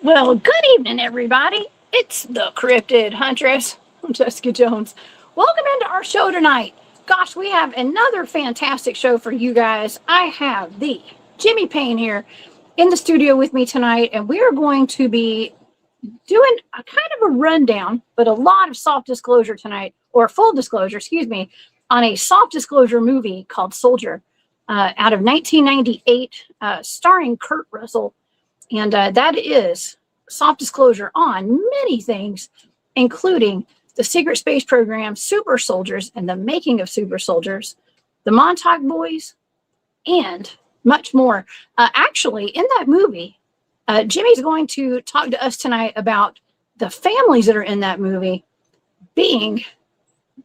Well, good evening, everybody. It's the Cryptid Huntress. I'm Jessica Jones. Welcome into our show tonight. Gosh, we have another fantastic show for you guys. I have the Jimmy Paine here in the studio with me tonight, and we are going to be doing a kind of a rundown, but a lot of soft disclosure tonight, or full disclosure, excuse me, on a soft disclosure movie called Soldier out of 1998, starring Kurt Russell. And that is soft disclosure on many things, including the secret space program, super soldiers, and the making of super soldiers, the Montauk Boys, and much more. Actually, in that movie, Jimmy's going to talk to us tonight about the families that are in that movie being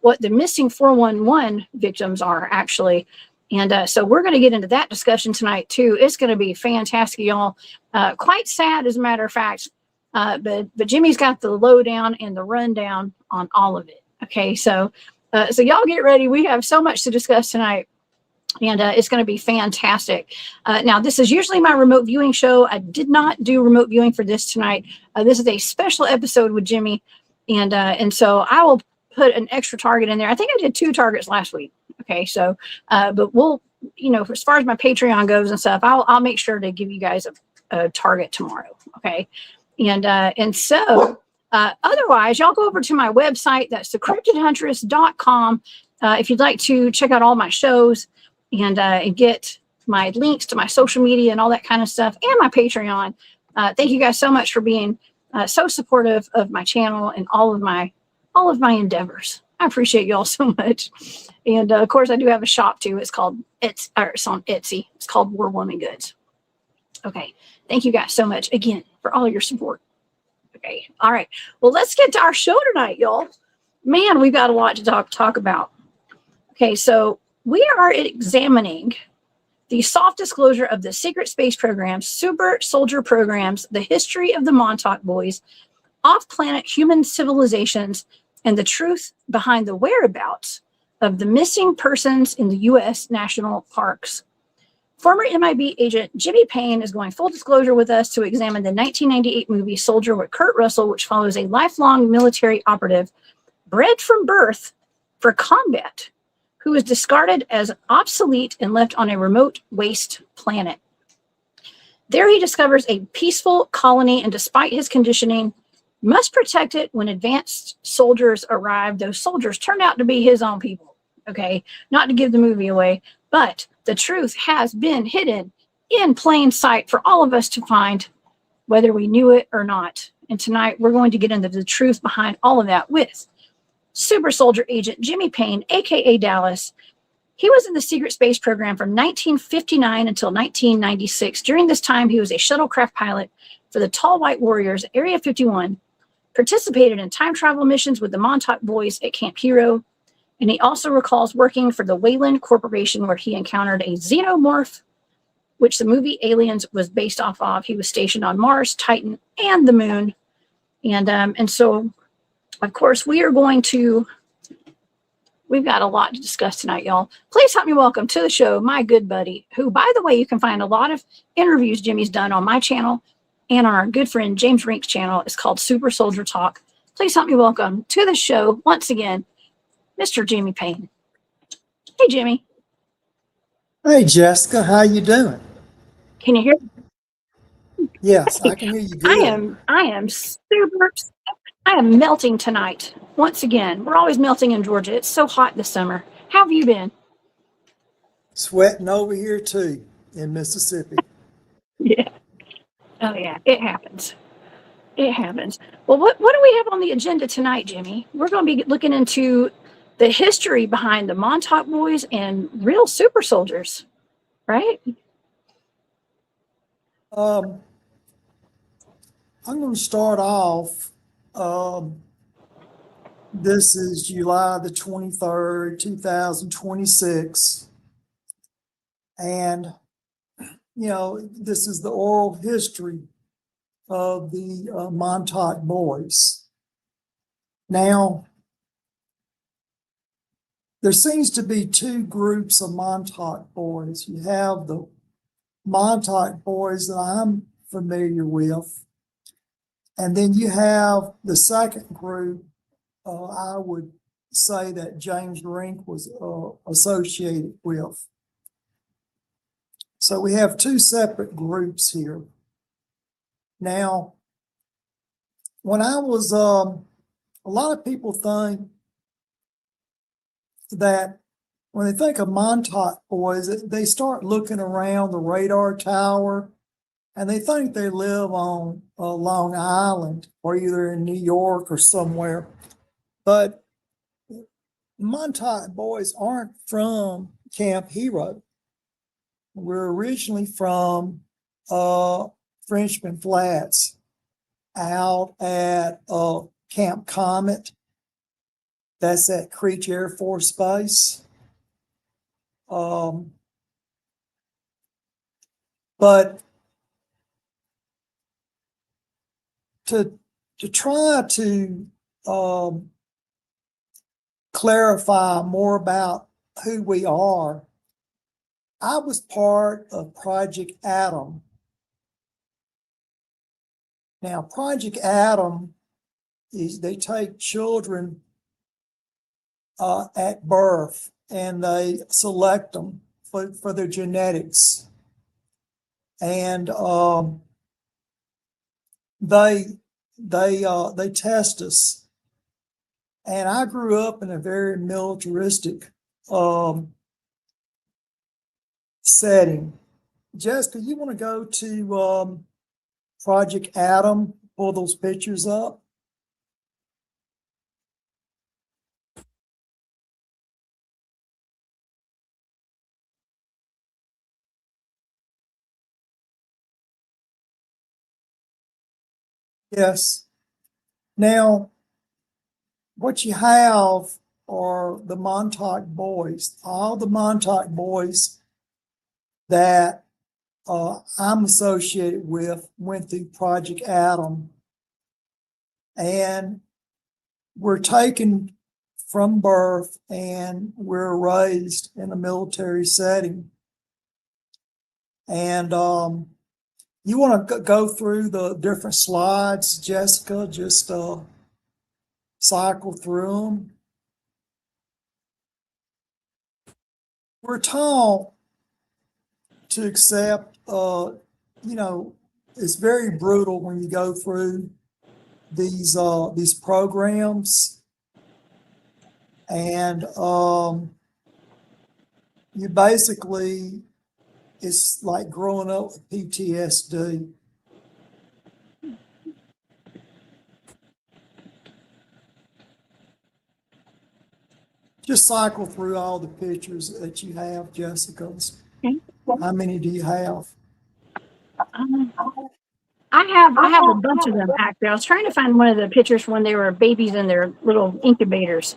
what the missing 411 victims are, actually. And so we're going to get into that discussion tonight, too. It's going to be fantastic, y'all. Quite sad, as a matter of fact. But Jimmy's got the lowdown and the rundown on all of it. Okay, so y'all get ready. We have so much to discuss tonight, and it's going to be fantastic. Now, this is usually my remote viewing show. I did not do remote viewing for this tonight. This is a special episode with Jimmy, and so I will put an extra target in there. I think I did 2 targets last week. Okay, so but we'll, as far as my Patreon goes and stuff, I'll make sure to give you guys a target tomorrow. Okay, and so otherwise, y'all go over to my website. That's thecryptidhuntress.com. If you'd like to check out all my shows and get my links to my social media and all that kind of stuff, and my Patreon. Thank you guys so much for being so supportive of my channel and all of my endeavors. I appreciate y'all so much. And of course, I do have a shop too. It's on Etsy. It's called War Woman Goods. Okay. Thank you guys so much again for all your support. Okay. All right. Well, let's get to our show tonight, y'all. Man, we've got a lot to talk about. Okay. So we are examining the soft disclosure of the secret space programs, super soldier programs, the history of the Montauk Boys, off-planet human civilizations, and the truth behind the whereabouts of the missing persons in the U.S. national parks. Former MIB agent Jimmy Paine is going full disclosure with us to examine the 1998 movie Soldier with Kurt Russell, which follows a lifelong military operative bred from birth for combat, who is discarded as obsolete and left on a remote waste planet. There he discovers a peaceful colony, and despite his conditioning, must protect it when advanced soldiers arrive. Those soldiers turned out to be his own people. Okay, not to give the movie away, but the truth has been hidden in plain sight for all of us to find, whether we knew it or not. And tonight we're going to get into the truth behind all of that with Super Soldier Agent Jimmy Paine, aka Dallas. He was in the secret space program from 1959 until 1996. During this time, he was a shuttlecraft pilot for the Tall White Warriors, Area 51, participated in time travel missions with the Montauk Boys at Camp Hero, and he also recalls working for the Weyland Corporation, where he encountered a xenomorph, which the movie Aliens was based off of. He was stationed on Mars, Titan, and the Moon. And so, of course, we've got a lot to discuss tonight, y'all. Please help me welcome to the show my good buddy, who, by the way, you can find a lot of interviews Jimmy's done on my channel and on our good friend James Rink's channel. It's called Super Soldier Talk. Please help me welcome to the show once again, Mr. Jimmy Paine. Hey, Jimmy. Hey, Jessica. How you doing? Can you hear me? Yes, I can hear you good. I am melting tonight. Once again, we're always melting in Georgia. It's so hot this summer. How have you been? Sweating over here too in Mississippi. Yeah. Oh, yeah, it happens. It happens. Well, what do we have on the agenda tonight, Jimmy? We're going to be looking into the history behind the Montauk Boys and real super soldiers, right? I'm going to start off. This is July the 23rd, 2026. And this is the oral history of the Montauk Boys. Now, there seems to be 2 groups of Montauk Boys. You have the Montauk Boys that I'm familiar with, And then you have the second group, I would say that James Rink was associated with. So we have two separate groups here. Now, when I was, a lot of people think that when they think of Montauk Boys, they start looking around the radar tower and they think they live on Long Island or either in New York or somewhere. But Montauk Boys aren't from Camp Hero. We're originally from Frenchman Flats out at Camp Comet. That's at Creech Air Force Base. But to try to clarify more about who we are, I was part of Project Atom. Now, Project Atom is they take children at birth and they select them for their genetics. And they test us. And I grew up in a very militaristic setting. Jessica, you want to go to Project Atom, pull those pictures up? Yes. Now, what you have are the Montauk Boys. All the Montauk Boys that I'm associated with went through Project Atom, and we're taken from birth and we're raised in a military setting. And you want to go through the different slides, Jessica, just cycle through them. We're taught to accept, it's very brutal when you go through these programs, and you basically, it's like growing up with PTSD. Just cycle through all the pictures that you have, Jessica. Okay. How many do you have? I have a bunch of them actually. I was trying to find one of the pictures when they were babies in their little incubators,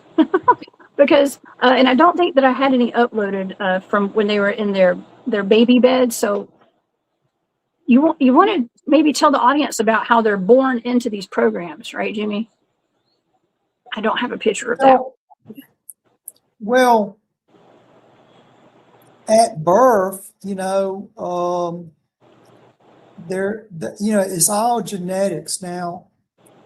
because and I don't think that I had any uploaded from when they were in their baby beds. So you want to maybe tell the audience about how they're born into these programs, right, Jimmy? I don't have a picture of that. Well, at birth, it's all genetics. Now,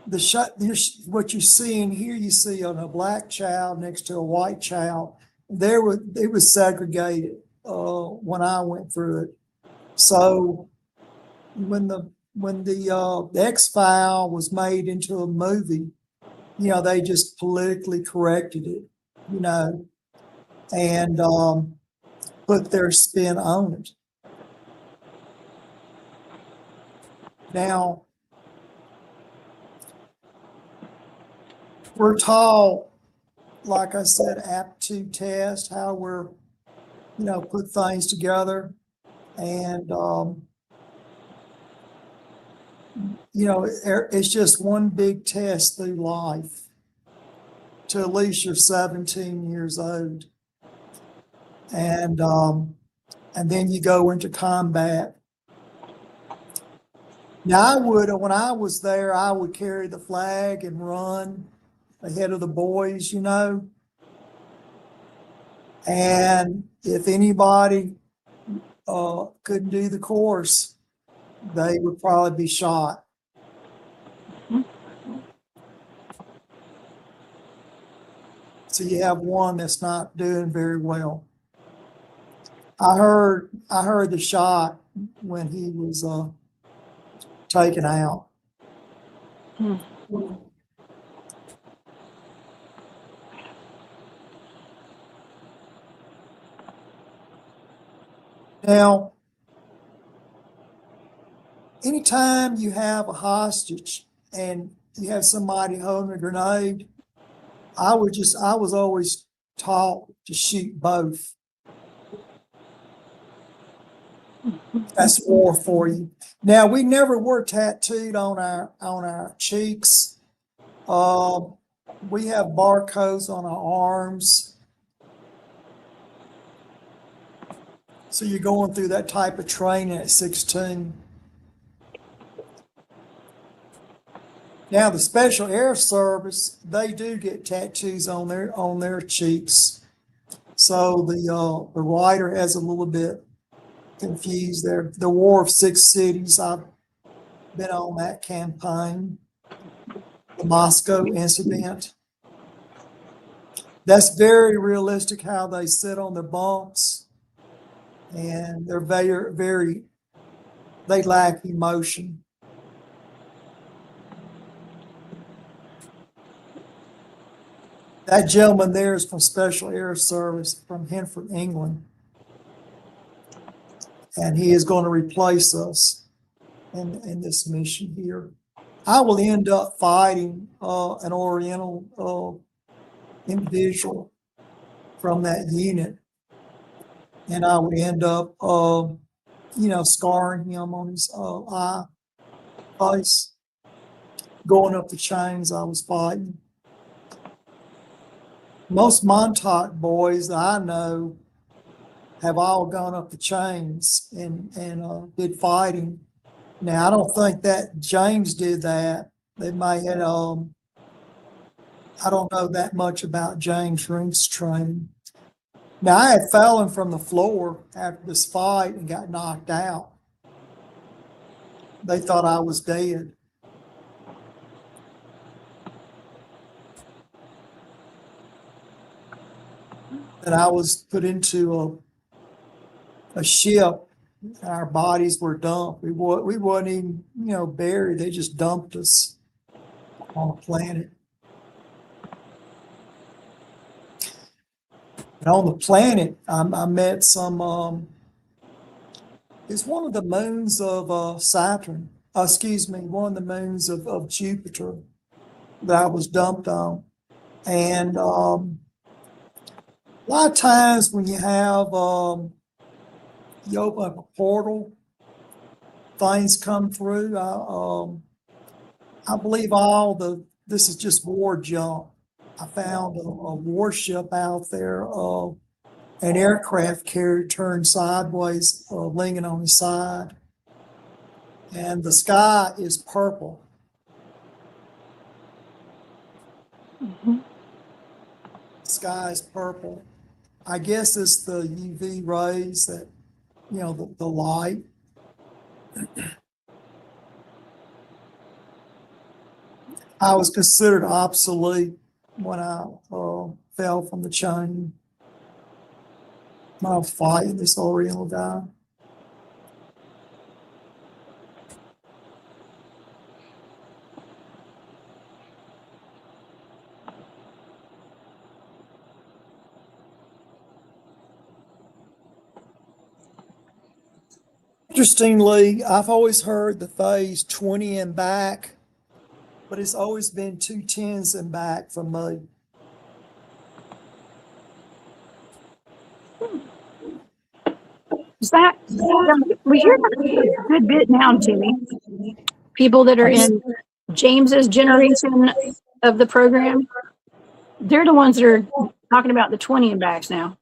what you're seeing here, you see on a black child next to a white child. It was segregated when I went through it. So when the X-File was made into a movie, they just politically corrected it, and put their spin on it. Now, we're taught, like I said, aptitude test, how we're, put things together. And, it's just one big test through life to at least you're 17 years old. And then you go into combat. Now, when I was there, I would carry the flag and run ahead of the boys, And if anybody couldn't do the course, they would probably be shot. So you have one that's not doing very well. I heard the shot when he was taken out. Hmm. Now, anytime you have a hostage and you have somebody holding a grenade, I was always taught to shoot both. That's war for you. Now, we never were tattooed on our cheeks. We have barcodes on our arms. So you're going through that type of training at 16. Now, the Special Air Service, they do get tattoos on their cheeks. So the writer has a little bit confused there. The War of Six Cities, I've been on that campaign. The Moscow incident. That's very realistic how they sit on their bunks, and they're very, they lack emotion. That gentleman there is from Special Air Service from Hinford, England. And he is going to replace us in this mission here. I will end up fighting an Oriental individual from that unit. And I would end up, scarring him on his eye face, going up the chains I was fighting. Most Montauk boys that I know have all gone up the chains and did fighting. Now, I don't think that James did that. They may have, I don't know that much about James Rink's training. Now, I had fallen from the floor after this fight and got knocked out. They thought I was dead. And I was put into a ship. Our bodies were dumped. We wasn't even, buried. They just dumped us on a planet. And on the planet, I met some. It's one of the moons of Saturn. One of the moons of Jupiter that I was dumped on, and a lot of times when you have you open up a portal, things come through. I believe this is just war junk. I found a warship out there, an aircraft carrier turned sideways, leaning on the side, and the sky is purple. Mm-hmm. The sky is purple. I guess it's the UV rays that, the light. I was considered obsolete when I fell from the chain. I was fighting this Oriental guy. Interestingly, I've always heard the phase 20 and back, but it's always been 2 10s and back for me. Is that, we hear that a good bit now, Jimmy. People that are in James's generation of the program, they're the ones that are talking about the 20 and backs now.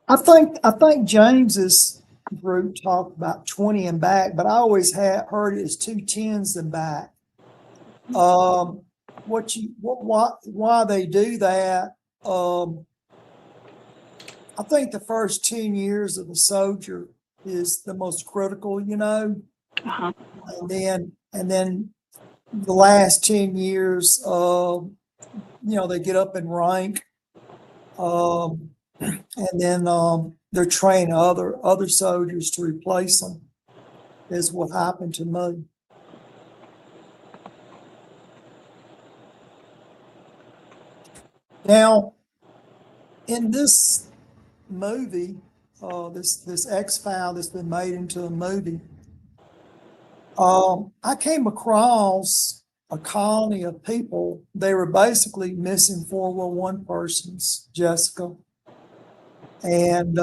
I think James's group talked about 20 and back, but I always had heard it as 2 10s and back. Why they do that? I think the first 10 years of the soldier is the most critical, Uh-huh. and then the last 10 years, they get up in rank, and then they're training other soldiers to replace them. Is what happened to me. Now, in this movie, this X-File that's been made into a movie, I came across a colony of people. They were basically missing 411 persons, Jessica. And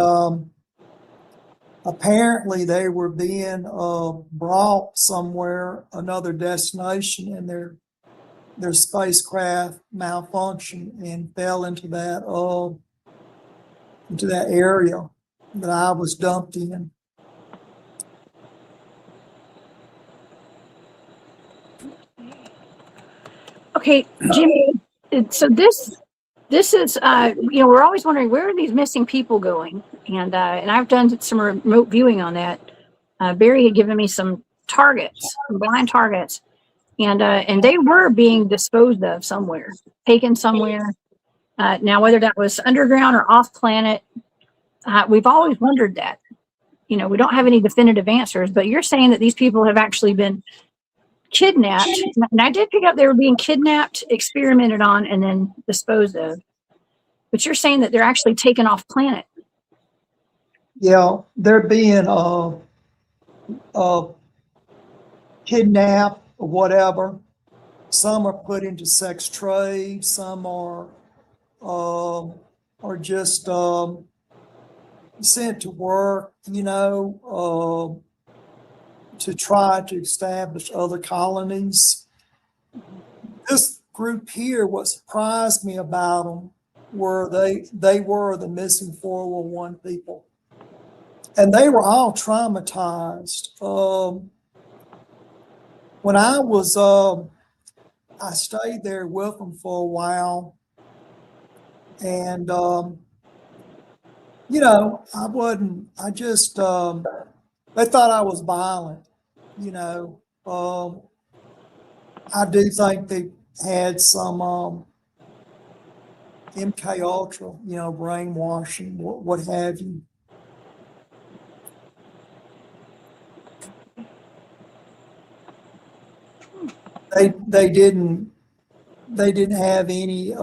apparently they were being brought somewhere, another destination, and their spacecraft malfunctioned and fell into that area that I was dumped in. Okay, Jimmy. So this is we're always wondering where are these missing people going, and I've done some remote viewing on that. Barry had given me some targets, some blind targets, and they were being disposed of somewhere, taken somewhere. Now, whether that was underground or off planet, we've always wondered that. We don't have any definitive answers, but you're saying that these people have actually been kidnapped. And I did pick up they were being kidnapped, experimented on, and then disposed of. But you're saying that they're actually taken off planet. Yeah, they're being kidnapped or whatever. Some are put into sex trade. Some are just sent to work, to try to establish other colonies. This group here, what surprised me about them were they were the missing 411 people. And they were all traumatized. When I was, I stayed there with them for a while. And, they thought I was violent, I do think they had some MK Ultra, brainwashing, what have you. They didn't have any.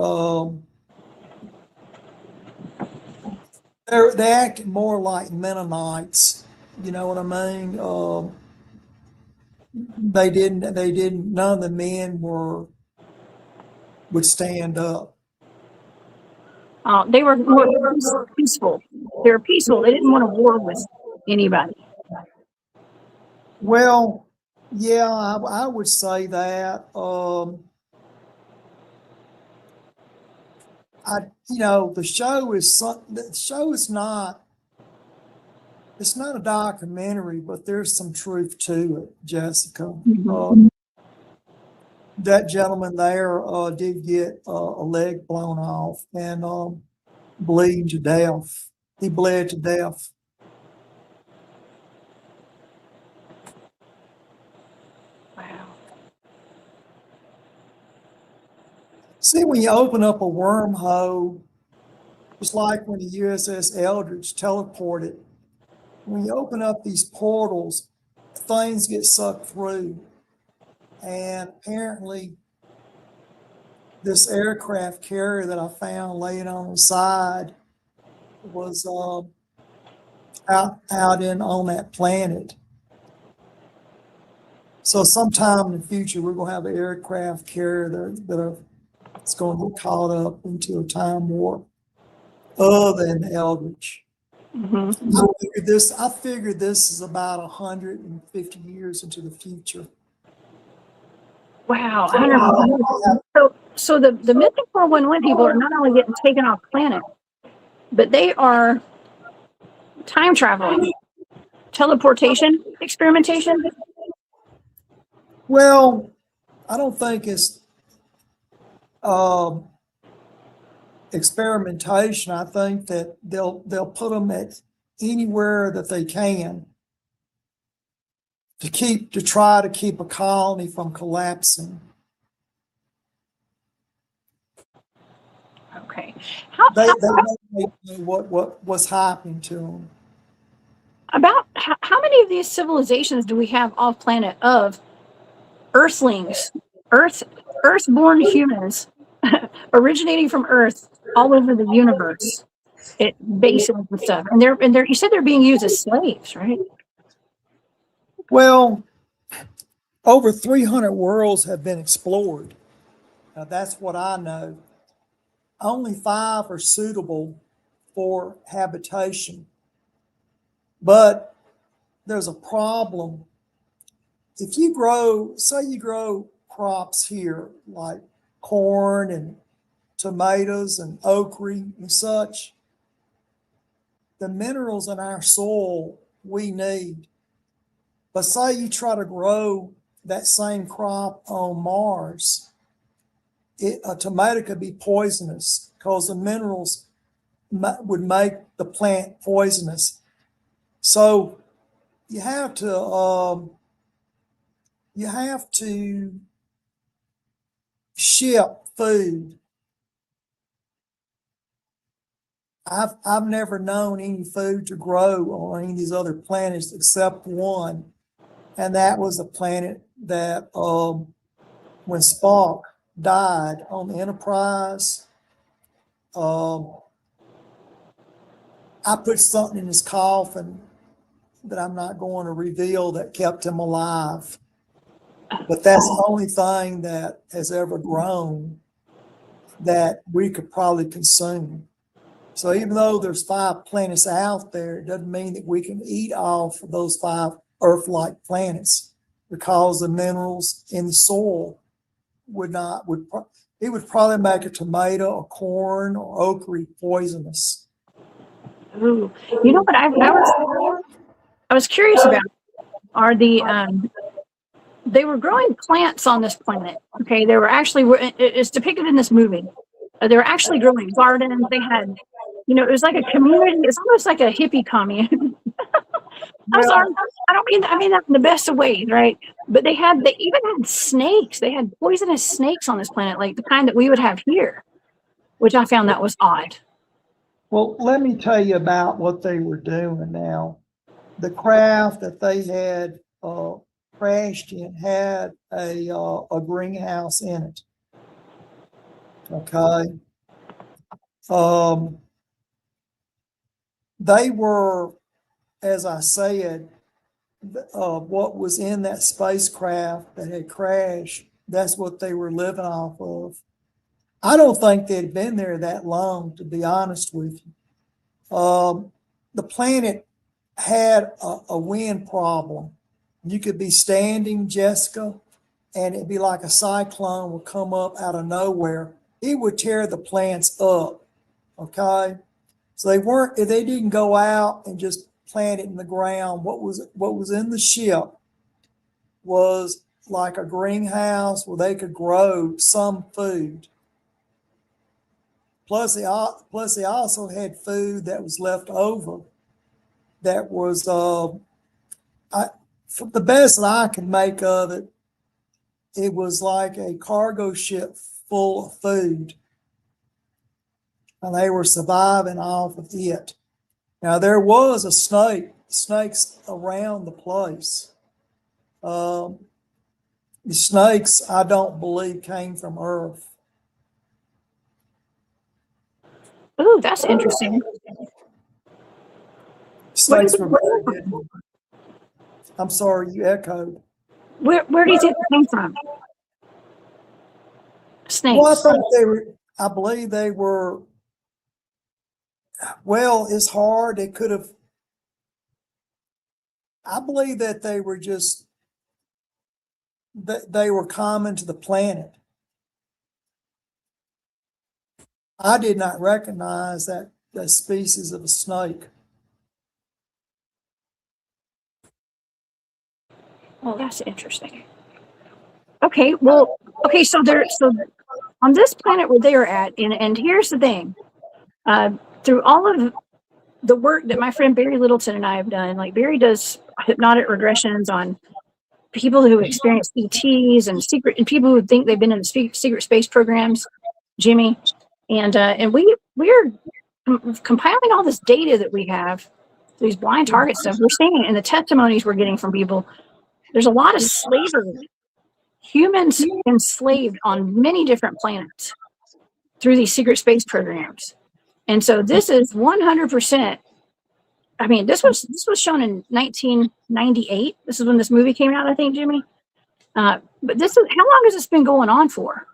They acted more like Mennonites. You know what I mean? They didn't. None of the men would stand up. They were more peaceful. They were peaceful. They didn't want to war with anybody. Well, yeah, I would say that. The show is not. It's not a documentary, but there's some truth to it, Jessica. Mm-hmm. That gentleman there did get a leg blown off and bleed to death. He bled to death. Wow. See, when you open up a wormhole, it's like when the USS Eldridge teleported. When you open up these portals, things get sucked through. And apparently, this aircraft carrier that I found laying on the side was out on that planet. So sometime in the future, we're going to have an aircraft carrier that's going to get caught up into a time warp other than Eldridge. Mm-hmm. I figured this is about 150 years into the future. Wow. So the missing 411 people are not only getting taken off planet, but they are time traveling, teleportation, experimentation. Well, I don't think it's experimentation. I think that they'll put them at anywhere that they can to try to keep a colony from collapsing. Okay. How, They how know what's happening to them. about how many of these civilizations do we have off planet of Earthlings, Earth-born humans, originating from Earth all over the universe? It basically and stuff, and they're you said they're being used as slaves, right? Well, over 300 worlds have been explored. Now, that's what I know. Only 5 are suitable for habitation. But there's a problem. If you say you grow crops here like corn and tomatoes and okra and such, the minerals in our soil we need. But say you try to grow that same crop on Mars, a tomato could be poisonous because the minerals would make the plant poisonous. So you have to ship food. I've never known any food to grow on any of these other planets except one, and that was a planet that when Spock died on the Enterprise, I put something in his coffin that I'm not going to reveal that kept him alive. But that's the only thing that has ever grown that we could probably consume. So even though there's 5 planets out there, it doesn't mean that we can eat off of those 5 Earth-like planets, because the minerals in the soil would probably make a tomato or corn or okra poisonous. Ooh, you know what I was curious about are they were growing plants on this planet. Okay, they were actually it's depicted in this movie. They were actually growing gardens. They had, it was like a community. It's almost like a hippie commune. I'm sorry, I mean that in the best of ways, right? But they even had snakes. They had poisonous snakes on this planet, like the kind that we would have here, which I found that was odd. Well, let me tell you about what they were doing now. The craft that they had crashed in had a greenhouse in it. Okay. They were, as I said, what was in that spacecraft that had crashed, that's what they were living off of. I don't think they'd been there that long, to be honest with you. The planet had a wind problem. You could be standing, Jessica, and it'd be like a cyclone would come up out of nowhere. It would tear the plants up. Okay. So they didn't go out and just plant it in the ground. What was in the ship was like a greenhouse where they could grow some food. Plus they also had food that was left over. That was the best that I can make of it. It was like a cargo ship full of food, and they were surviving off of it. Now there was snakes around the place. The snakes, I don't believe, came from Earth. Ooh, that's interesting. Snakes were very good. I'm sorry, you echoed. Where do you think it came from? Snakes. Well, I believe they were, well, it's hard. I believe that they were they were common to the planet. I did not recognize that species of a snake. Well, that's interesting. Okay, so on this planet where they are at, and here's the thing, through all of the work that my friend Barry Littleton and I have done, like Barry does hypnotic regressions on people who experience ETs and people who think they've been in the secret space programs. Jimmy, And we're compiling all this data that we have, these blind target stuff. We're seeing it in the testimonies we're getting from people. There's a lot of slavery, humans enslaved on many different planets through these secret space programs. And so this is 100%. I mean, this was shown in 1998. This is when this movie came out, I think, Jimmy. But this is, how long has this been going on for?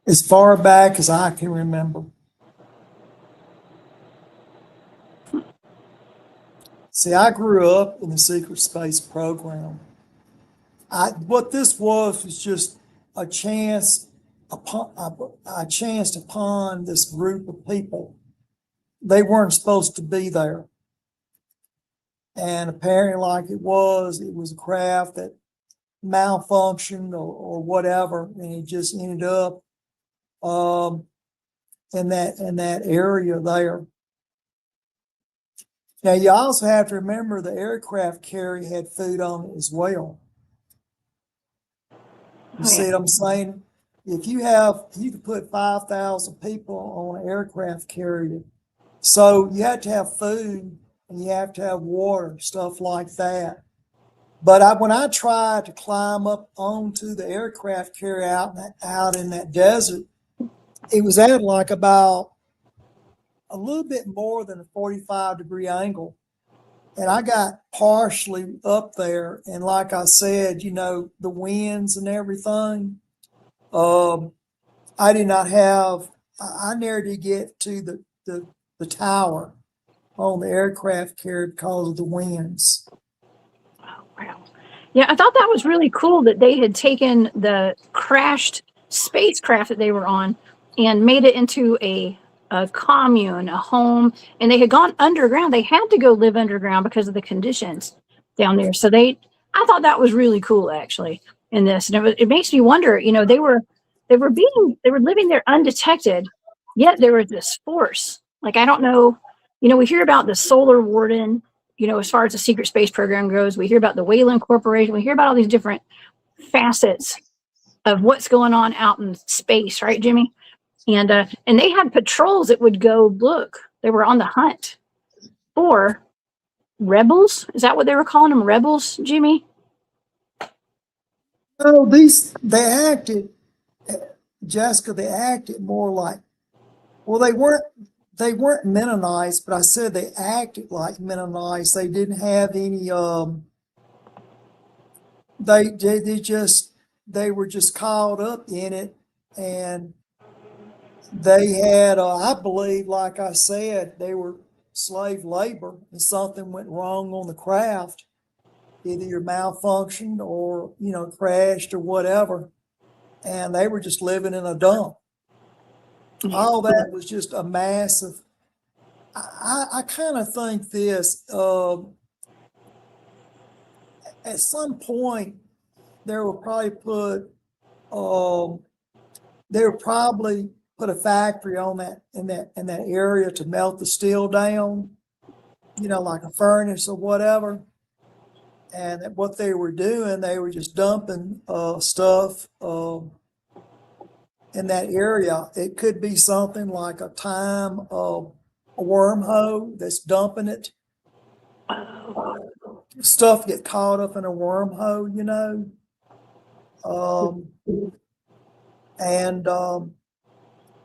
As far back as I can remember. See, I grew up in the secret space program. What this was just a chance upon this group of people. They weren't supposed to be there. And apparently, like it was a craft that malfunctioned or whatever, and it just ended up in that area there. Now you also have to remember the aircraft carrier had food on it as well. You see what I'm saying? If you could put 5,000 people on an aircraft carrier, so you have to have food and you have to have water, stuff like that. But when I tried to climb up onto the aircraft carrier out in that desert, it was at like about a little bit more than a 45-degree angle. And I got partially up there. And like I said, the winds and everything, I did not have, I never did get to the tower on the aircraft carrier because of the winds. Oh, wow. Yeah, I thought that was really cool that they had taken the crashed spacecraft that they were on and made it into a commune, a home, and they had gone underground. They had to go live underground because of the conditions down there. So I thought that was really cool, actually, in this. And it makes me wonder, they were living there undetected, yet there was this force. Like, I don't know, we hear about the Solar Warden, as far as the secret space program goes. We hear about the Weyland Corporation. We hear about all these different facets of what's going on out in space, right, Jimmy? And they had patrols that would go look. They were on the hunt for rebels. Is that what they were calling them? Rebels, Jimmy? No, Jessica, they acted more like, well, they weren't Mennonites, but I said they acted like Mennonites. They didn't have any, they were just caught up in it, and they had, I believe, like I said, they were slave labor, and something went wrong on the craft, either malfunctioned or, crashed or whatever, and they were just living in a dump. All that was just a massive, I kind of think this, at some point, they would probably put a factory on in that area to melt the steel down, like a furnace or whatever. And what they were doing, they were just dumping stuff in that area. It could be something like a wormhole that's dumping it. Stuff get caught up in a wormhole,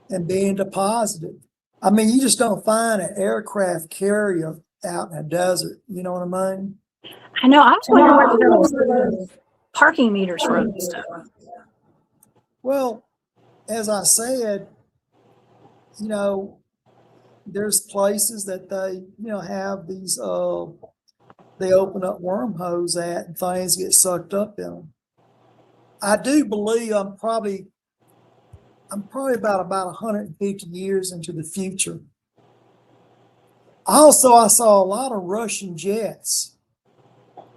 and being deposited. I mean, you just don't find an aircraft carrier out in a desert. You know what I mean? I know. I was wondering where those parking meters were and stuff. Well, as I said, there's places that they, have these, they open up wormholes at, and things get sucked up in them. I do believe I'm probably about 150 years into the future. Also, I saw a lot of Russian jets.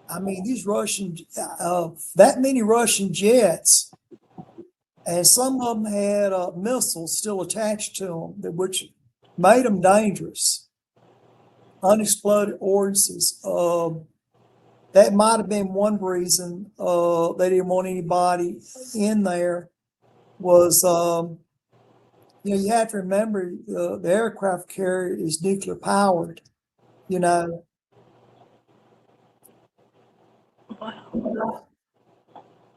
I mean, these that many Russian jets, and some of them had missiles still attached to them, which made them dangerous. Unexploded ordnances. That might have been one reason they didn't want anybody in there. was, you have to remember the aircraft carrier is nuclear powered, you know. Wow.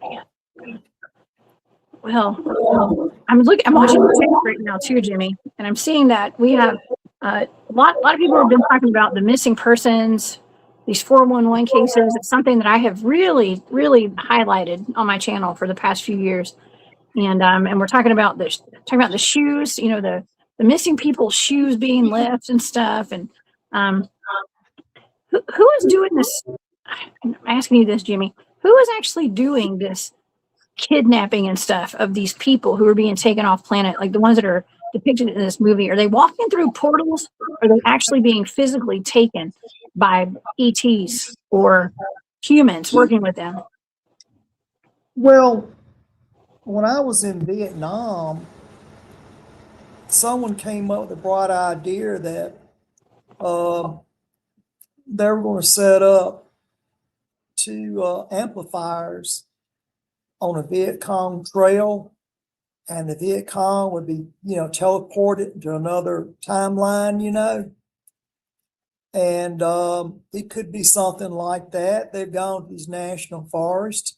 Yeah. Well, I'm watching the tape right now too, Jimmy, and I'm seeing that we have a lot of people have been talking about the missing persons, these 411 cases. It's something that I have really highlighted on my channel for the past few years, and we're talking about the shoes, the missing people's shoes being left and stuff, and um, who is doing this? I'm asking you this, Jimmy. Who is actually doing this kidnapping and stuff of these people who are being taken off planet, like the ones that are depicted in this movie? Are they walking through portals? Or are they actually being physically taken by ETs or humans working with them? Well, when I was in Vietnam, someone came up with the bright idea that they were going to set up two amplifiers on a Viet Cong trail, and the Viet Cong would be, teleported to another timeline, and it could be something like that. They've gone to these national forests,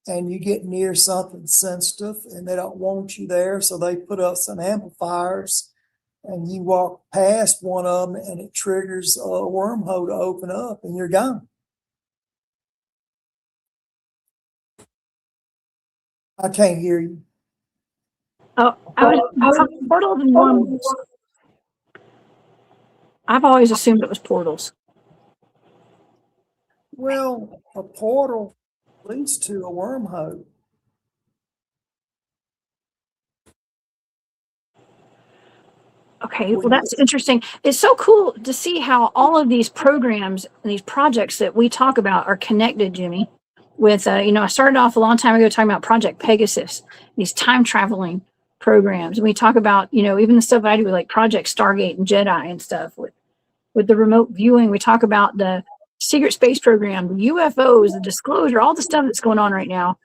and you get near something sensitive, and they don't want you there, so they put up some amplifiers, and you walk past one of them, and it triggers a wormhole to open up, and you're gone. I can't hear you. Oh, portals and wormholes. I've always assumed it was portals. Well, a portal leads to a wormhole. Okay, well, that's interesting. It's so cool to see how all of these programs and these projects that we talk about are connected, Jimmy. With, I started off a long time ago talking about Project Pegasus, these time traveling programs. And we talk about, even the stuff I do with like Project Stargate and Jedi and stuff with the remote viewing. We talk about the secret space program, the UFOs, the disclosure, all the stuff that's going on right now.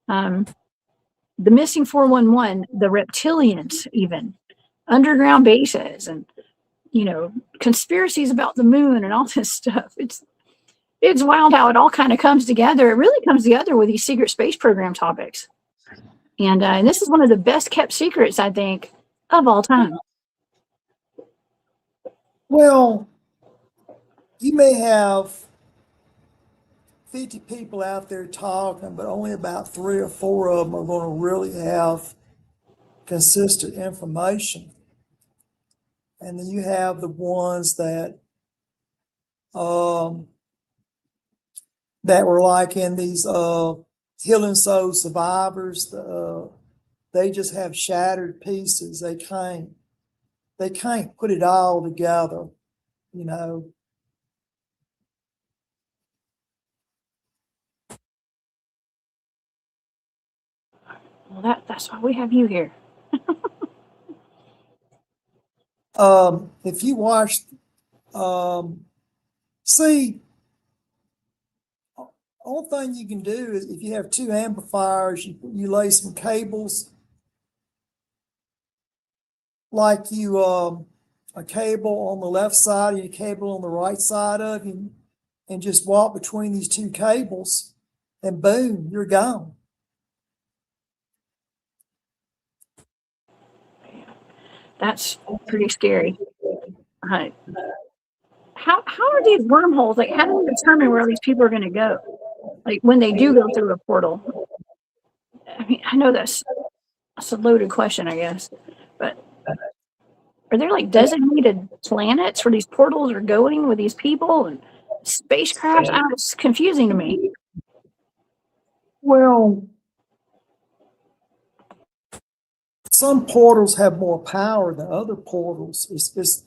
The missing 411, the reptilians, even underground bases, and conspiracies about the moon and all this stuff. It's wild how it all kind of comes together. It really comes together with these secret space program topics, and this is one of the best kept secrets, I think, of all time. Well, you may have 50 people out there talking, but only about 3 or 4 of them are going to really have consistent information. And then you have the ones that that were like in these Healing Soul survivors. They just have shattered pieces. They can't put it all together, you know. Well, that's why we have you here. If you watch, see, only thing you can do is if you have 2 amplifiers, you lay some cables, like a cable on the left side and a cable on the right side of you, and just walk between these 2 cables, and boom, you're gone. That's pretty scary. How are these wormholes, like, how do we determine where these people are going to go, like when they do go through a portal? I mean, I know that's a loaded question, I guess, but are there like designated planets where these portals are going with these people and spacecrafts? It's confusing to me. Well, some portals have more power than other portals. It's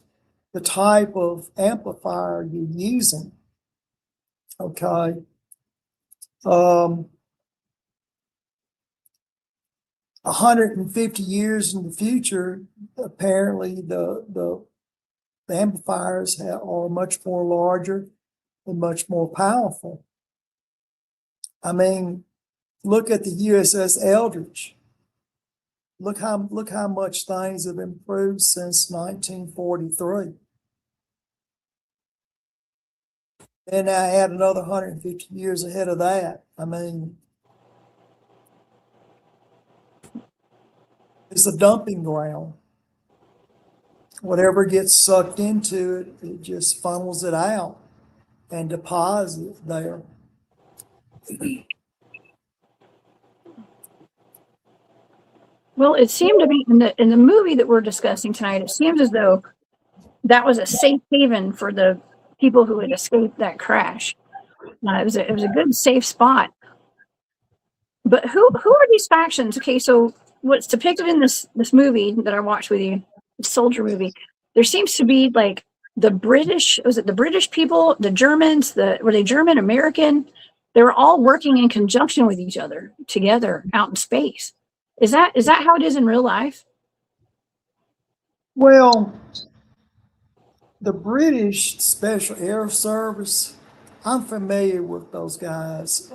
the type of amplifier you're using. Okay. 150 years in the future, apparently the amplifiers are much more larger and much more powerful. I mean, look at the USS Eldridge. look how much things have improved since 1943. And I add another 150 years ahead of that. I mean, it's a dumping ground. Whatever gets sucked into it, it just funnels it out and deposits it there. Well, it seemed to be in the movie that we're discussing tonight, it seems as though that was a safe haven for the people who had escaped that crash. It was a good safe spot. But who are these factions? Okay, so what's depicted in this movie that I watched with you, the Soldier movie, there seems to be like the British, was it the British people, the Germans, were they German, American? They were all working in conjunction with each other together out in space. Is that how it is in real life? Well, the British Special Air Service, I'm familiar with those guys. They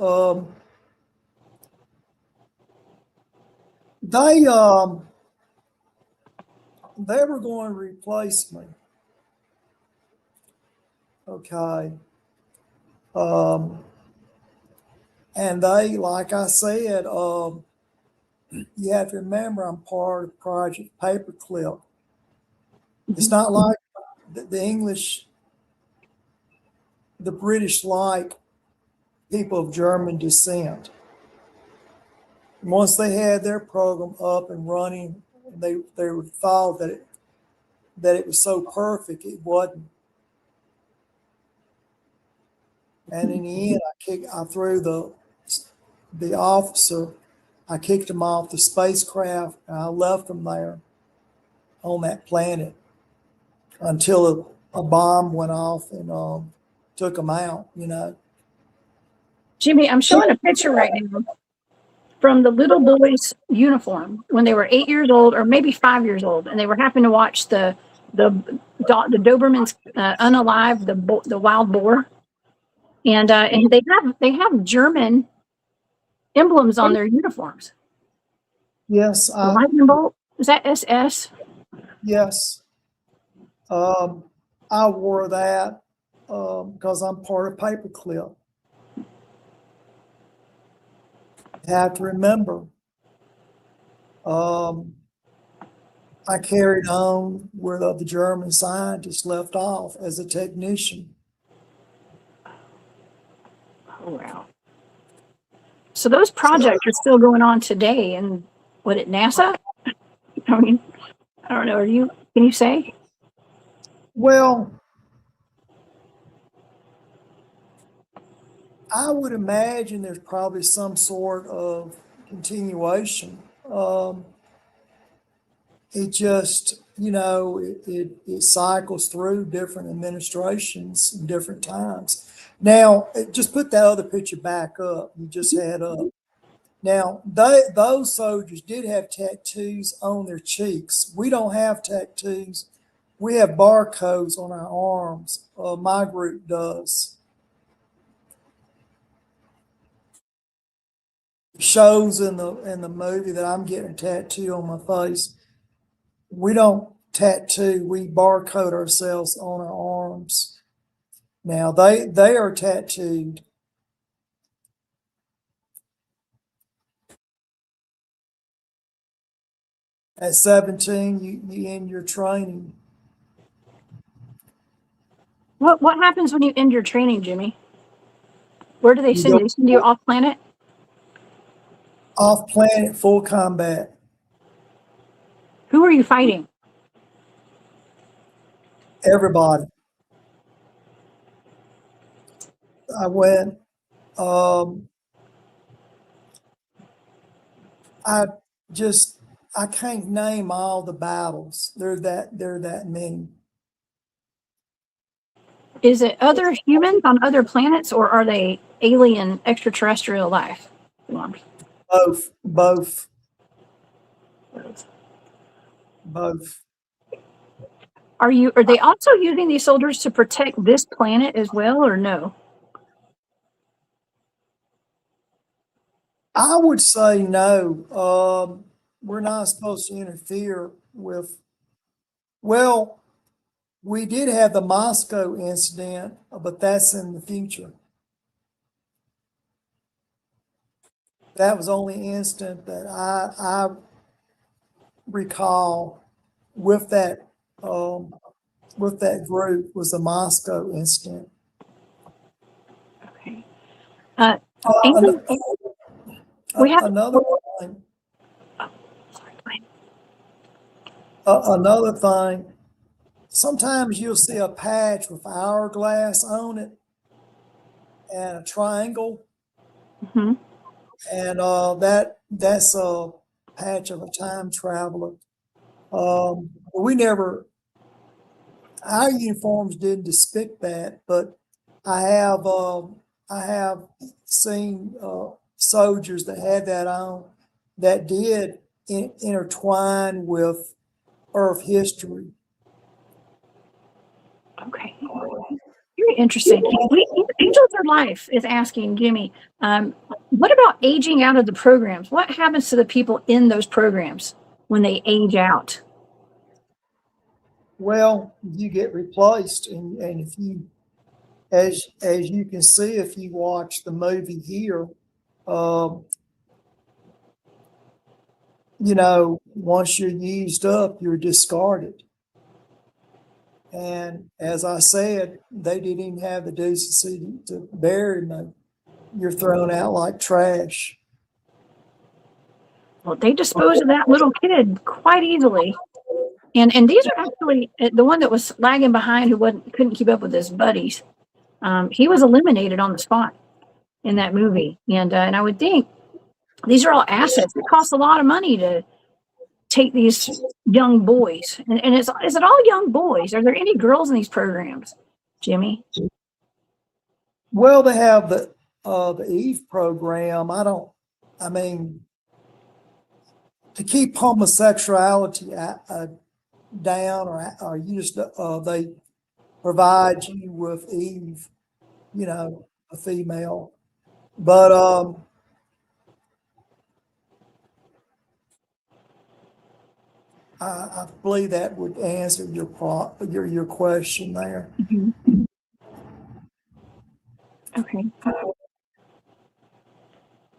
were going to replace me. Okay. And they, like I said, you have to remember I'm part of Project Paperclip. It's not like the English, the British like people of German descent. Once they had their program up and running, they would thought that it was so perfect, it wasn't. And in the end, I threw the officer, I kicked him off the spacecraft, and I left him there on that planet until a bomb went off and took him out, you know. Jimmy, I'm showing a picture right now from the little boy's uniform when they were 8 years old or maybe 5 years old, and they were having to watch the Dobermans unalive the wild boar, and they have German emblems on their uniforms. Yes, Lightning bolt, is that SS? yes. I wore that because I'm part of Paperclip. You have to remember, I carried on where the German scientists left off as a technician. Oh, wow. So those projects are still going on today, and what at NASA? I mean, I don't know. Can you say? Well, I would imagine there's probably some sort of continuation. It just, you know, it cycles through different administrations and different times. Now, just put that other picture back up you just had up. Now, those soldiers did have tattoos on their cheeks. We don't have tattoos. We have barcodes on our arms. My group does. Shows in the movie that I'm getting a tattoo on my face. We don't tattoo. We barcode ourselves on our arms. Now they are tattooed. At 17, you end your training. What happens when you end your training, Jimmy? Where do they send you? They send you off planet? Off planet, full combat. Who are you fighting? Everybody. I went. I can't name all the battles. There that many. Is it other humans on other planets, or are they alien extraterrestrial life? Both. Are they also using these soldiers to protect this planet as well, or no? I would say no. we're not supposed to interfere with, well, we did have the Moscow incident, but that's in the future. That was the only incident that I recall with that group was the Moscow incident. Okay. An- we have another thing. oh, sorry, go ahead. Another thing. Sometimes you'll see a patch with hourglass on it and a triangle, Mm-hmm. and that's a patch of a time traveler. We never, our uniforms didn't depict that, but I have seen soldiers that had that on that did intertwine with Earth history. Okay. Very interesting. Angels of Life is asking Jimmy, what about aging out of the programs? What happens to the people in those programs when they age out? Well, you get replaced, and if you, as you can see, if you watch the movie here, once you're used up, you're discarded. And as I said, they didn't even have the decency to bury me. You're thrown out like trash. Well, they disposed of that little kid quite easily. And these are actually the one that was lagging behind who couldn't keep up with his buddies. He was eliminated on the spot in that movie. And I would think these are all assets. It costs a lot of money to take these young boys. And is it all young boys? Are there any girls in these programs, Jimmy? Well, they have the Eve program. I mean, to keep homosexuality down, or you just they provide you with Eve, a female. But I believe that would answer your question there. Mm-hmm. Okay.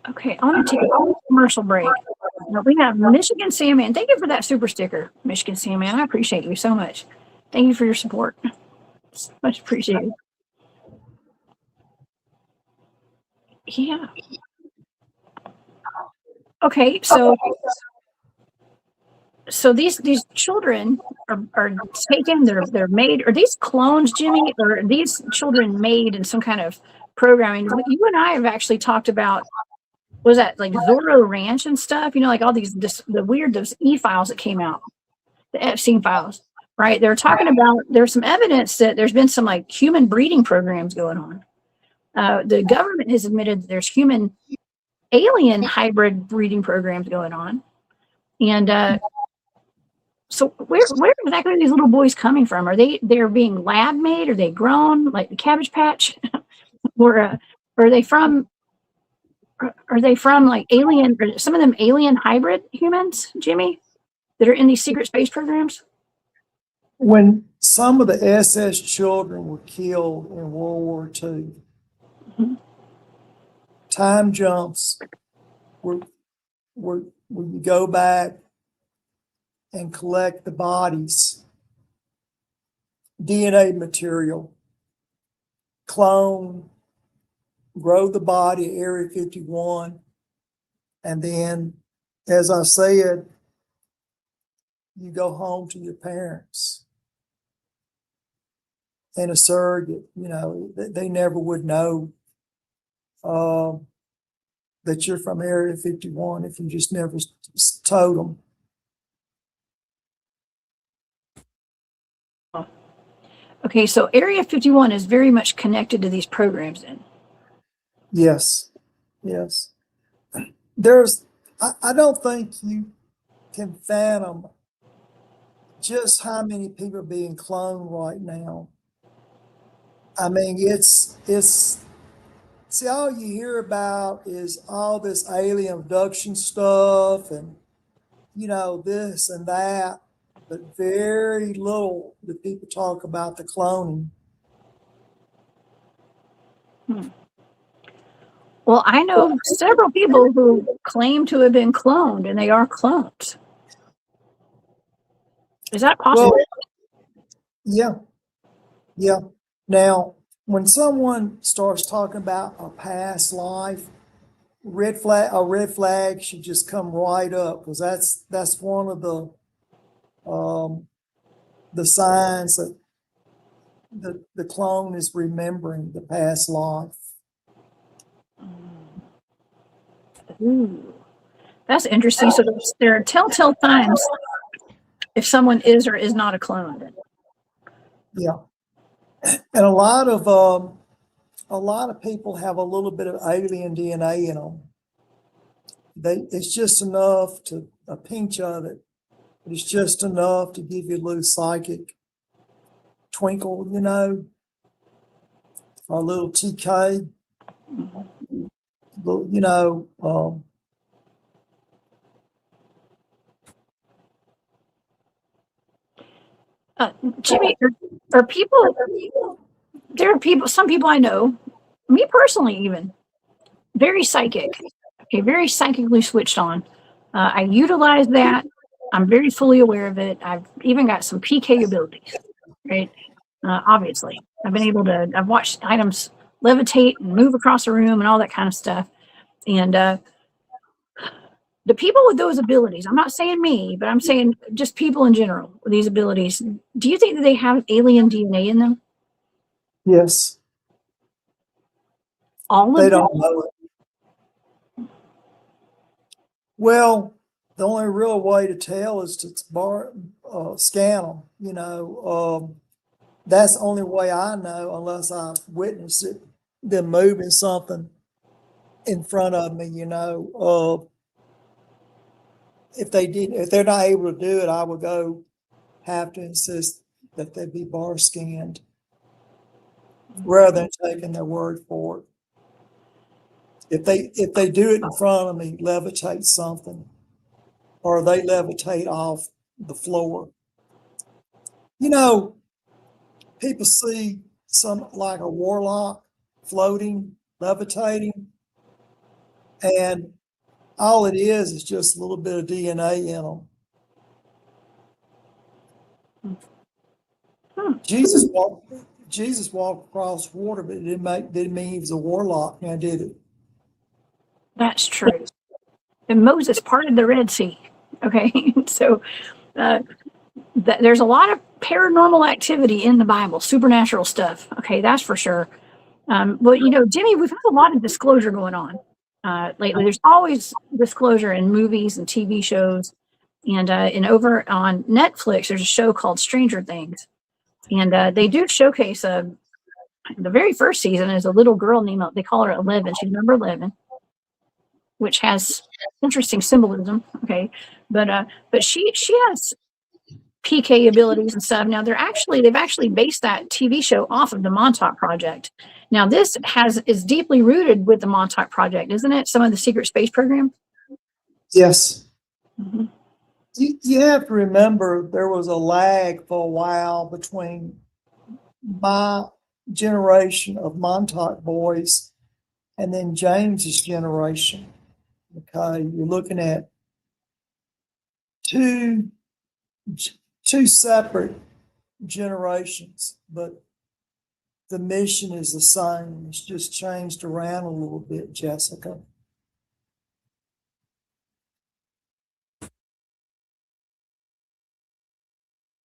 Okay, I want to take a commercial break. Now we have Michigan Sandman. Thank you for that super sticker, Michigan Sandman. I appreciate you so much. Thank you for your support. It's much appreciated. Yeah. Okay, so these children are taken. They're made. Are these clones, Jimmy, or are these children made in some kind of programming? You and I have actually talked about. Was that like Zorro Ranch and stuff? Like all these those e-files that came out, the Epstein files, right? They're talking about there's some evidence that there's been some like human breeding programs going on. The government has admitted that there's human alien hybrid breeding programs going on, and so where exactly are these little boys coming from? Are they're being lab made? Are they grown like the Cabbage Patch, or are they from? Are they from like alien? Or some of them alien hybrid humans, Jimmy, that are in these secret space programs? When some of the SS children were killed in World War II, Mm-hmm. time jumps where you go back and collect the bodies, DNA material, clone, grow the body at Area 51, and then, as I said, you go home to your parents. And a surrogate, they never would know that you're from Area 51 if you just never told them. Okay, so Area 51 is very much connected to these programs then. Yes. I don't think you can fathom just how many people are being cloned right now. I mean, it's see, all you hear about is all this alien abduction stuff, and this and that, but very little do people talk about the cloning. Well, I know several people who claim to have been cloned, and they are clones. Is that possible? Well, yeah. Now, when someone starts talking about a past life, a red flag should just come right up, because that's one of the signs that the clone is remembering the past life. Ooh, that's interesting. So there are telltale signs if someone is or is not a clone. Yeah, and a lot of people have a little bit of alien DNA in them. It's just enough to a pinch of it. It's just enough to give you a little psychic twinkle, or a little TK. Jimmy, are people? There are people. Some people I know, me personally, even very psychic. Okay, very psychically switched on. I utilize that. I'm very fully aware of it. I've even got some PK abilities, right? Obviously, I've been able to. I've watched items levitate and move across the room and all that kind of stuff. And the people with those abilities, I'm not saying me, but I'm saying just people in general with these abilities. Do you think that they have alien DNA in them? Yes. All of They them? don't know it. Well, the only real way to tell is to scan them. That's the only way I know, unless I witness it, them moving something in front of me. If they're not able to do it, I would have to insist that they be bar scanned rather than taking their word for it. If they do it in front of me, levitate something, or they levitate off the floor. People see some like a warlock floating, levitating, and all it is just a little bit of DNA in them. Jesus walked across water, but it didn't mean he was a warlock. Now, did it? That's true. And Moses parted the Red Sea. Okay, so there's a lot of paranormal activity in the Bible, supernatural stuff. Okay, that's for sure. But Jimmy, we've had a lot of disclosure going on lately. There's always disclosure in movies and TV shows, and over on Netflix, there's a show called Stranger Things, and they do showcase the very first season is a little girl named, they call her 11. She's number 11, which has interesting symbolism. Okay, but she has PK abilities and stuff. Now they've actually based that TV show off of the Montauk Project. Now this is deeply rooted with the Montauk Project, isn't it? Some of the secret space program. Yes. Mm-hmm. You have to remember there was a lag for a while between my generation of Montauk Boys and then James's generation. Okay, you're looking at two separate generations, but the mission is the same. It's just changed around a little bit, Jessica.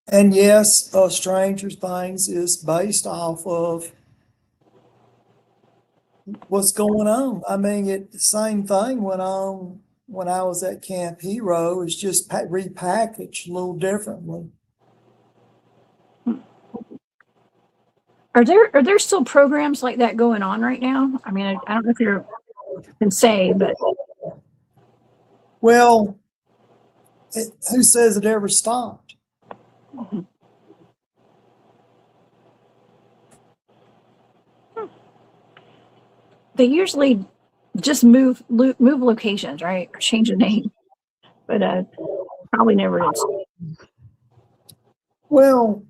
And yes, Stranger Things is based off of what's going on. I mean, the same thing went on when I was at Camp Hero. It's just repackaged a little differently. Are there still programs like that going on right now? I mean, I don't know if you can say, but well, who says it ever stopped? Mm-hmm. They usually just move locations, right, or change the name. But probably never is. Well,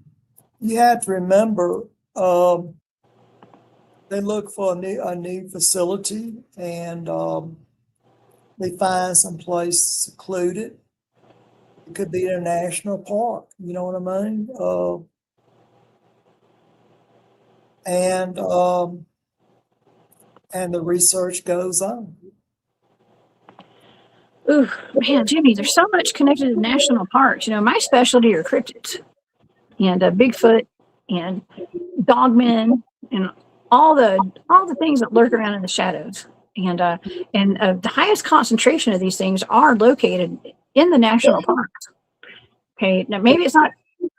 you have to remember, they look for a new facility, and they find some place secluded. It could be in a national park, you know what I mean? And the research goes on. Ooh, man, Jimmy, there's so much connected to national parks. You know, my specialty are cryptids and Bigfoot and dogmen and all the things that lurk around in the shadows. And the highest concentration of these things are located in the national parks. Okay, now maybe it's not.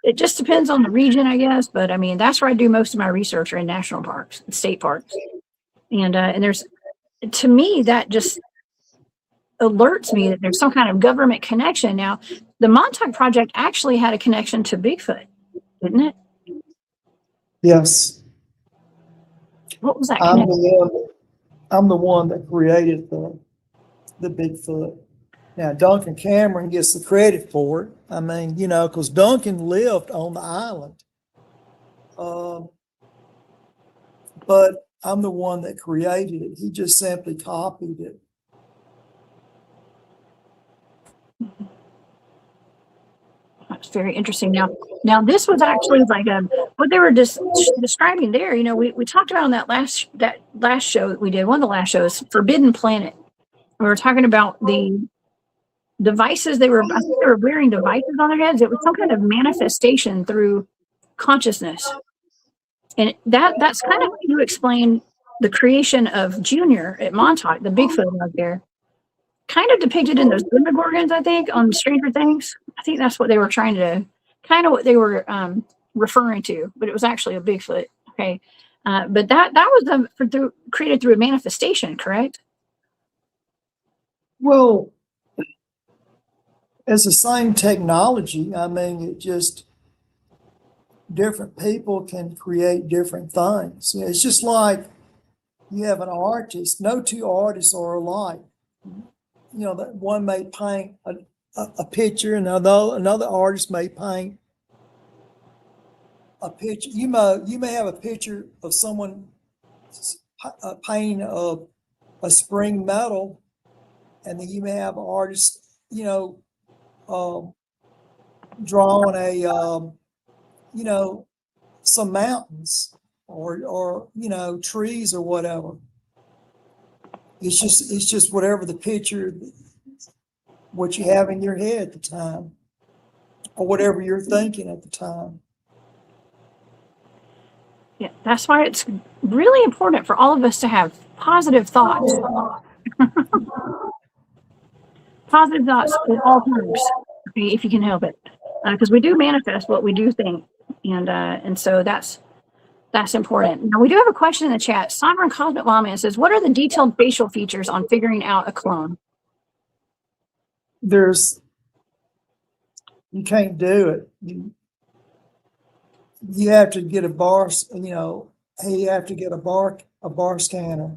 It just depends on the region, I guess. But I mean, that's where I do most of my research, are in national parks, and state parks. And there's, to me, that just alerts me that there's some kind of government connection. Now, the Montauk Project actually had a connection to Bigfoot, didn't it? Yes. What was that connection? I'm the one that created the Bigfoot. Now, Duncan Cameron gets the credit for it. I mean, you know, because Duncan lived on the island. But I'm the one that created it. He just simply copied it. That's very interesting. Now this was actually like what they were just describing there. You know, we talked about on that last show that we did, one of the last shows, Forbidden Planet. We were talking about the devices I think they were wearing devices on their heads. It was some kind of manifestation through consciousness, and that's kind of how you explain the creation of Junior at Montauk, the Bigfoot out there, kind of depicted in those Demogorgons, I think, on Stranger Things. I think that's what they were trying to, kind of what they were referring to, but it was actually a Bigfoot. Okay, but that was created through a manifestation, correct? Well, it's the same technology. I mean, it just, different people can create different things. It's just like you have an artist. No two artists are alike. You know, that one may paint a picture, and another artist may paint a picture. You may have a picture of someone painting a spring metal, and then you may have an artist, you know, drawing some mountains or trees or whatever. It's just whatever the picture, what you have in your head at the time, or whatever you're thinking at the time. Yeah, that's why it's really important for all of us to have positive thoughts. Positive thoughts at all times, if you can help it, because we do manifest what we do think, and so that's important. Now, we do have a question in the chat. Sovereign Cosmic Lawman says, "What are the detailed facial features on figuring out a clone?" You can't do it. You have to get a bar. You have to get a bar scanner.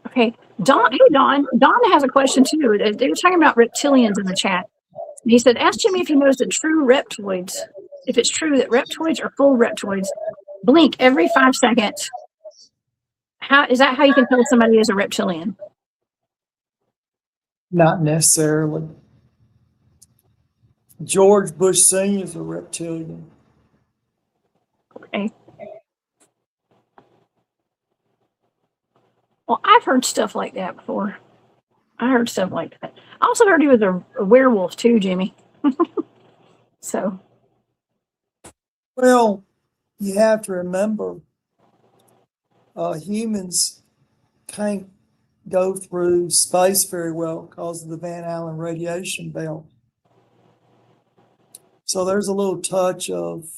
Okay, Don. Hey, Don. Don has a question too. They were talking about reptilians in the chat. He said, "Ask Jimmy if he knows the true reptoids. If it's true that reptoids or full reptoids blink every 5 seconds. Is that how you can tell somebody is a reptilian?" Not necessarily. George Bush Sr. is a reptilian. Okay. Well, I've heard stuff like that before. I heard stuff like that. I also heard he was a werewolf too, Jimmy. So. Well, you have to remember, humans can't go through space very well because of the Van Allen radiation belt. So there's a little touch of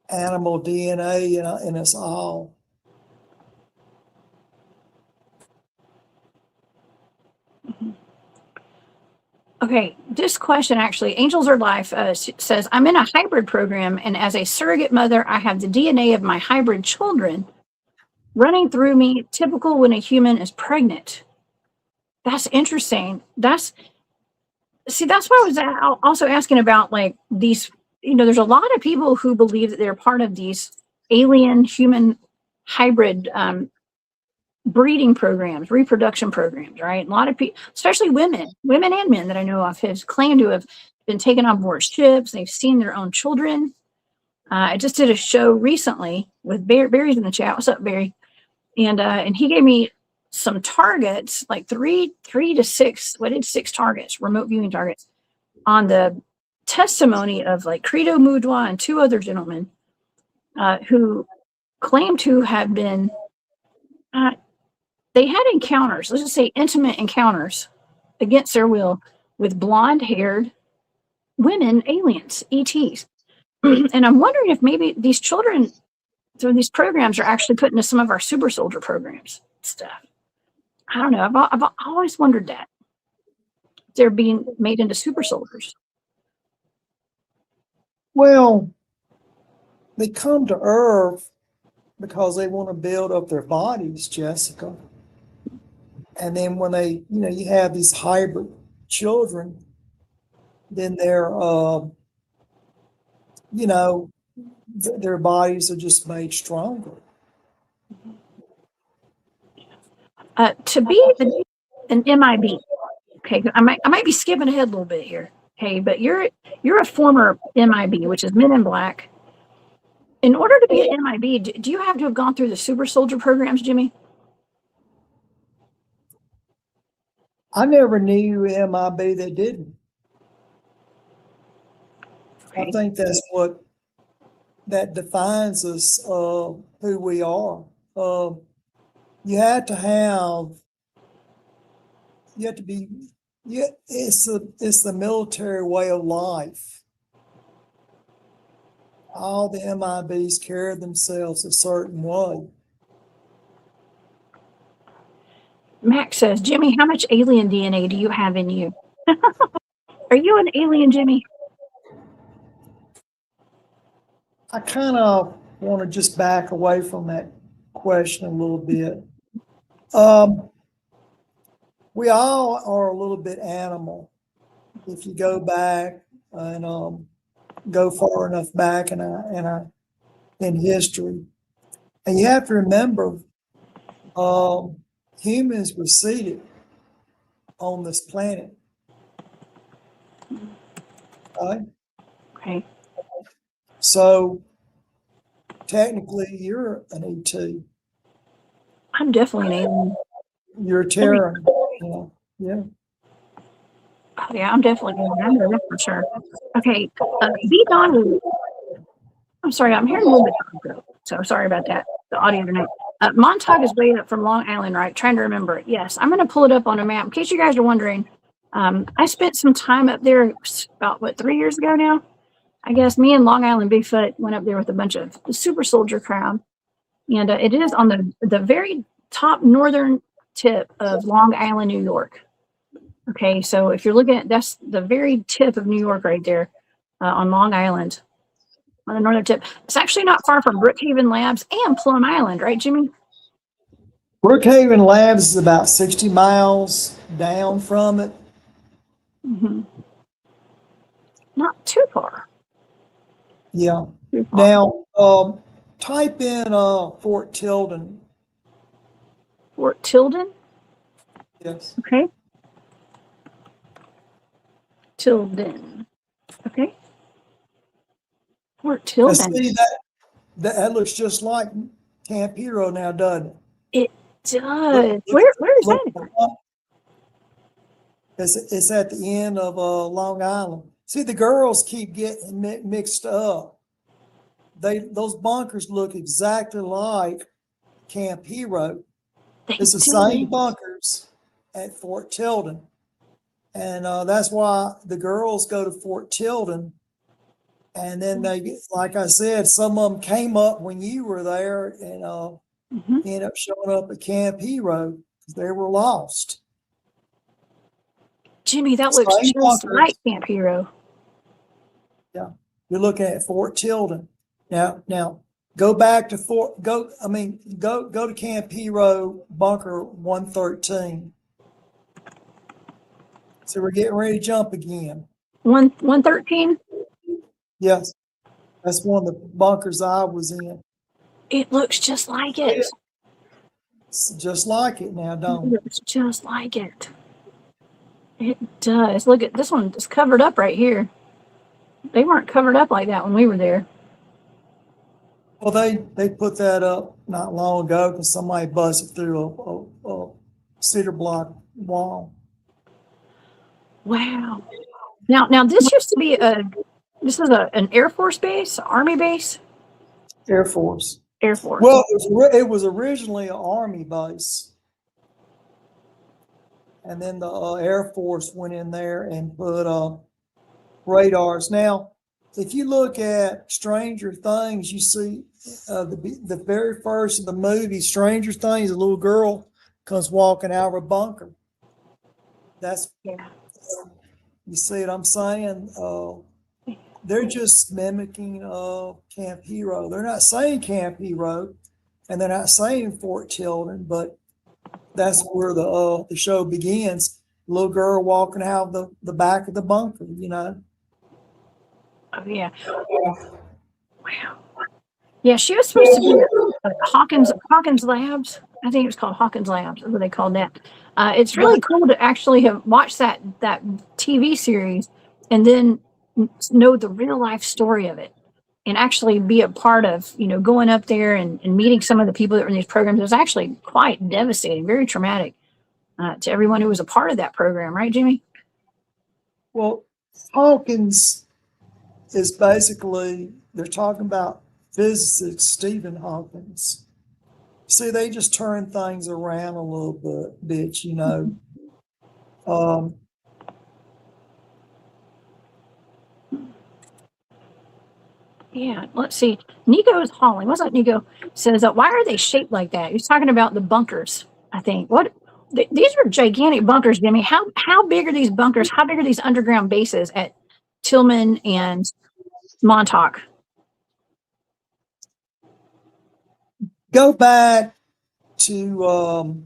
animal DNA in us all. Okay, this question actually, Angels Are Life says, "I'm in a hybrid program, and as a surrogate mother, I have the DNA of my hybrid children running through me, typical when a human is pregnant. That's interesting. That's why I was also asking about like these. There's a lot of people who believe that they're part of these alien human hybrid breeding programs, reproduction programs, right? A lot of people, especially women and men that I know of, have claimed to have been taken on board ships. They've seen their own children. I just did a show recently with Barry's in the chat. What's up, Barry? And he gave me some targets, like three to six. What did 6 targets, remote viewing targets, on the testimony of like Credo Mudwa and 2 other gentlemen who claim to have been. They had encounters. Let's just say intimate encounters against their will with blonde-haired women, aliens, ETs. And I'm wondering if maybe these children through these programs are actually put into some of our super soldier programs stuff. I don't know. I've always wondered that they're being made into super soldiers. Well, they come to Earth because they want to build up their bodies, Jessica. And then when they, you have these hybrid children, then they're, their bodies are just made stronger. To be an MIB, okay, I might be skipping ahead a little bit here, okay, but you're a former MIB, which is Men in Black. In order to be an MIB, do you have to have gone through the super soldier programs, Jimmy? I never knew MIB that didn't. Okay. I think that's that defines us, who we are. You have to be. It's the military way of life. All the MIBs carry themselves a certain way. Max says, Jimmy, how much alien DNA do you have in you? Are you an alien, Jimmy? I kind of want to just back away from that question a little bit. We all are a little bit animal. If you go back and go far enough back in history, and you have to remember, humans were seated on this planet. Right? Okay. So technically, you're an ET. I'm definitely an alien. You're a Terran. Yeah. Oh, yeah, I'm definitely an alien. That's for sure. Okay. B. Don. I'm sorry, I'm hearing a little bit of so sorry about that. The audio tonight. Montauk is way up from Long Island, right? Trying to remember it. Yes, I'm going to pull it up on a map in case you guys are wondering. I spent some time up there about 3 years ago now. I guess me and Long Island Bigfoot went up there with a bunch of the super soldier crowd, and it is on the very top northern tip of Long Island, New York. Okay, so if you're looking at, that's the very tip of New York right there on Long Island. On the northern tip. It's actually not far from Brookhaven Labs and Plum Island, right, Jimmy? Brookhaven Labs is about 60 miles down from it. Mm-hmm. Not too far. Yeah. Too far. Now, type in Fort Tilden. Fort Tilden? Yes. Okay. Tilden. Okay. Fort Tilden. See, that looks just like Camp Hero now, doesn't it? It does. Where is that? It's at the end of Long Island. See, the girls keep getting mixed up. Those bunkers look exactly like Camp Hero. It's the same bunkers at Fort Tilden. And that's why the girls go to Fort Tilden. And then they, like I said, some of them came up when you were there and ended up showing up at Camp Hero because they were lost. Jimmy, that looks just like Camp Hero. Yeah, you're looking at Fort Tilden. Now go back to go to Camp Hero Bunker 113. So we're getting ready to jump again. 113. Yes, that's one of the bunkers I was in. It looks just like it. It's just like it now, It don't it? looks just like it. It does. Look at this one. It's covered up right here. They weren't covered up like that when we were there. Well, they put that up not long ago because somebody busted through a cedar block wall. Wow. Now this used to be this is an Air Force base, Army base, Air Force. Air Force. Well, it was originally an Army base, and then the Air Force went in there and put radars. Now, if you look at Stranger Things, you see the very first of the movie, Stranger Things, a little girl comes walking out of a bunker. That's, Yeah. you see what I'm saying? They're just mimicking Camp Hero. They're not saying Camp Hero, and they're not saying Fort Tilden, but that's where the show begins. Little girl walking out of the back of the bunker, you know. Oh yeah. Wow. Yeah, she was supposed to be at Hawkins Labs. I think it was called Hawkins Labs. That's what they called that. It's really cool to actually have watched that TV series and then know the real life story of it, and actually be a part of, going up there and meeting some of the people that were in these programs. It was actually quite devastating, very traumatic to everyone who was a part of that program, right, Jimmy? Well, Hawkins is basically, they're talking about physicist Stephen Hawkins. See, they just turn things around a little bit, you know. Yeah, let's see. Nico's Hauling. What's that? Nico says, why are they shaped like that? He's talking about the bunkers, I think. These are gigantic bunkers, Jimmy. How big are these bunkers? How big are these underground bases at Tillman and Montauk? Go back to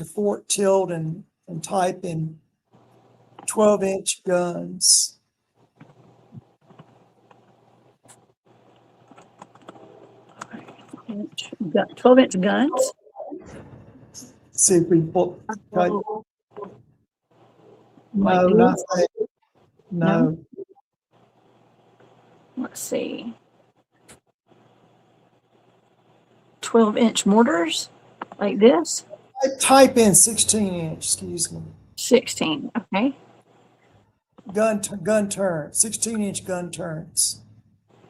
Fort Tilden and type in 12-inch guns. 12-inch guns. See if we put. Oh, No, like not these? that. No. Let's see. 12-inch mortars like this. Type in 16-inch. Excuse me. 16. Okay. Gun turn. 16-inch gun turns.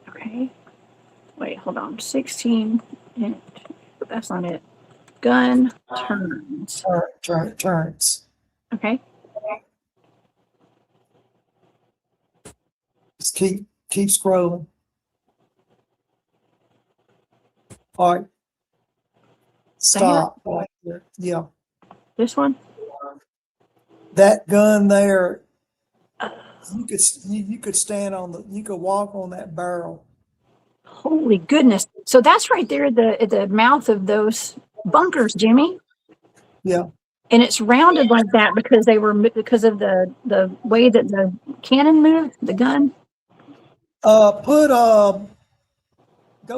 Okay. Wait, hold on. 16 inch. That's not it. Gun turns. Turns. Okay. Just keep scrolling. All right. Stop right there. Yeah. This one? That gun there, you could stand on you could walk on that barrel. Holy goodness. So that's right there at the mouth of those bunkers, Jimmy. Yeah. And it's rounded like that because because of the way that the cannon moved, the gun. Go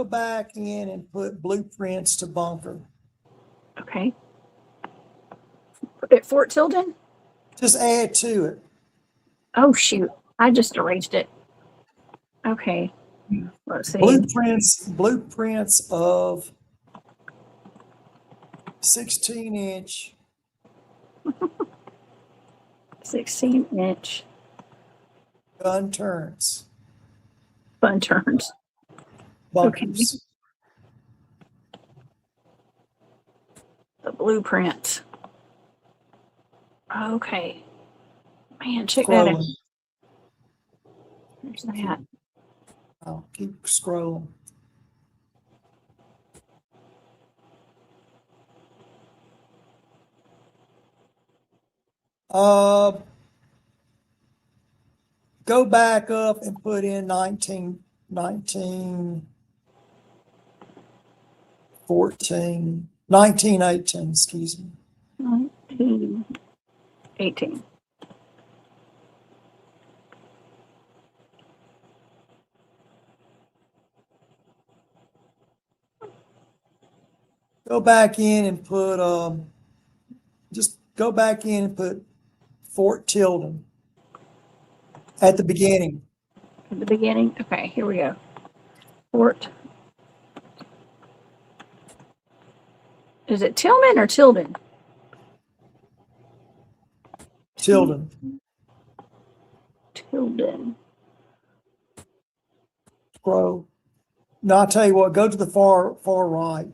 back in and put blueprints to bunker. Okay. At Fort Tilden? Just add to it. Oh shoot. I just erased it. Okay. Let's see. Blueprints of 16-inch 16-inch gun turns. fun turns. Bunkers. Okay. The blueprint. Okay. Man, check that out. There's that. I'll keep scrolling. Go back up and put in 1918, excuse me. 18. Go back in and put, just go back in and put Fort Tilden at the beginning. At the beginning? Okay, here we go. Fort. Is it Tillman or Tilden? Tilden. Tilden. Scroll. No, I'll tell you what, go to the far right,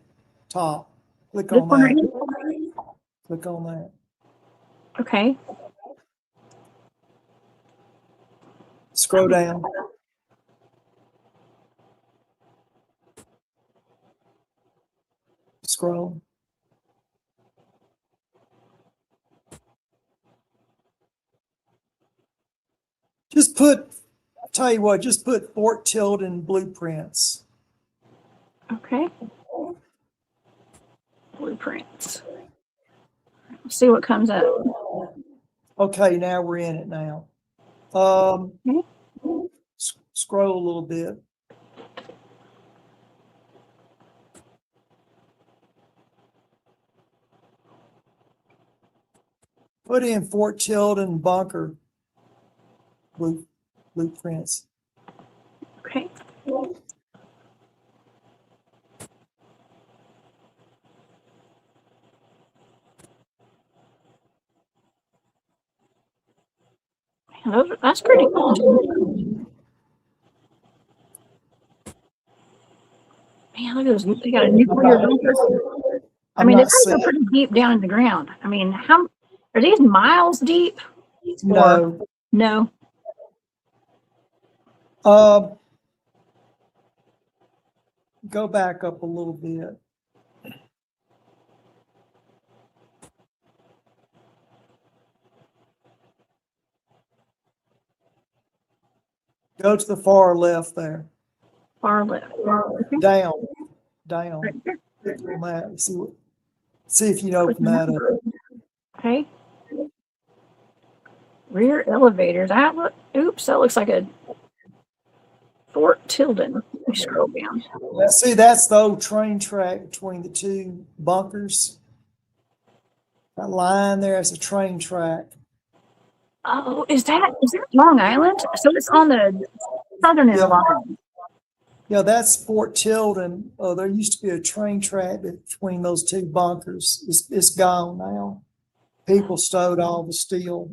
top. Click This on one right that. here? Click on that. Okay. Scroll down. Scroll. Just put, I'll tell you what, just put Fort Tilden blueprints. Okay. Blueprints. Let's see what comes up. Okay, now we're in it now. Scroll a little bit. Put in Fort Tilden bunker blueprints. Okay. Man, that's pretty cool. Man, look at this. They got a nuclear bunker. I mean, it's also pretty deep down in the ground. I mean, how are these miles deep? No. No. Go back up a little bit. Go to the far left there. Far left. Okay. Down. Down. Right there. Click on that. See if you can open that up. Okay. Rear elevators. Oops, that looks like a Fort Tilden. Let me scroll down. See, that's the old train track between the two bunkers. That line there is a train track. Oh, is that Long Island? So it's on the southern end of Long Island. Yeah, that's Fort Tilden. There used to be a train track between those two bunkers. It's gone now. People stowed all the steel.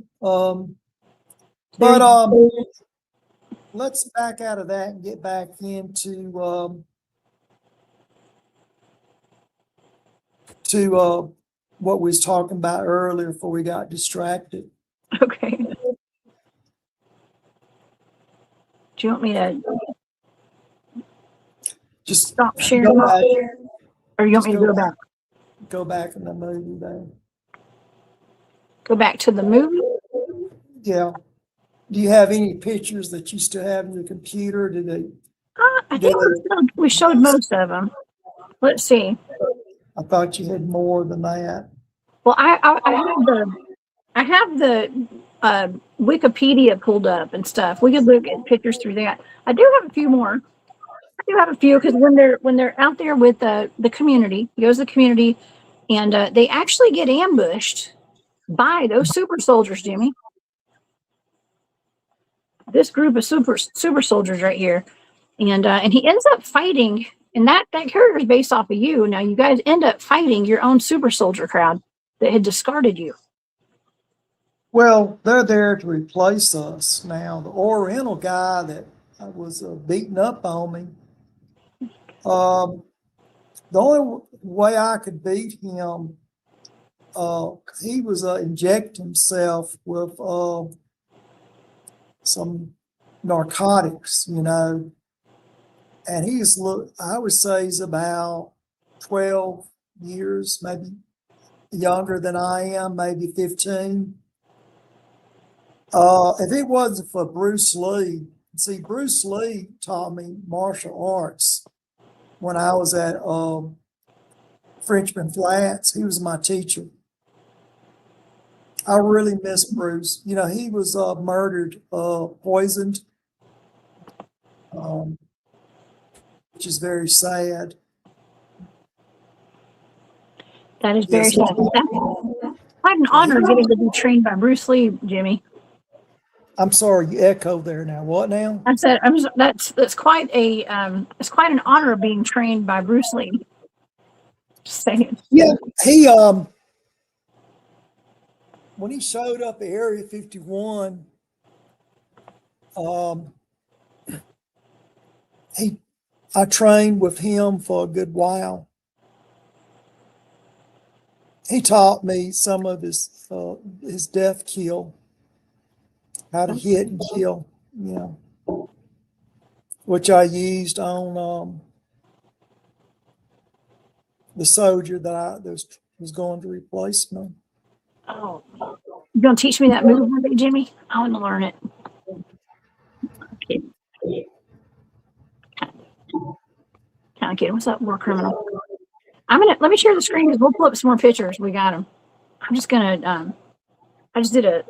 Let's back out of that and get back into what we was talking about earlier before we got distracted. Okay. Do you want me to just stop sharing? Or you want me to go back? Go back in the movie there. Go back to the movie? Yeah. Do you have any pictures that you still have in your computer? I think we showed most of them. Let's see. I thought you had more than that. Well, I have the Wikipedia pulled up and stuff. We could look at pictures through that. I do have a few more. I do have a few because when they're out there with the community, he goes to the community, and they actually get ambushed by those super soldiers, Jimmy. This group of super soldiers right here, and he ends up fighting. And that character is based off of you. Now you guys end up fighting your own super soldier crowd that had discarded you. Well, they're there to replace us now. The Oriental guy that was beating up on me. The only way I could beat him, he was inject himself with some narcotics, and I would say he's about 12 years, maybe younger than I am, maybe 15. If it wasn't for Bruce Lee, see, Bruce Lee taught me martial arts when I was at Frenchman Flats. He was my teacher. I really miss Bruce. You know, he was murdered, poisoned, um, which is very sad. That is very Yes, sad. That's quite an honor getting to be trained by Bruce Lee, Jimmy. I'm sorry, you echoed there now. What now? I said, that's quite it's quite an honor being trained by Bruce Lee. Just saying. Yeah, he when he showed up at Area 51, um, I trained with him for a good while. He taught me some of his death kill, how to hit and kill, you know, which I used on the soldier that was going to replace me. Oh, you gonna teach me that move, Jimmy? I want to learn it. Kind of kidding. What's up, war criminal? Let me share the screen because we'll pull up some more pictures. We got them. I'm just gonna I just did a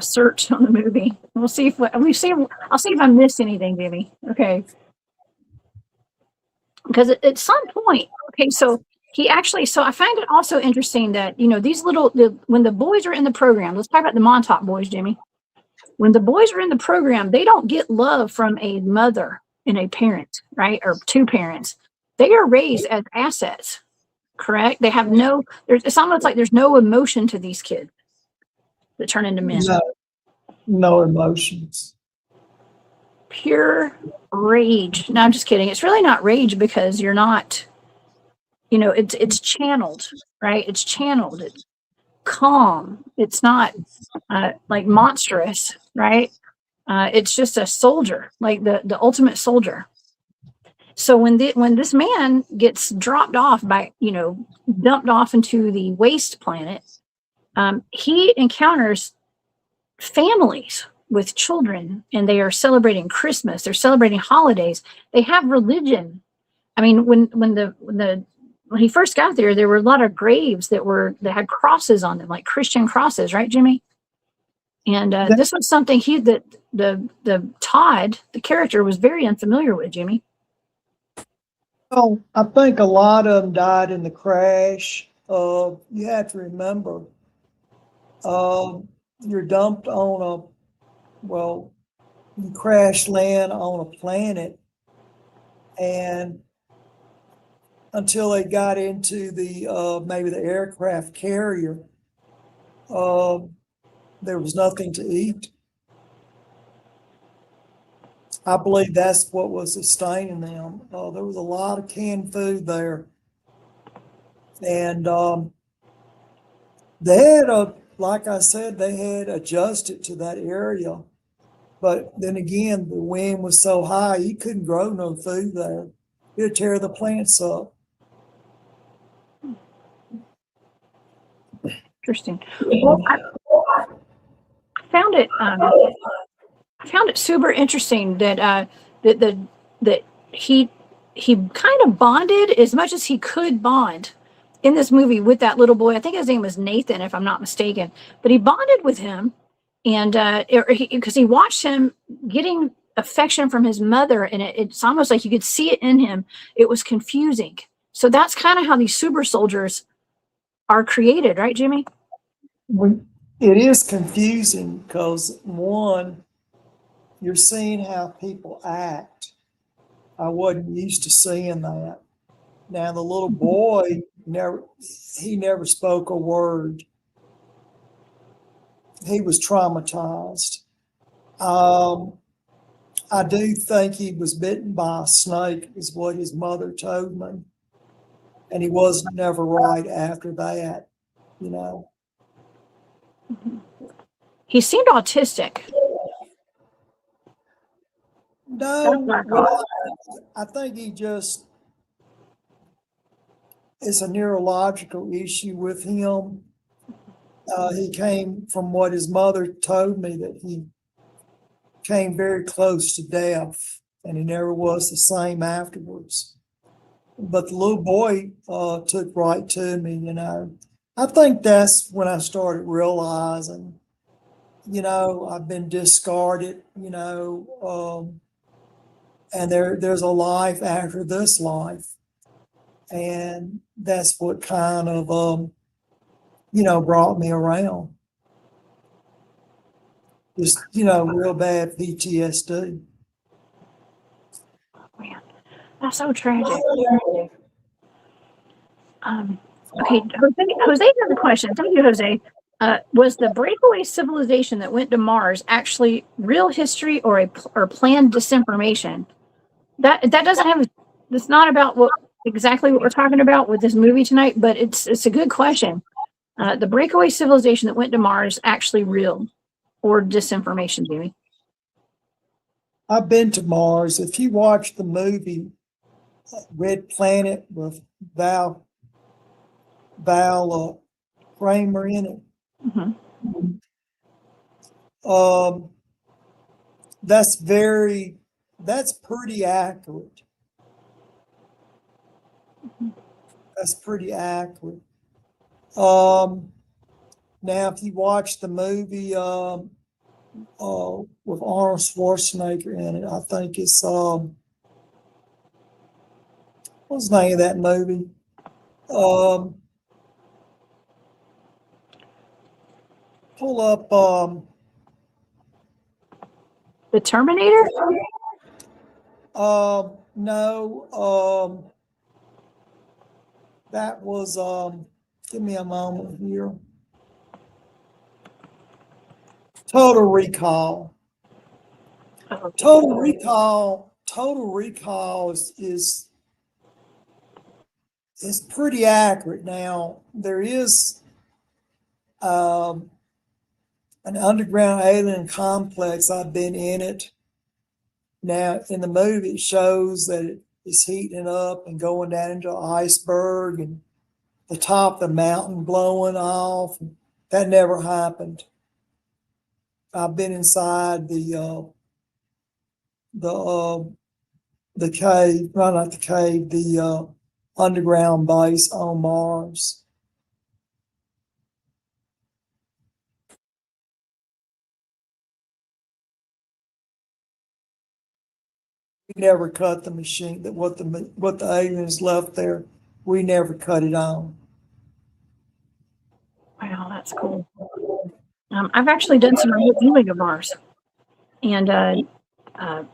search on the movie. We'll see if I'll see if I missed anything, Jimmy. Okay. Because at some point, okay, so I find it also interesting that, you know, when the boys are in the program, let's talk about the Montauk Boys, Jimmy. When the boys are in the program, they don't get love from a mother and a parent, right? Or two parents. They are raised as assets, correct? They have it's almost like there's no emotion to these kids that turn into men. No emotions. Pure rage. No, I'm just kidding. It's really not rage because you're not, you know, it's channeled, right? It's channeled. It's calm. It's not like monstrous, right? It's just a soldier, like the ultimate soldier. So when this man gets dropped off by, you know, dumped off into the waste planet, he encounters families with children, and they are celebrating Christmas. They're celebrating holidays. They have religion. I mean, when he first got there, there were a lot of graves that had crosses on them, like Christian crosses, right, Jimmy? And this was something the Todd, the character, was very unfamiliar with, Jimmy. Oh, I think a lot of them died in the crash. You have to remember, you're dumped on you crash land on a planet, and until they got into maybe the aircraft carrier, there was nothing to eat. I believe that's what was sustaining them. There was a lot of canned food there. And they had like I said, they had adjusted to that area. But then again, the wind was so high, you couldn't grow no food there. It'd tear the plants up. Interesting. Well, I found it super interesting that that he kind of bonded as much as he could bond in this movie with that little boy. I think his name was Nathan, if I'm not mistaken. But he bonded with him, and because he watched him getting affection from his mother, and it's almost like you could see it in him. It was confusing. So that's kind of how these super soldiers are created, right, Jimmy? It is confusing because, one, you're seeing how people act. I wasn't used to seeing that. Now the little boy never spoke a word. He was traumatized. I do think he was bitten by a snake, is what his mother told me. And he was never right after that, you know. He seemed autistic. No, well, I think it's a neurological issue with him. He came, from what his mother told me, that he came very close to death, and he never was the same afterwards. But the little boy took right to me, you know. I think that's when I started realizing, I've been discarded, and there's a life after this life. And that's what kind of, brought me around. Just, real bad PTSD. Man, that's so tragic. Okay, Jose has a question. Thank you, Jose. Was the breakaway civilization that went to Mars actually real history or planned disinformation? That doesn't have. It's not about exactly what we're talking about with this movie tonight, but it's a good question. The breakaway civilization that went to Mars actually real or disinformation, Jimmy? I've been to Mars. If you watch the movie Red Planet with Val Kramer in it, that's pretty accurate. That's pretty accurate. Now, if you watch the movie with Arnold Schwarzenegger in it, I think it's what's the name of that movie? Pull up The Terminator? No, that was give me a moment here. Total Recall. Total Recall is pretty accurate. Now there is an underground alien complex. I've been in it. Now in the movie it shows that it's heating up and going down into an iceberg and the top of the mountain blowing off. That never happened. I've been inside the cave, well, not the cave, the underground base on Mars. We never cut the machine. That what the aliens left there, we never cut it on. Wow, that's cool. I've actually done some remote viewing of Mars, and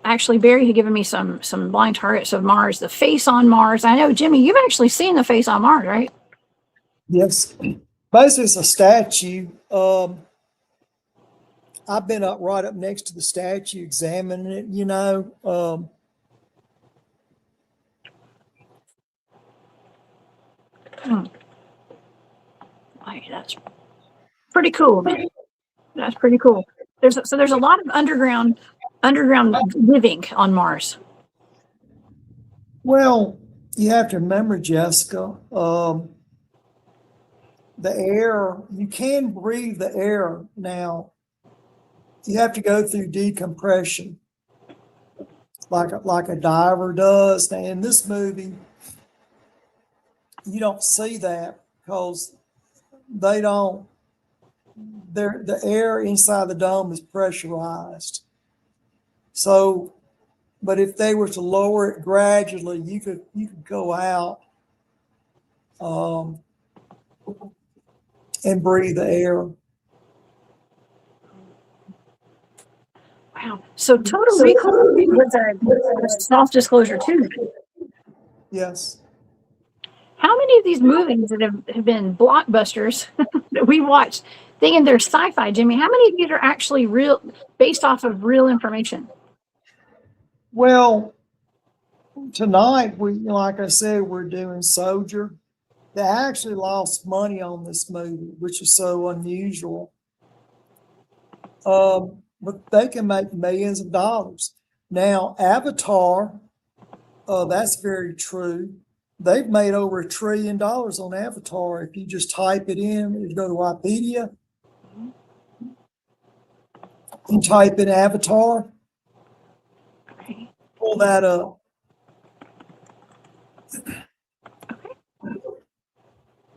actually Barry had given me some blind targets of Mars. The face on Mars. I know, Jimmy, you've actually seen the face on Mars, right? Yes, basically it's a statue. I've been right up next to the statue examining it. That's pretty cool, man. That's pretty cool. There's a lot of underground living on Mars. Well, you have to remember, Jessica, the air, you can breathe the air now. You have to go through decompression like a diver does. Now, in this movie, you don't see that because the air inside the dome is pressurized. So, but if they were to lower it gradually, you could go out and breathe the air. Wow. So Total Recall was a self-disclosure too. Yes. How many of these movies that have been blockbusters that we watched, thinking they're sci-fi, Jimmy, how many of these are actually real, based off of real information? Well, tonight, like I said, we're doing Soldier. They actually lost money on this movie, which is so unusual. But they can make millions of dollars. Now, Avatar, that's very true. They've made over $1 trillion on Avatar. If you just type it in, you go to Wikipedia and type in Avatar, pull that up.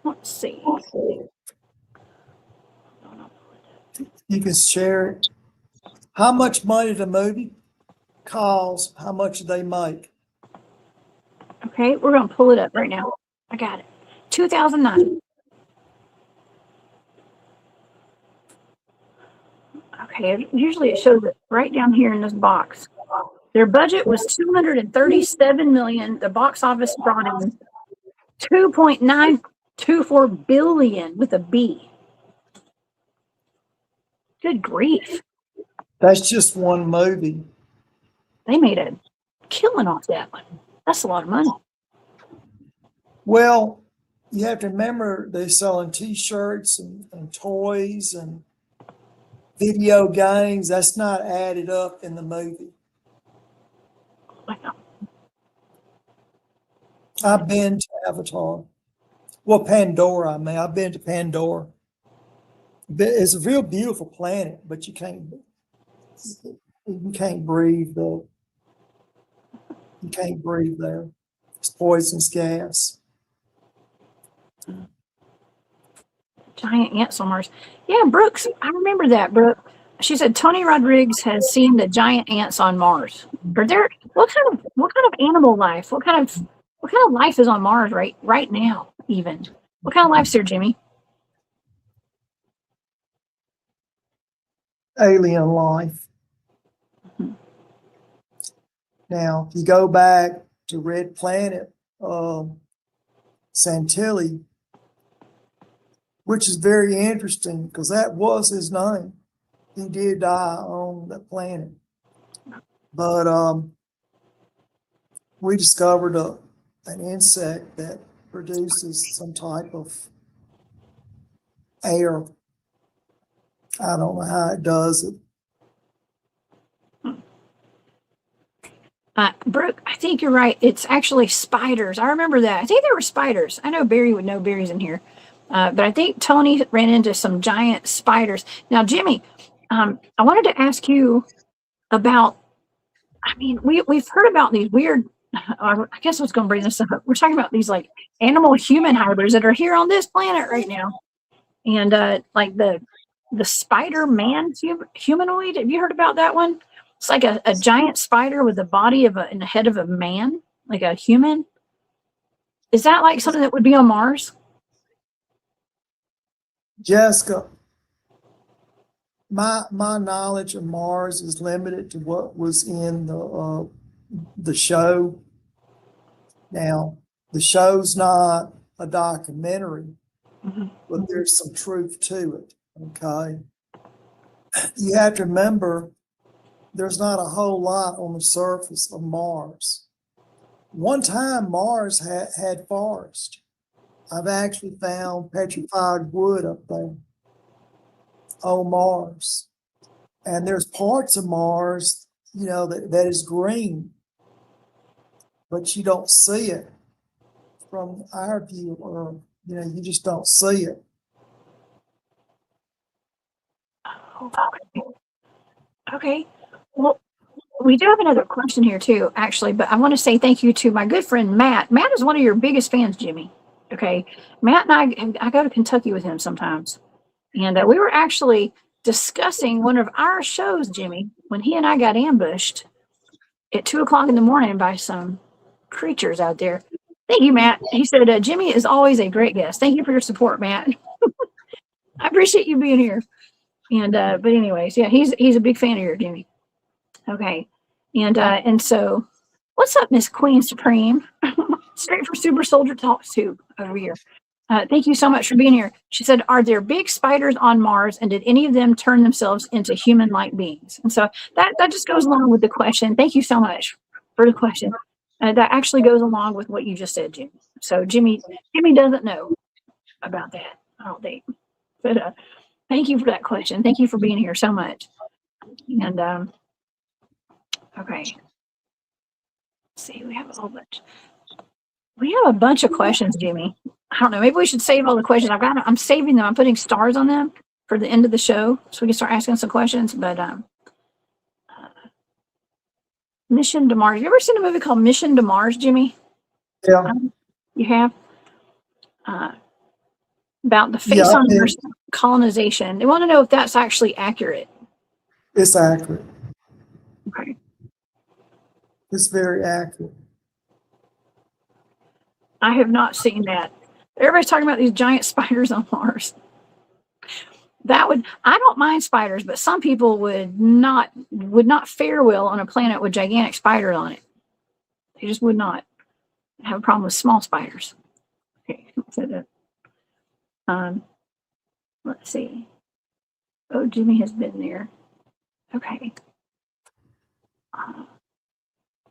Let's see. You can share it. How much money the movie costs, how much do they make? Okay, we're going to pull it up right now. I got it. 2009. Okay, usually it shows it right down here in this box. Their budget was 237 million. The box office brought in 2.924 billion with a B. Good grief. That's just one movie. They made a killing off that one. That's a lot of money. Well, you have to remember they're selling T-shirts and toys and video games. That's not added up in the movie. Wow. I've been to Avatar. Well, Pandora, I mean, I've been to Pandora. It's a real beautiful planet, but you can't breathe though. You can't breathe there. It's poisonous gas. Giant ants on Mars. Yeah, Brooks, I remember that, Brooke. She said Tony Rodriguez has seen the giant ants on Mars. Are there what kind of animal life? What kind of life is on Mars right now, even? What kind of life's there, Jimmy? Alien life. Now, if you go back to Red Planet, Santilli, which is very interesting because that was his name. He did die on that planet. But we discovered an insect that produces some type of air. I don't know how it does it. Brooke, I think you're right. It's actually spiders. I remember that. I think there were spiders. I know Barry would know Barry's in here. But I think Tony ran into some giant spiders. Now, Jimmy, I wanted to ask you about, I mean, we've heard about these weird, I guess I was going to bring this up. We're talking about these like animal human hybrids that are here on this planet right now. And like the Spider-Man humanoid. Have you heard about that one? It's like a giant spider with the body of and the head of a man, like a human. Is that like something that would be on Mars? Jessica, my knowledge of Mars is limited to what was in the show. Now, the show's not a documentary, but there's some truth to it. Okay, you have to remember there's not a whole lot on the surface of Mars. One time, Mars had forest. I've actually found petrified wood up there on Mars. And there's parts of Mars, you know, that is green, but you don't see it from our view, or, you know, you just don't see it. Okay. Well, we do have another question here too, actually, but I want to say thank you to my good friend Matt. Matt is one of your biggest fans, Jimmy. Okay. Matt and I go to Kentucky with him sometimes. And we were actually discussing one of our shows, Jimmy, when he and I got ambushed at 2:00 in the morning by some creatures out there. Thank you, Matt. He said, Jimmy is always a great guest. Thank you for your support, Matt. I appreciate you being here. And but anyways, yeah, he's a big fan of your Jimmy. Okay. And so what's up, Miss Queen Supreme? Straight for Super Soldier Talks Tube over here. Thank you so much for being here. She said, are there big spiders on Mars, and did any of them turn themselves into human-like beings? And so that just goes along with the question. Thank you so much for the question. That actually goes along with what you just said, Jimmy. So Jimmy doesn't know about that, I don't think. But thank you for that question. Thank you for being here so much. And okay. Let's see, we have a whole bunch. We have a bunch of questions, Jimmy. I don't know. Maybe we should save all the questions. I'm saving them. I'm putting stars on them for the end of the show, so we can start asking some questions. But Mission to Mars. You ever seen a movie called Mission to Mars, Jimmy? Yeah. You have? About the face on Mars. colonization. They want to know if that's actually accurate. It's accurate. Okay. It's very accurate. I have not seen that. Everybody's talking about these giant spiders on Mars. I don't mind spiders, but some people would not fare well on a planet with gigantic spiders on it. They just would not have a problem with small spiders. Okay, so that, let's see. Oh, Jimmy has been there. Okay.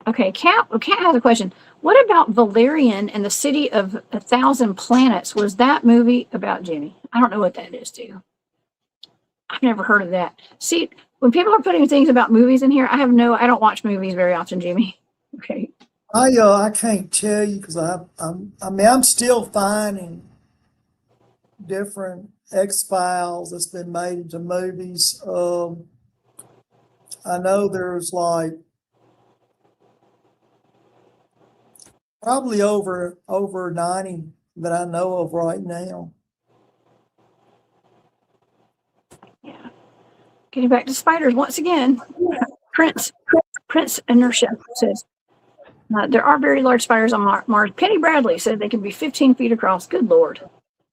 Okay, Cat has a question. What about Valerian and the City of 1,000 Planets? Was that movie about Jimmy? I don't know what that is, too. I've never heard of that. See, when people are putting things about movies in here, I don't watch movies very often, Jimmy. Okay. I can't tell you because I'm still finding different X-Files that's been made into movies. I know there's like probably over 90 that I know of right now. Yeah. Getting back to spiders once again. Prince Inertia says, there are very large spiders on Mars. Penny Bradley said they can be 15 feet across. Good Lord.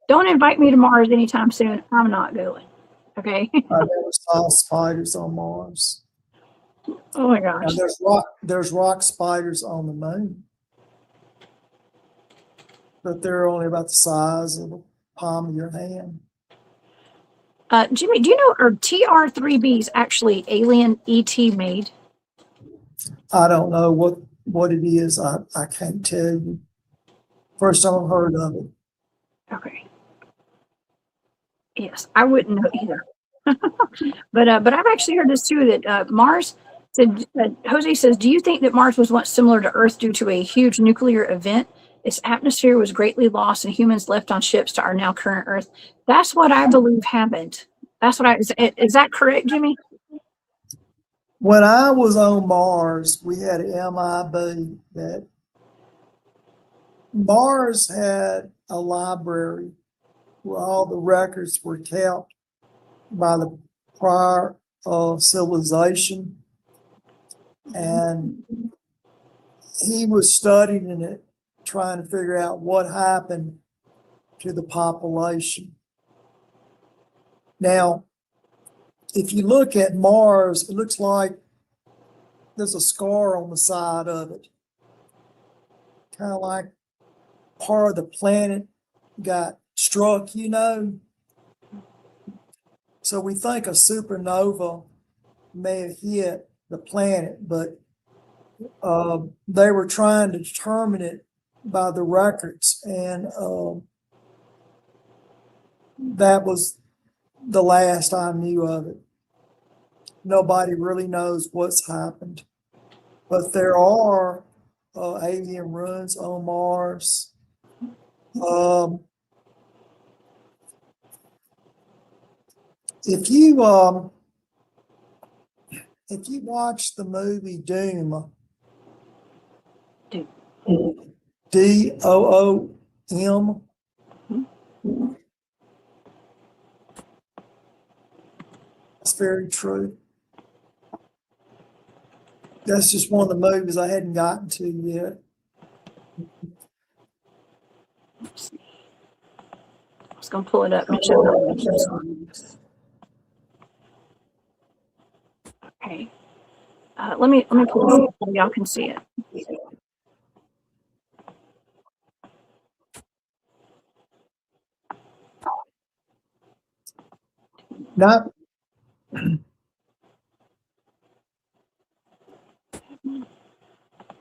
Don't invite me to Mars anytime soon. I'm not going. Okay. I never saw spiders on Mars. Oh my gosh. Now there's rock spiders on the moon, but they're only about the size of the palm of your hand. Jimmy, do you know, are TR3Bs actually alien ET made? I don't know what it is. I can't tell you. First time I've heard of it. Okay. Yes, I wouldn't know either. but I've actually heard this too, that Mars said, Jose says, do you think that Mars was once similar to Earth due to a huge nuclear event? Its atmosphere was greatly lost and humans left on ships to our now current Earth. That's what I believe happened. Is that correct, Jimmy? When I was on Mars, we had an MIB that Mars had a library where all the records were kept by the prior civilization. And he was studying it, trying to figure out what happened to the population. Now, if you look at Mars, it looks like there's a scar on the side of it. Kind of like part of the planet got struck, So we think a supernova may have hit the planet, but they were trying to determine it by the records, and that was the last I knew of it. Nobody really knows what's happened, but there are alien ruins on Mars. If you watch the movie Doom, DOOM, that's very true. That's just one of the movies I hadn't gotten to yet. Let's see. I was going to pull it up and show you. Okay. Let me pull it up so y'all can see it. Not.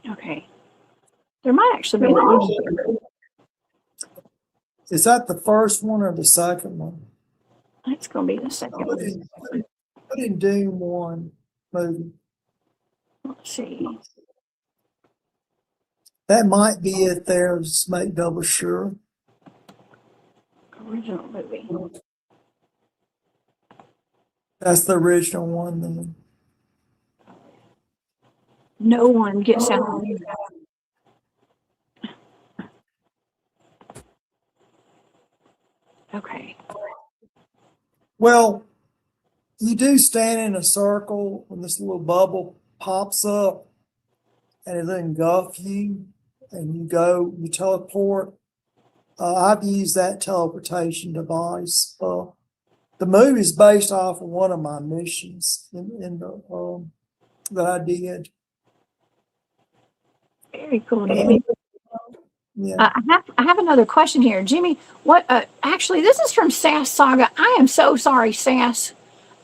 Okay. There might actually be an Is that the first one or the second one? It's going to be the second one. Put in Doom 1 movie. Let's see. That might be it there, just make double sure. Original movie. That's the original one then. No one gets out. Okay. Well, you do stand in a circle when this little bubble pops up and it then engulf you and you teleport. I've used that teleportation device. The movie is based off of one of my missions that I did. Very cool, Jimmy. Yeah. I have another question here, Jimmy. What? Actually, this is from Sass Saga. I am so sorry, Sass.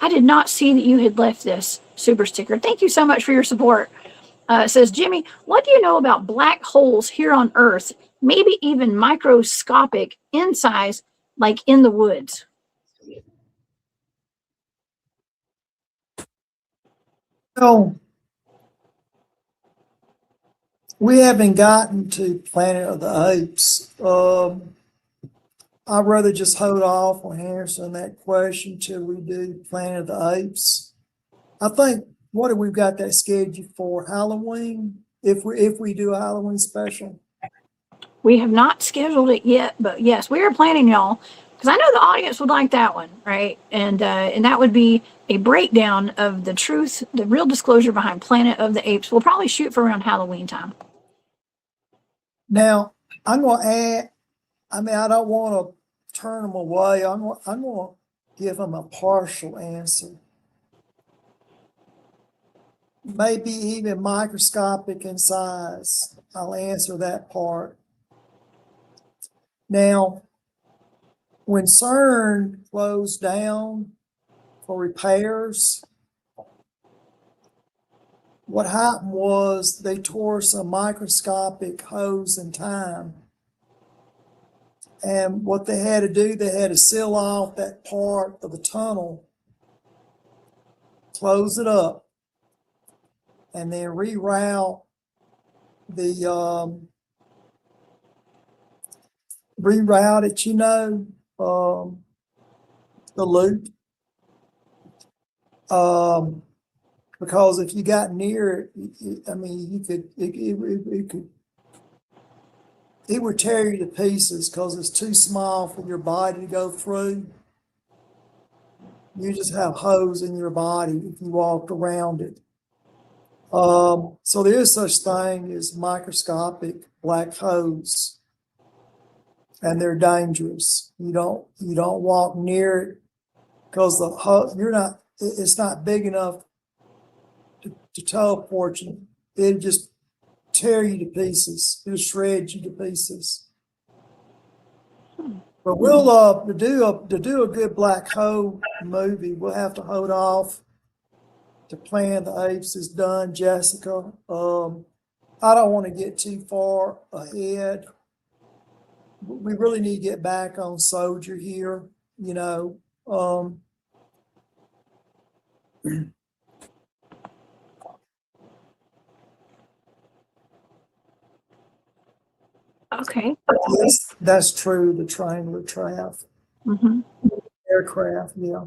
I did not see that you had left this super sticker. Thank you so much for your support. It says, Jimmy, what do you know about black holes here on Earth? Maybe even microscopic in size, like in the woods. So we haven't gotten to Planet of the Apes. I'd rather just hold off on answering that question till we do Planet of the Apes. I think what have we got that scheduled for Halloween? If we do a Halloween special. We have not scheduled it yet, but yes, we are planning, y'all, because I know the audience would like that one, right? And that would be a breakdown of the truth, the real disclosure behind Planet of the Apes. We'll probably shoot for around Halloween time. Now, I'm going to add, I don't want to turn them away. I'm going to give them a partial answer. Maybe even microscopic in size. I'll answer that part. Now, when CERN closed down for repairs, what happened was they tore some microscopic holes in time. And what they had to do, they had to seal off that part of the tunnel, close it up, and then reroute it, the loop. Because if you got near it, it would tear you to pieces because it's too small for your body to go through. You just have holes in your body if you walked around it. So there is such thing as microscopic black holes, and they're dangerous. You don't walk near it because it's not big enough to teleport you. It'll just tear you to pieces. It'll shred you to pieces. But we'll to do a good black hole movie, we'll have to hold off. The Planet of the Apes is done, Jessica. I don't want to get too far ahead. We really need to get back on Soldier here, Okay. Yes, that's true. The triangular aircraft, yeah.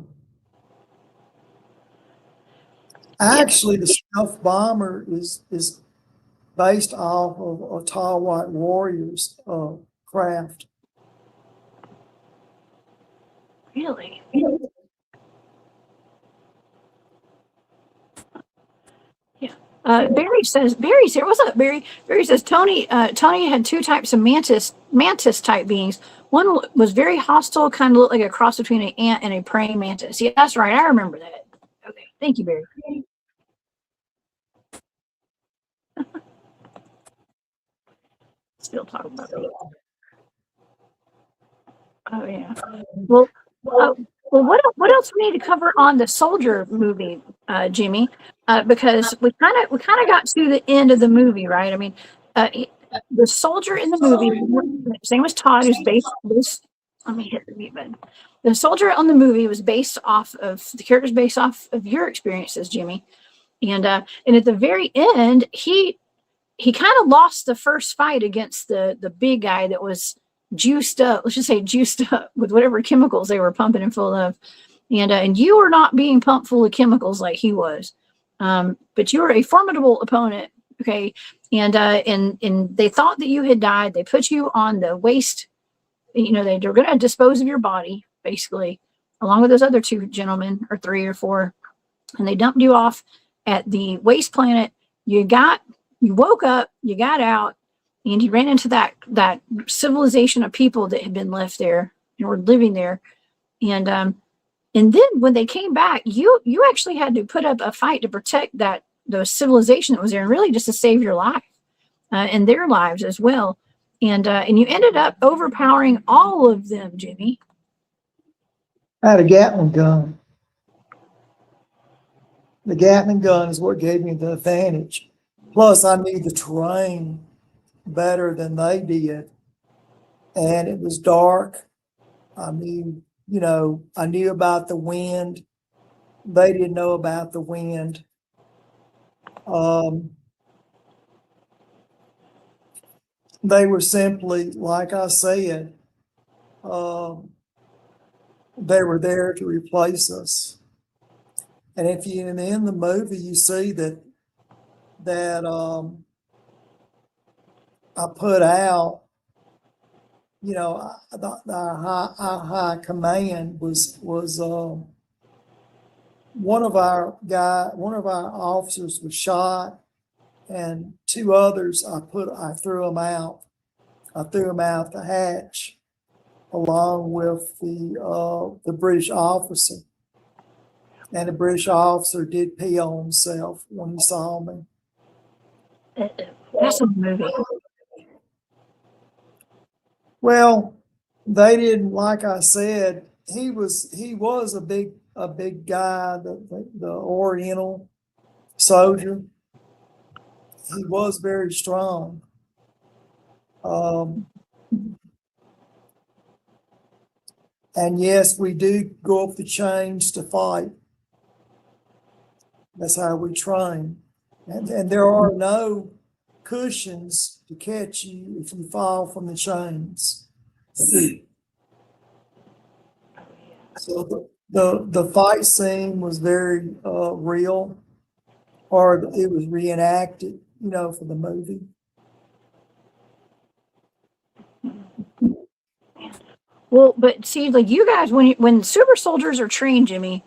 Actually, the stealth bomber is based off of a Tall White Warrior's craft. Really? Yeah. Barry's here. What's up, Barry? Barry says Tony had two types of mantis type beings. One was very hostile, kind of looked like a cross between an ant and a praying mantis. Yeah, that's right. I remember that. Okay. Thank you, Barry. Still talking about that. Oh yeah. Well, what else we need to cover on the Soldier movie, Jimmy? Because we kind of got to the end of the movie, right? I mean, the soldier in the movie, same as Todd, who's based. Let me hit the mute button. The soldier on the movie was based off of the characters based off of your experiences, Jimmy, and at the very end, he kind of lost the first fight against the big guy that was juiced up. Let's just say juiced up with whatever chemicals they were pumping him full of, and you were not being pumped full of chemicals like he was, but you were a formidable opponent. Okay, and they thought that you had died. They put you on the waste. They were going to dispose of your body basically, along with those other two gentlemen, or three or four, and they dumped you off at the waste planet. You woke up, you got out, and you ran into that civilization of people that had been left there and were living there. And then when they came back, you actually had to put up a fight to protect the civilization that was there, and really just to save your life and their lives as well. And you ended up overpowering all of them, Jimmy. I had a Gatling gun. The Gatling gun is what gave me the advantage. Plus, I knew the terrain better than they did. And it was dark. I knew, I knew about the wind. They didn't know about the wind. They were simply, like I said, they were there to replace us. And if you in the movie you see that I put out, our high command was one of our officers was shot, and two others I threw them out. I threw them out the hatch along with the British officer. And the British officer did pee on himself when he saw me. That's a movie. Well, they didn't, like I said, he was a big guy, the Oriental soldier. He was very strong. And yes, we do go up the chains to fight. That's how we train. And there are no cushions to catch you if you fall from the chains. So the fight scene was very real, or it was reenacted, for the movie. Well, but see, like you guys, when super soldiers are trained, Jimmy,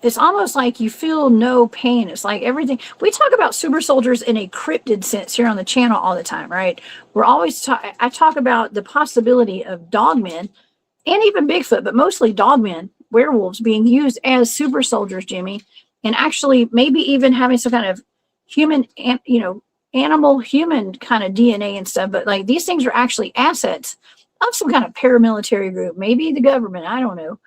it's almost like you feel no pain. It's like everything. We talk about super soldiers in a cryptid sense here on the channel all the time, right? We're always I talk about the possibility of dogmen and even Bigfoot, but mostly dogmen, werewolves being used as super soldiers, Jimmy, and actually maybe even having some kind of human, animal human kind of DNA and stuff. But like these things are actually assets of some kind of paramilitary group, maybe the government. I don't know.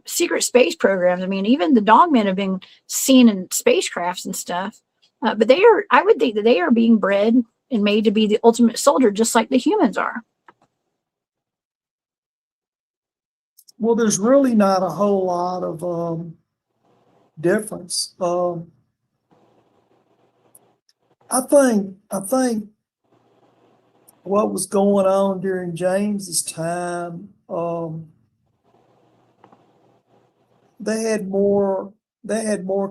Secret space programs. I mean, even the dogmen have been seen in spacecrafts and stuff. But I would think that they are being bred and made to be the ultimate soldier, just like the humans are. Well, there's really not a whole lot of difference. I think what was going on during James's time, they had more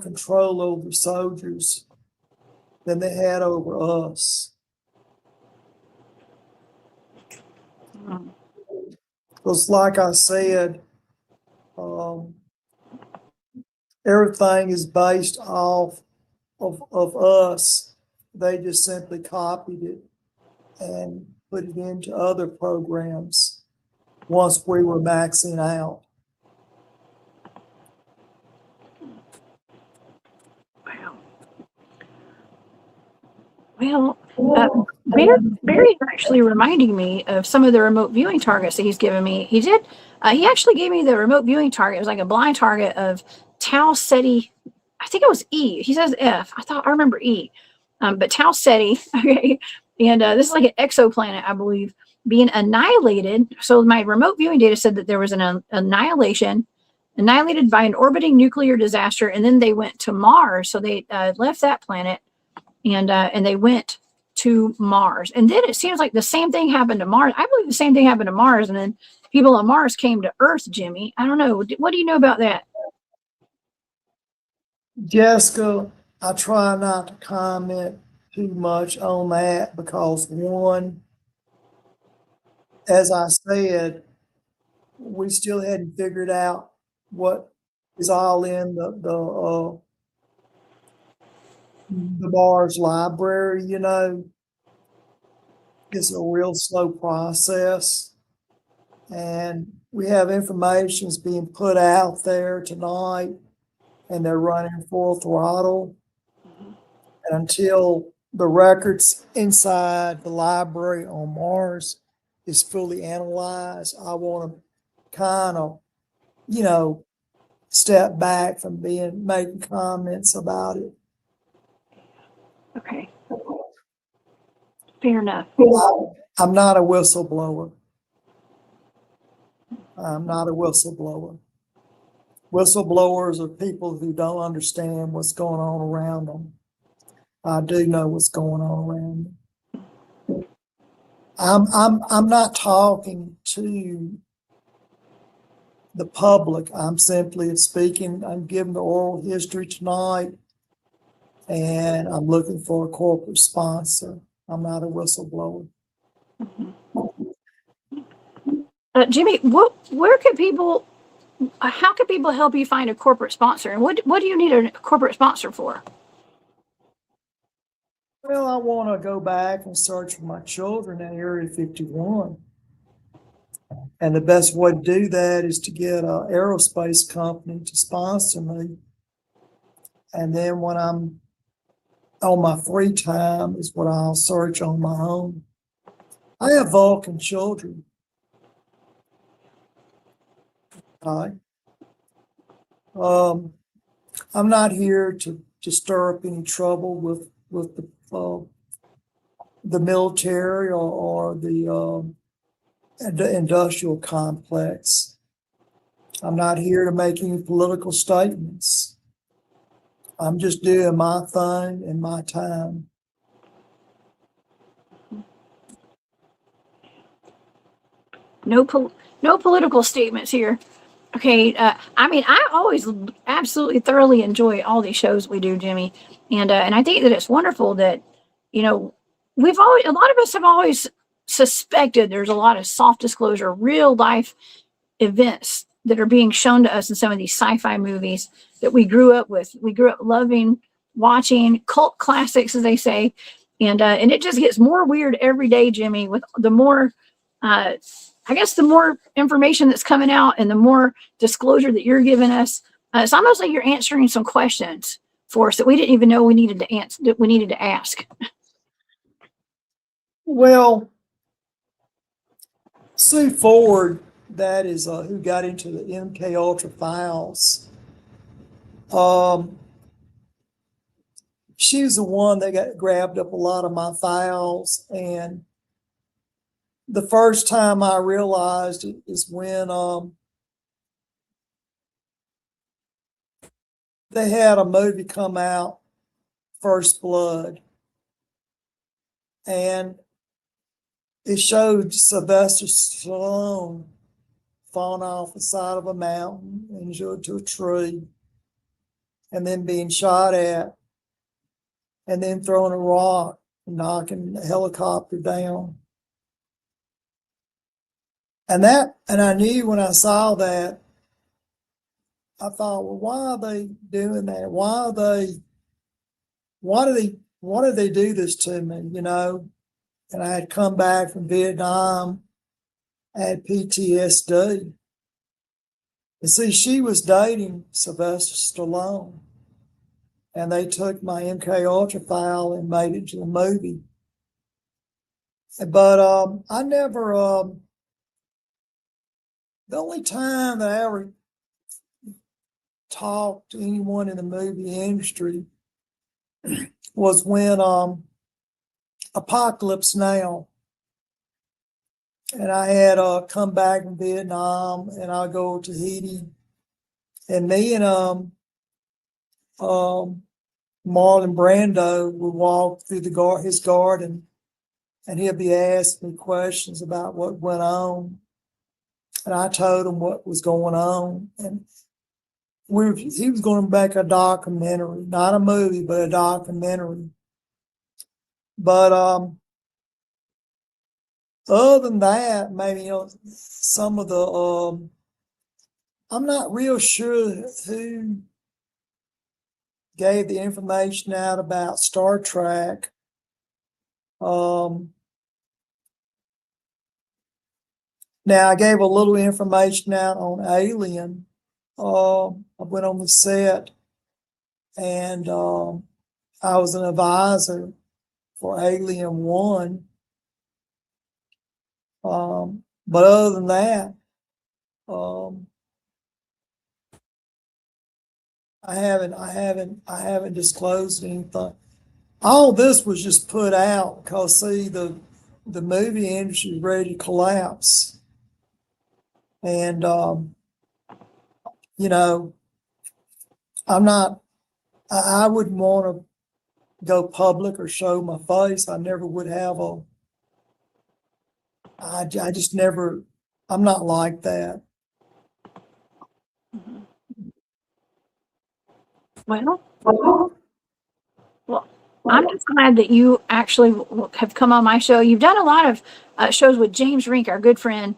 control over soldiers than they had over us. Because like I said, everything is based off of us. They just simply copied it and put it into other programs once we were maxing out. Wow. Well, Barry's actually reminding me of some of the remote viewing targets that he's given me. He did. He actually gave me the remote viewing target. It was like a blind target of Tau Ceti. I think it was E. He says F. I remember E. But Tau Ceti. Okay. And this is like an exoplanet, I believe, being annihilated. So my remote viewing data said that there was an annihilation, annihilated by an orbiting nuclear disaster, and then they went to Mars. So they left that planet. And they went to Mars. And then it seems like the same thing happened to Mars. I believe the same thing happened to Mars. And then people on Mars came to Earth, Jimmy. I don't know. What do you know about that? Jessica, I try not to comment too much on that because one, as I said, we still hadn't figured out what is all in the Mars library, you know. It's a real slow process. And we have information is being put out there tonight, and they're running full throttle. And until the records inside the library on Mars is fully analyzed, I want to kind of, you know, step back from making comments about it. Okay. Fair enough. I'm not a whistleblower. I'm not a whistleblower. Whistleblowers are people who don't understand what's going on around them. I do know what's going on around me. I'm not talking to the public. I'm simply speaking. I'm giving the oral history tonight, and I'm looking for a corporate sponsor. I'm not a whistleblower. Jimmy, how can people help you find a corporate sponsor? And what do you need a corporate sponsor for? Well, I want to go back and search for my children in Area 51. And the best way to do that is to get an aerospace company to sponsor me. And then when I'm on my free time is what I'll search on my own. I have Vulcan children. Right. I'm not here to stir up any trouble with the military or the industrial complex. I'm not here to make any political statements. I'm just doing my thing in my time. No political statements here. Okay. I mean, I always absolutely thoroughly enjoy all these shows we do, Jimmy, and I think that it's wonderful that, you know, a lot of us have always suspected there's a lot of soft disclosure, real life events that are being shown to us in some of these sci-fi movies that we grew up with. We grew up loving, watching cult classics, as they say, and it just gets more weird every day, Jimmy. With the more, I guess, the more information that's coming out and the more disclosure that you're giving us, it's almost like you're answering some questions for us that we didn't even know we needed to answer, that we needed to ask. Well, Sue Ford, that is who got into the MK Ultra files. She was the one that grabbed up a lot of my files, and the first time I realized it is when they had a movie come out, First Blood, and it showed Sylvester Stallone falling off the side of a mountain into a tree, and then being shot at, and then throwing a rock and knocking the helicopter down. And I knew when I saw that, I thought, well, why are they doing that? Why did they do this to me, you know? And I had come back from Vietnam, I had PTSD. And see, she was dating Sylvester Stallone, and they took my MK Ultra file and made it to the movie. But I never, the only time that I ever talked to anyone in the movie industry was when Apocalypse Now, and I had come back from Vietnam, and I go to Tahiti, and me and Marlon Brando would walk through his garden, and he'd be asking me questions about what went on, and I told him what was going on, and he was going to make a documentary, not a movie, but a documentary. But Other than that, maybe, some of the, I'm not real sure who gave the information out about Star Trek. Now I gave a little information out on Alien. I went on the set and I was an advisor for Alien 1. But other than that, I haven't disclosed anything. All this was just put out because, see, the movie industry is ready to collapse. And, I wouldn't want to go public or show my face. I never would have I just never, I'm not like that. Well, I'm just glad that you actually have come on my show. You've done a lot of shows with James Rink, our good friend,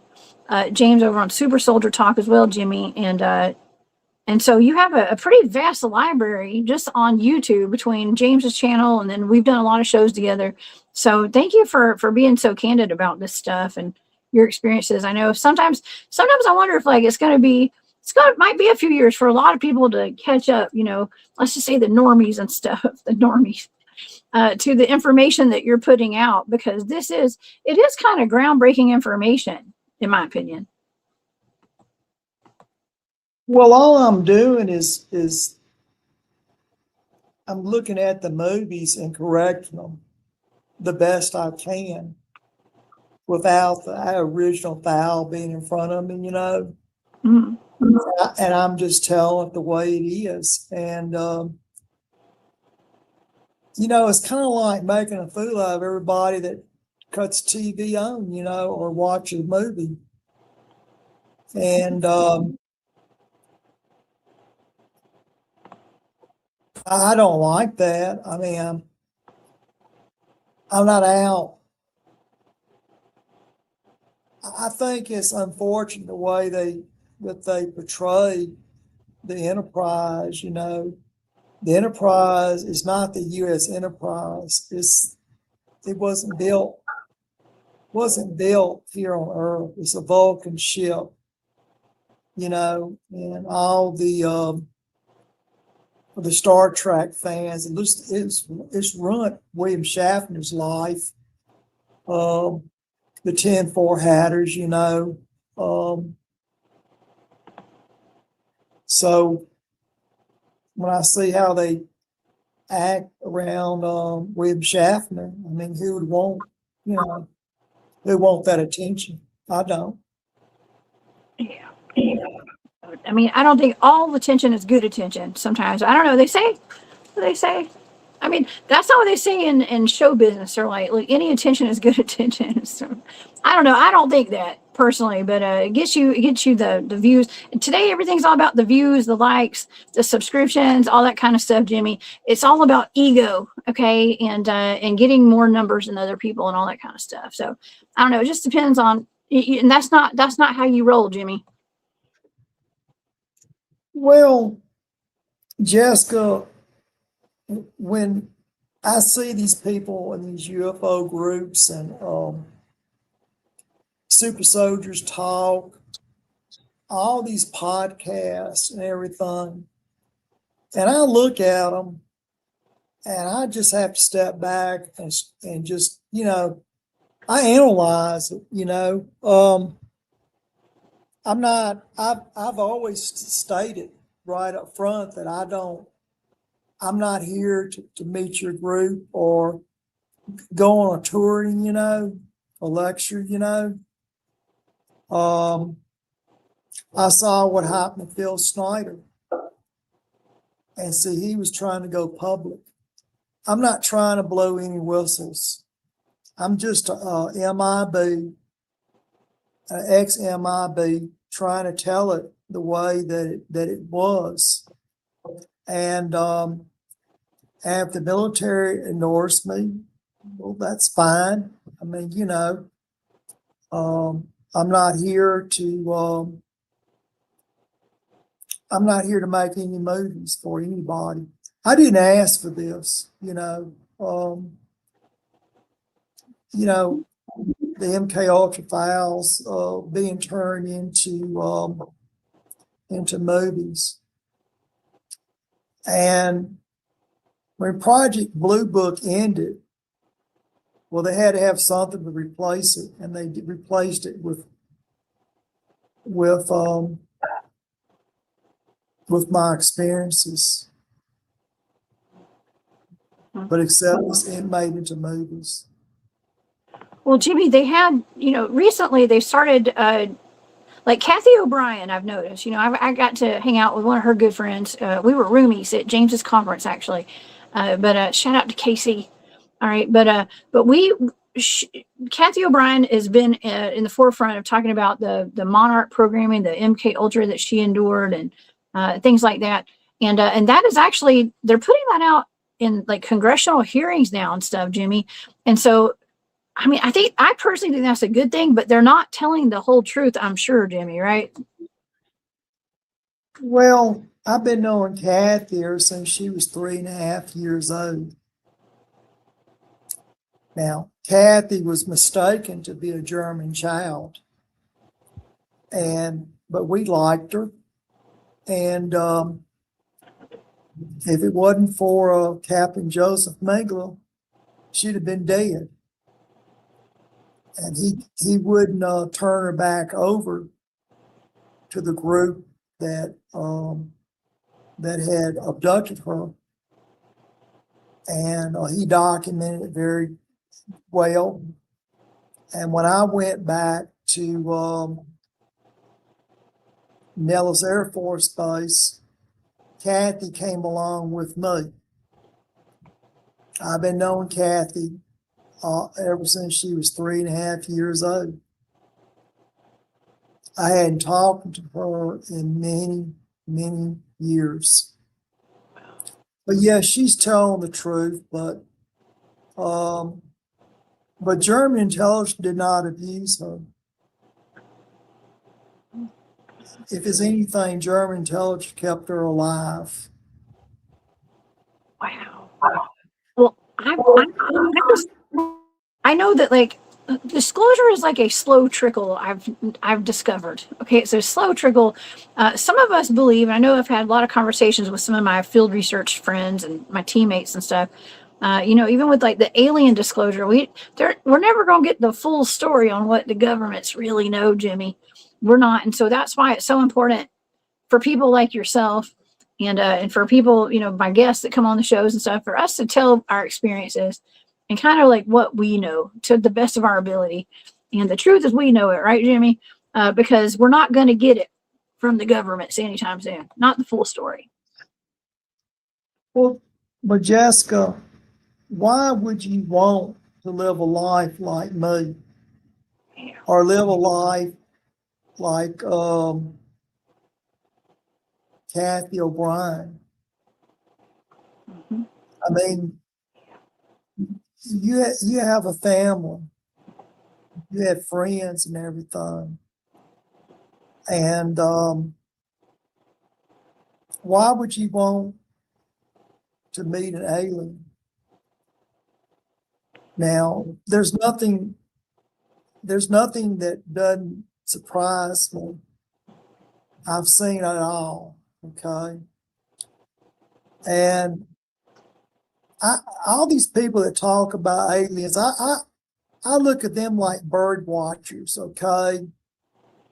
James over on Super Soldier Talk as well, Jimmy. And so you have a pretty vast library just on YouTube between James's channel, and then we've done a lot of shows together. So thank you for being so candid about this stuff and your experiences. I know sometimes I wonder if like might be a few years for a lot of people to catch up, let's just say the normies and stuff, the normies, to the information that you're putting out, because it is kind of groundbreaking information, in my opinion. Well, all I'm doing is I'm looking at the movies and correcting them the best I can without the original file being in front of me, Mm-hmm. And I'm just telling it the way it is. And, it's kind of like making a fool out of everybody that cuts TV on, or watches a movie. And I don't like that. I mean, I'm not out. I think it's unfortunate the way that they portray the Enterprise. The Enterprise is not the U.S. Enterprise. It wasn't built here on Earth. It's a Vulcan ship, and all the Star Trek fans. It's run William Shatner's life. The 10-4 Hatters, so when I see how they act around William Shatner, I mean, who would want that attention? I don't. Yeah. I mean, I don't think all attention is good attention. Sometimes I don't know. They say. I mean, that's not what they say in show business. They're like, look, any attention is good attention. So, I don't know. I don't think that personally, but it gets you the views. And today, everything's all about the views, the likes, the subscriptions, all that kind of stuff, Jimmy. It's all about ego, okay, and getting more numbers than other people and all that kind of stuff. So, I don't know. It just depends on, and that's not how you roll, Jimmy. Well, Jessica, when I see these people in these UFO groups and Super Soldiers Talk, all these podcasts and everything, and I look at them and I just have to step back and just, I analyze it, I've always stated right up front that I'm not here to meet your group or go on a touring, a lecture, I saw what happened to Phil Snyder, and see, he was trying to go public. I'm not trying to blow any whistles. I'm just a MIB, an ex-MIB, trying to tell it the way that it was. And if the military ignores me, well, that's fine. I mean, I'm not here to make any movies for anybody. I didn't ask for this, the MK Ultra files being turned into movies. And when Project Blue Book ended, well, they had to have something to replace it, and they replaced it with my experiences, but except it's made into movies. Well, Jimmy, they had, recently they started, like Kathy O'Brien, I've noticed, I got to hang out with one of her good friends. We were roomies at James's conference, actually. But shout out to Casey. All right. But Kathy O'Brien has been in the forefront of talking about the Monarch programming, the MK Ultra that she endured, and things like that. And that is actually, they're putting that out in like congressional hearings now and stuff, Jimmy. And so, I mean, I personally think that's a good thing, but they're not telling the whole truth, I'm sure, Jimmy, right? Well, I've been knowing Kathy ever since she was 3.5 years old. Now, Kathy was mistaken to be a German child, but we liked her. And if it wasn't for Captain Joseph Mengele, she'd have been dead. And he wouldn't turn her back over to the group that had abducted her. And he documented it very well. And when I went back to Nellis Air Force Base, Kathy came along with me. I've been knowing Kathy ever since she was 3.5 years old. I hadn't talked to her in many, many years. But yeah, she's telling the truth, but German intelligence did not abuse her. If it's anything, German intelligence kept her alive. Wow. Well, I know that like disclosure is like a slow trickle. I've discovered. Okay, so slow trickle. Some of us believe, and I know I've had a lot of conversations with some of my field research friends and my teammates and stuff. Even with like the alien disclosure, we're never gonna get the full story on what the governments really know, Jimmy. We're not, and so that's why it's so important for people like yourself and for people, my guests that come on the shows and stuff, for us to tell our experiences and kind of like what we know to the best of our ability. And the truth is we know it, right, Jimmy? Because we're not going to get it from the governments anytime soon. Not the full story. Well, but Jessica, why would you want to live a life like me? Yeah. Or live a life like Kathy O'Brien? Mm-hmm. I mean, you have a family, you have friends and everything, and why would you want to meet an alien? Now, there's nothing that doesn't surprise me. I've seen it all, okay? And all these people that talk about aliens, I look at them like bird watchers, okay?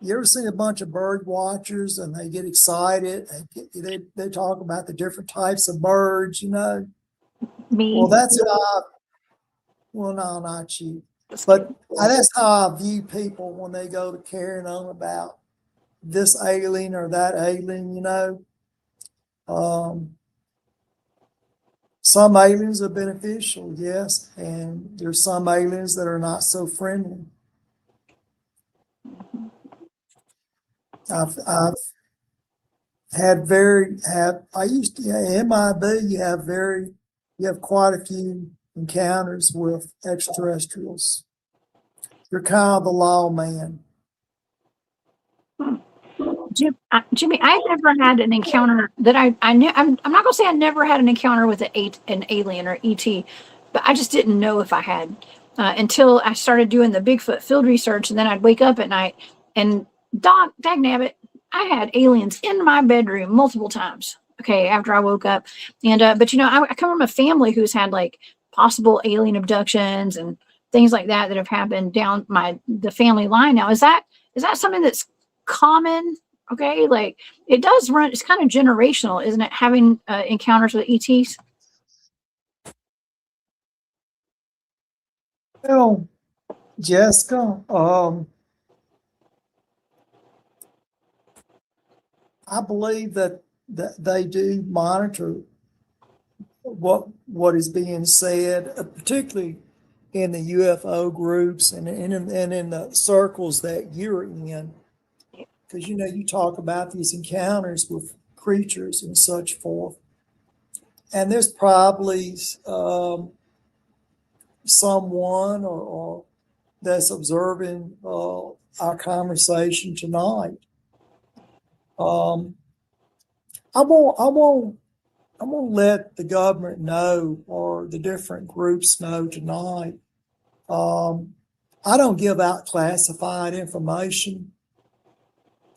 You ever seen a bunch of bird watchers and they get excited? They talk about the different types of birds, Me. Well, that's how well, no, not you. But that's how I view people when they go to carrying on about this alien or that alien, Some aliens are beneficial, yes, and there's some aliens that are not so friendly. I've had I used to, MIB, you have quite a few encounters with extraterrestrials. You're kind of the lawman. Jimmy, I never had an encounter that I'm not gonna say I never had an encounter with an alien or ET, but I just didn't know if I had until I started doing the Bigfoot field research, and then I'd wake up at night and dag nabbit, I had aliens in my bedroom multiple times. Okay, after I woke up, and but I come from a family who's had like possible alien abductions and things like that have happened down the family line. Now, is that something that's common? Okay, like it does run, it's kind of generational, isn't it, having encounters with ETs? Well, Jessica, I believe that they do monitor what is being said, particularly in the UFO groups and in the circles that you're in. Because you talk about these encounters with creatures and such forth, and there's probably someone or that's observing our conversation tonight. I'm gonna let the government know or the different groups know tonight. I don't give out classified information.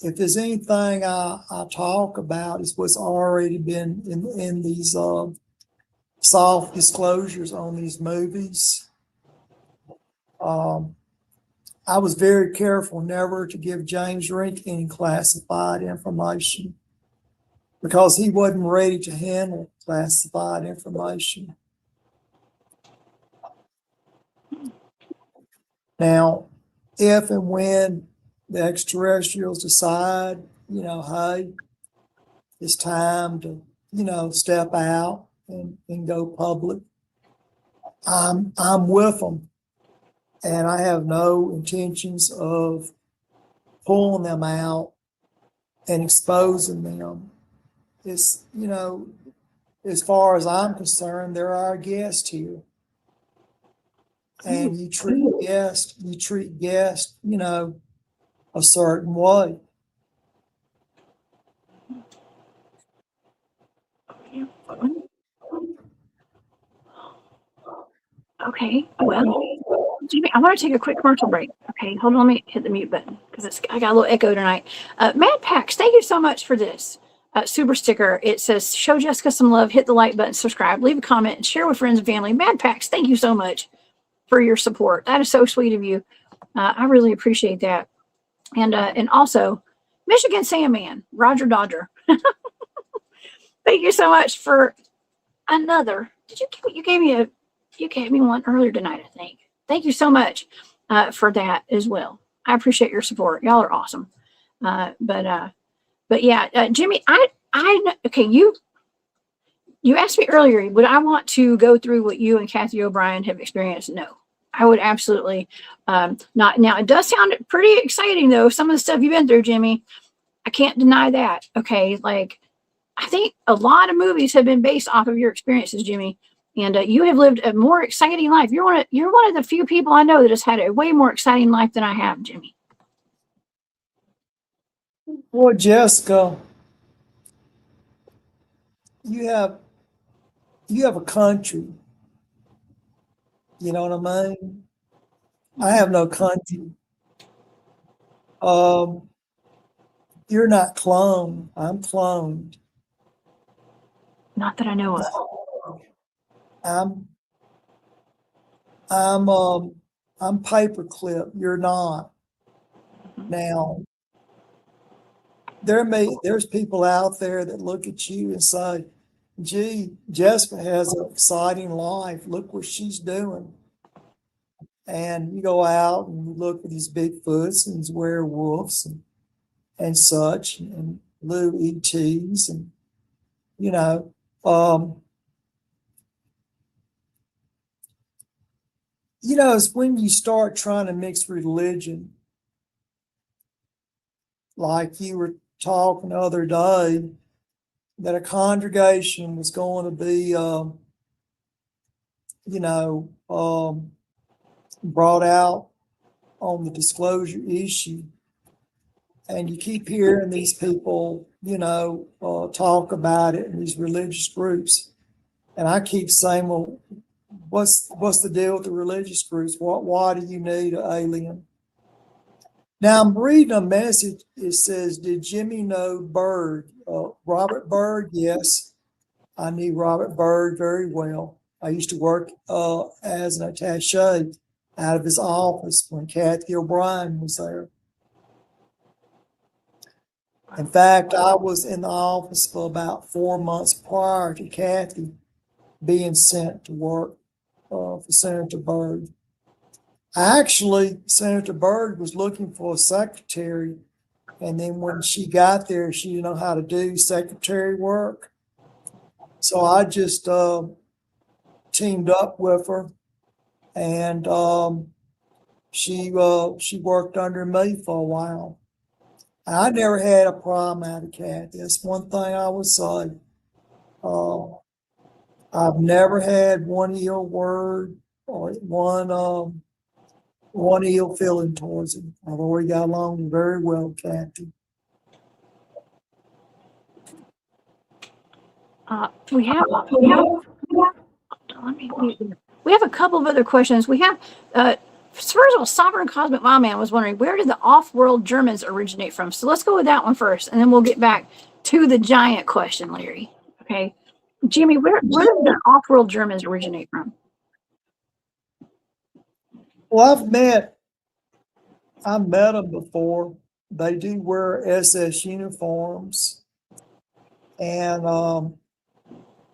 If there's anything I talk about, is what's already been in these soft disclosures on these movies. I was very careful never to give James Rink any classified information because he wasn't ready to handle classified information. Now, if and when the extraterrestrials decide, hey, it's time to, step out and go public, I'm with them. And I have no intentions of pulling them out and exposing them. It's, as far as I'm concerned, they're our guest here. And you treat guests, a certain way. Okay, well, Jimmy, I want to take a quick commercial break. Okay, hold on, let me hit the mute button because I got a little echo tonight. Mad Pax, thank you so much for this super sticker. It says, show Jessica some love, hit the like button, subscribe, leave a comment, and share with friends and family. Mad Pax, thank you so much for your support. That is so sweet of you. I really appreciate that. And also, Michigan Sandman, Roger Dodger. Thank you so much for another. You gave me one earlier tonight, I think. Thank you so much for that as well. I appreciate your support. Y'all are awesome. But yeah, Jimmy, okay, you asked me earlier, would I want to go through what you and Kathy O'Brien have experienced? No, I would absolutely not. Now, it does sound pretty exciting, though. Some of the stuff you've been through, Jimmy, I can't deny that. Okay, like I think a lot of movies have been based off of your experiences, Jimmy, and you have lived a more exciting life. You're one of the few people I know that has had a way more exciting life than I have, Jimmy. Well, Jessica, you have a country. You know what I mean? I have no country. You're not cloned. I'm cloned. Not that I know of. I'm paperclip. You're not. Now, there's people out there that look at you and say, gee, Jessica has an exciting life. Look what she's doing. And you go out and you look at these Bigfoots and these werewolves and such, and blue ETs, and it's when you start trying to mix religion, like you were talking the other day, that a congregation was going to be, brought out on the disclosure issue. And you keep hearing these people, talk about it in these religious groups. And I keep saying, well, what's the deal with the religious groups? Why do you need an alien? Now I'm reading a message. It says, did Jimmy know Byrd? Robert Byrd? Yes. I knew Robert Byrd very well. I used to work as an attaché out of his office when Kathy O'Brien was there. In fact, I was in the office for about 4 months prior to Kathy being sent to work for Senator Byrd. Actually, Senator Byrd was looking for a secretary, and then when she got there, she didn't know how to do secretary work. So I just teamed up with her, and she worked under me for a while. I never had a problem out of Kathy. That's one thing I would say. I've never had one ill word or one ill feeling towards him. I've already got along very well with Kathy. We have a couple of other questions. We have first of all, Sovereign Cosmic Wildman was wondering, where did the off-world Germans originate from? So let's go with that one first, and then we'll get back to the giant question, Larry. Okay, Jimmy, where did the off-world Germans originate from? Well, I've met them before. They do wear SS uniforms, and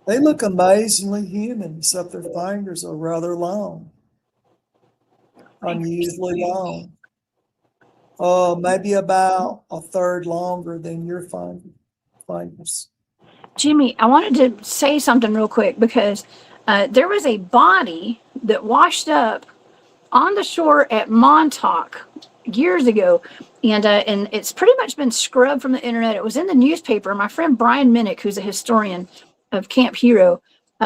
they look amazingly human, except their fingers are rather long, unusually long. Maybe about a third longer than your fingers. Jimmy, I wanted to say something real quick because there was a body that washed up on the shore at Montauk years ago, and it's pretty much been scrubbed from the internet. It was in the newspaper. My friend Brian Minnick, who's a historian of Camp Hero,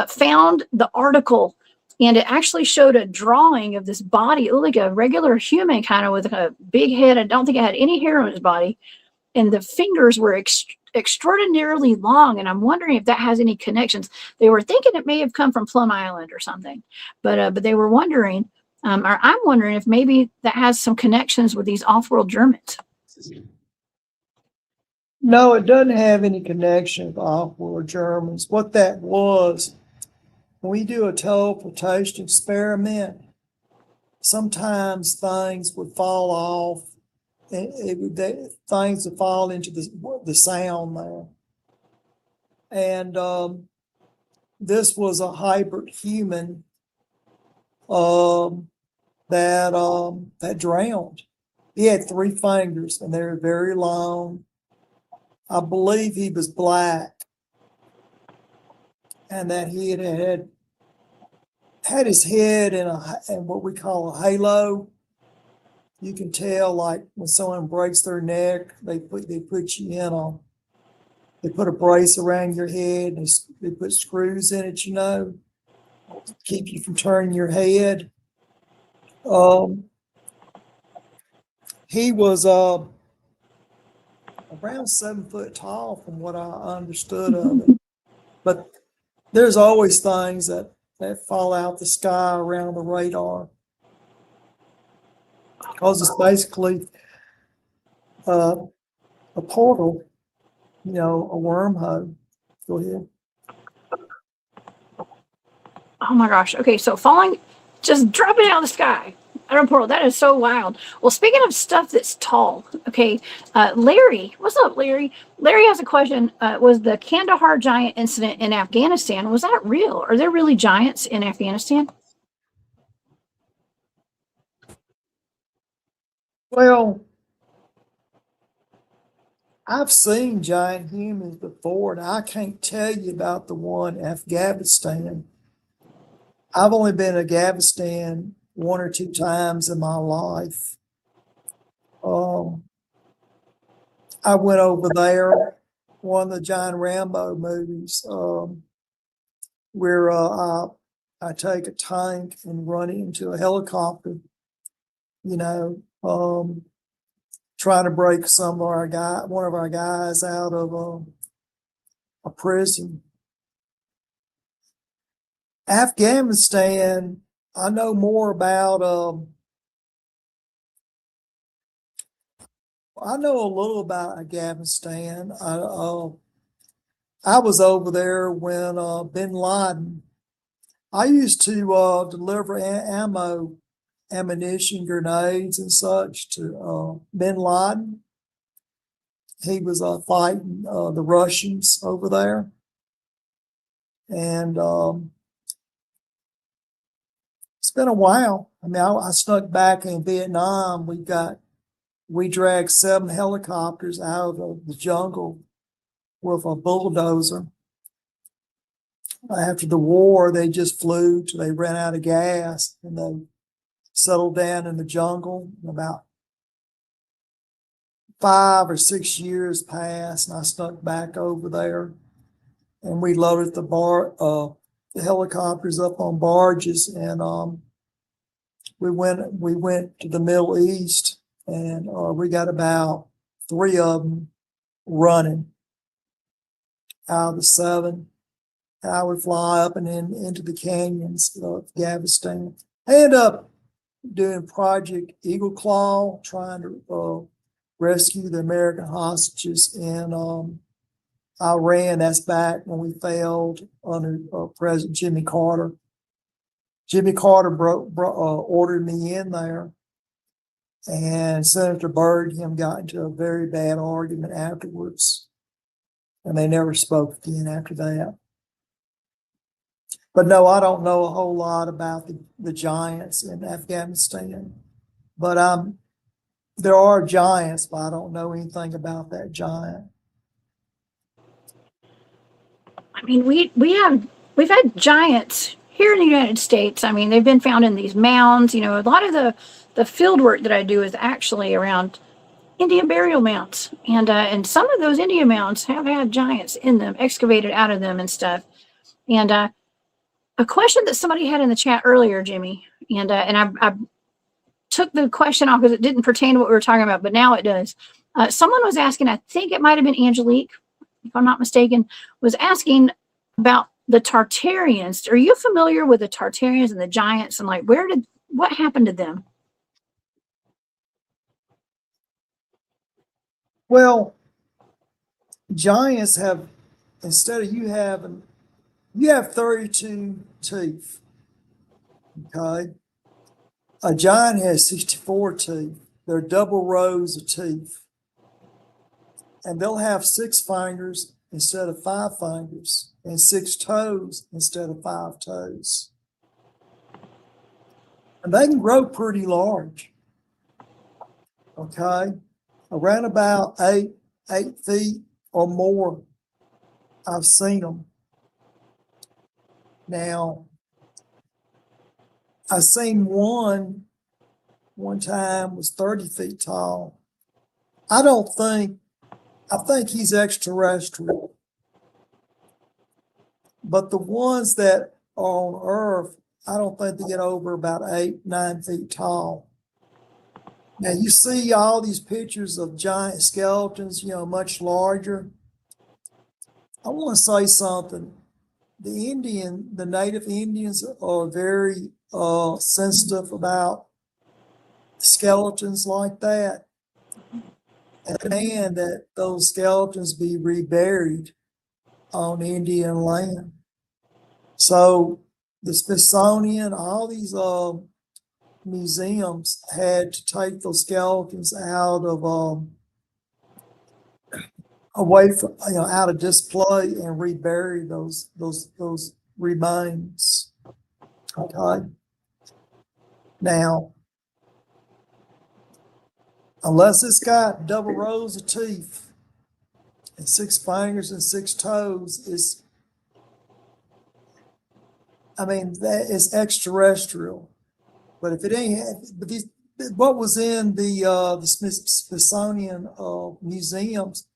found the article, and it actually showed a drawing of this body. It looked like a regular human, kind of with a big head. I don't think it had any hair on his body, and the fingers were extraordinarily long. And I'm wondering if that has any connections. They were thinking it may have come from Plum Island or something, but they were wondering. Or I'm wondering if maybe that has some connections with these off-world Germans. No, it doesn't have any connection with off-world Germans. What that was, when we do a teleportation experiment, sometimes things would fall off, and things would fall into the sound there. And this was a hybrid human that drowned. He had 3 fingers, and they were very long. I believe he was black, and that he had his head in what we call a halo. You can tell, like when someone breaks their neck, they put you they put a brace around your head, and they put screws in it, to keep you from turning your head. He was around 7 foot tall, from what I understood of it. But there's always things that fall out the sky around the radar, because it's basically a portal, a wormhole. Go ahead. Oh my gosh. Okay, so just dropping out of the sky. I don't portal. That is so wild. Well, speaking of stuff that's tall, okay, Larry, what's up, Larry? Larry has a question. Was the Kandahar giant incident in Afghanistan, was that real? Are there really giants in Afghanistan? Well, I've seen giant humans before, and I can't tell you about the one in Afghanistan. I've only been to Afghanistan 1 or 2 times in my life. I went over there, one of the John Rambo movies, where I take a tank and run it into a helicopter, you know, trying to break one of our guys out of a prison. Afghanistan, I know more about. I know a little about Afghanistan. I was over there when Bin Laden. I used to deliver ammunition, grenades, and such to Bin Laden. He was fighting the Russians over there, and it's been a while. I mean, I snuck back in Vietnam. We dragged 7 helicopters out of the jungle with a bulldozer. After the war, they just flew till they ran out of gas, and they settled down in the jungle. About 5 or 6 years passed, and I snuck back over there, and we loaded the helicopters up on barges, and we went to the Middle East, and we got about 3 of them running out of the 7. I would fly up and into the canyons of Afghanistan. I ended up doing Project Eagle Claw, trying to rescue the American hostages in Iran. That's back when we failed under President Jimmy Carter. Jimmy Carter ordered me in there, and Senator Byrd and him got into a very bad argument afterwards, and they never spoke again after that. But no, I don't know a whole lot about the giants in Afghanistan. But there are giants, but I don't know anything about that giant. I mean, we've had giants here in the United States. I mean, they've been found in these mounds. You know, a lot of the field work that I do is actually around Indian burial mounds, and some of those Indian mounds have had giants in them, excavated out of them and stuff. And a question that somebody had in the chat earlier, Jimmy, and I took the question off because it didn't pertain to what we were talking about, but now it does. Someone was asking, I think it might have been Angelique, if I'm not mistaken, was asking about the Tartarians. Are you familiar with the Tartarians and the giants, and like what happened to them? Well, giants have, instead of you have 32 teeth. Okay. A giant has 64 teeth. They're double rows of teeth. And they'll have 6 fingers instead of 5 fingers, and 6 toes instead of 5 toes. And they can grow pretty large. Okay. Around about 8 feet or more. I've seen them. Now, I seen one time was 30 feet tall. I think he's extraterrestrial. But the ones that are on Earth, I don't think they get over about 8, 9 feet tall. Now you see all these pictures of giant skeletons, much larger. I want to say something. The native Indians are very sensitive about skeletons like that, and demand that those skeletons be reburied on Indian land. So the Smithsonian, all these museums had to take those skeletons out of away from out of display and rebury those remains. Okay. Now, unless it's got double rows of teeth and 6 fingers and 6 toes, that is extraterrestrial. But if it ain't, what was in the Smithsonian museums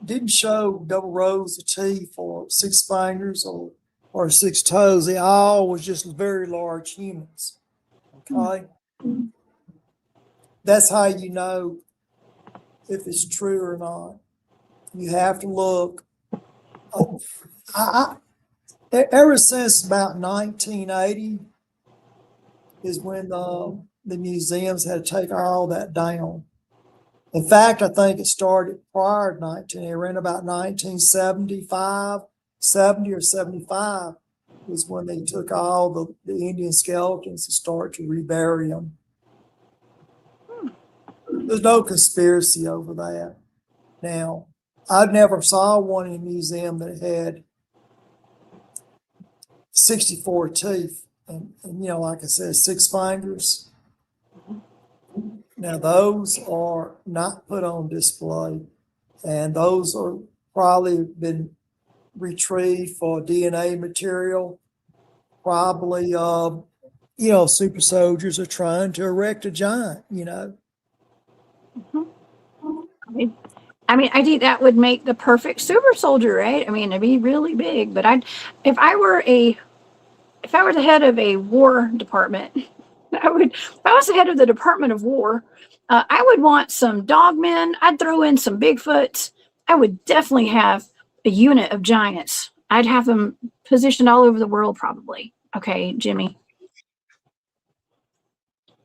didn't show double rows of teeth or 6 fingers or 6 toes. They all was just very large humans. Okay. that's how you know if it's true or not. You have to look. Oh, ever since about 1980 is when the museums had to take all that down. In fact, I think it started prior to 19, around about 1975, 70 or 75 was when they took all the Indian skeletons and started to rebury them. There's no conspiracy over that. Now, I never saw one in a museum that had 64 teeth and you know, like I said, 6 fingers. Now, those are not put on display, and those are probably been retrieved for DNA material. Probably, you know, super soldiers are trying to erect a giant, you know. I mean, I think that would make the perfect super soldier, right? I mean, it'd be really big, but if I were the head of a war department, if I was the head of the Department of War, I would want some dogmen. I'd throw in some Bigfoots. I would definitely have a unit of giants. I'd have them positioned all over the world, probably. Okay, Jimmy.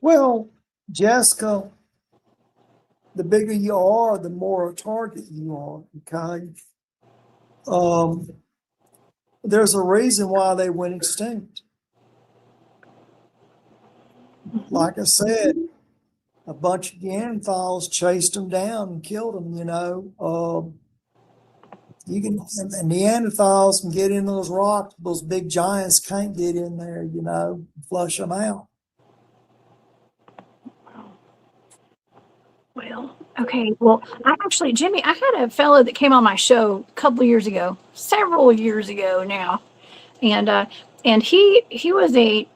Well, Jessica, the bigger you are, the more a target you are, okay? There's a reason why they went extinct. Like I said, a bunch of Neanderthals chased them down and killed them, you know. You can, and Neanderthals can get in those rocks, those big giants can't get in there, you know, flush them out. Well, okay. Well, Jimmy, I had a fellow that came on my show a couple of years ago, several years ago now, and he was a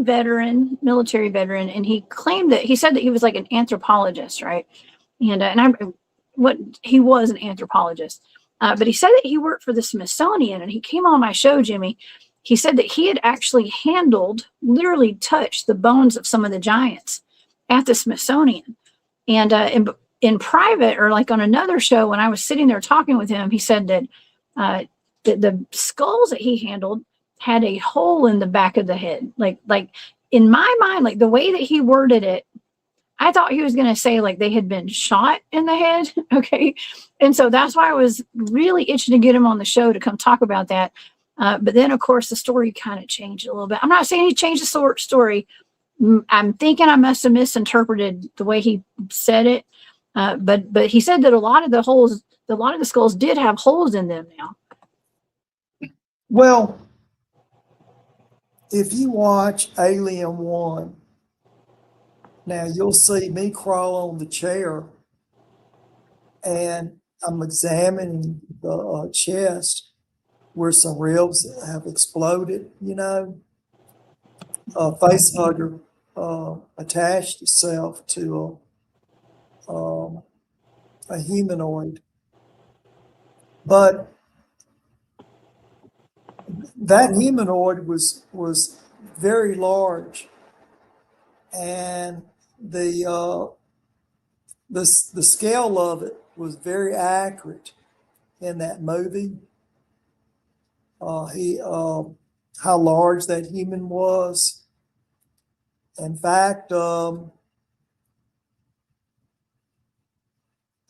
veteran, military veteran, and he said that he was like an anthropologist, right? And what he was an anthropologist, but he said that he worked for the Smithsonian, and he came on my show, Jimmy. He said that he had actually literally touched the bones of some of the giants at the Smithsonian, and in private or like on another show when I was sitting there talking with him, he said that the skulls that he handled had a hole in the back of the head. Like in my mind, like the way that he worded it, I thought he was going to say like they had been shot in the head. Okay. And so that's why I was really itching to get him on the show to come talk about that. But then, of course, the story kind of changed a little bit. I'm not saying he changed the story. I'm thinking I must have misinterpreted the way he said it. But he said that a lot of the skulls did have holes in them now. Well, if you watch Alien 1, now you'll see me crawl on the chair and I'm examining the chest where some ribs have exploded, you know. A face hugger attached itself to a humanoid. But that humanoid was very large, and the scale of it was very accurate in that movie. How large that human was. In fact,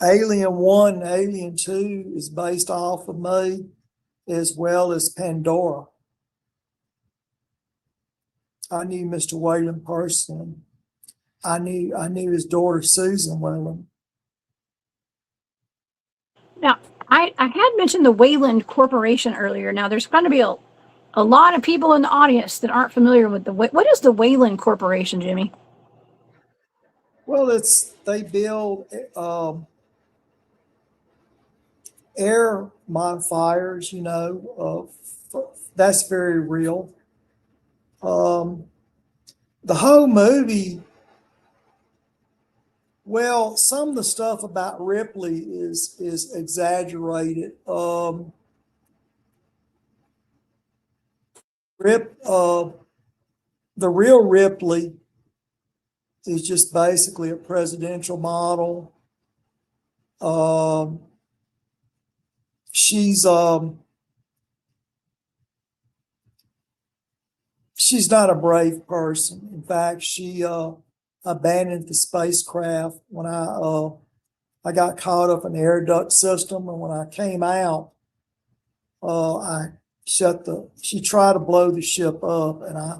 Alien 1 and Alien 2 is based off of me, as well as Pandora. I knew Mr. Weyland personally. I knew his daughter, Susan Weyland. Now, I had mentioned the Weyland Corporation earlier. Now, there's going to be a lot of people in the audience that aren't familiar with what is the Weyland Corporation, Jimmy? Well, they build air modifiers, you know, that's very real. The whole movie, well, some of the stuff about Ripley is exaggerated. The real Ripley is just basically a presidential model. She's not a brave person. In fact, she abandoned the spacecraft when I got caught up in the air duct system, and when I came out, she tried to blow the ship up, and I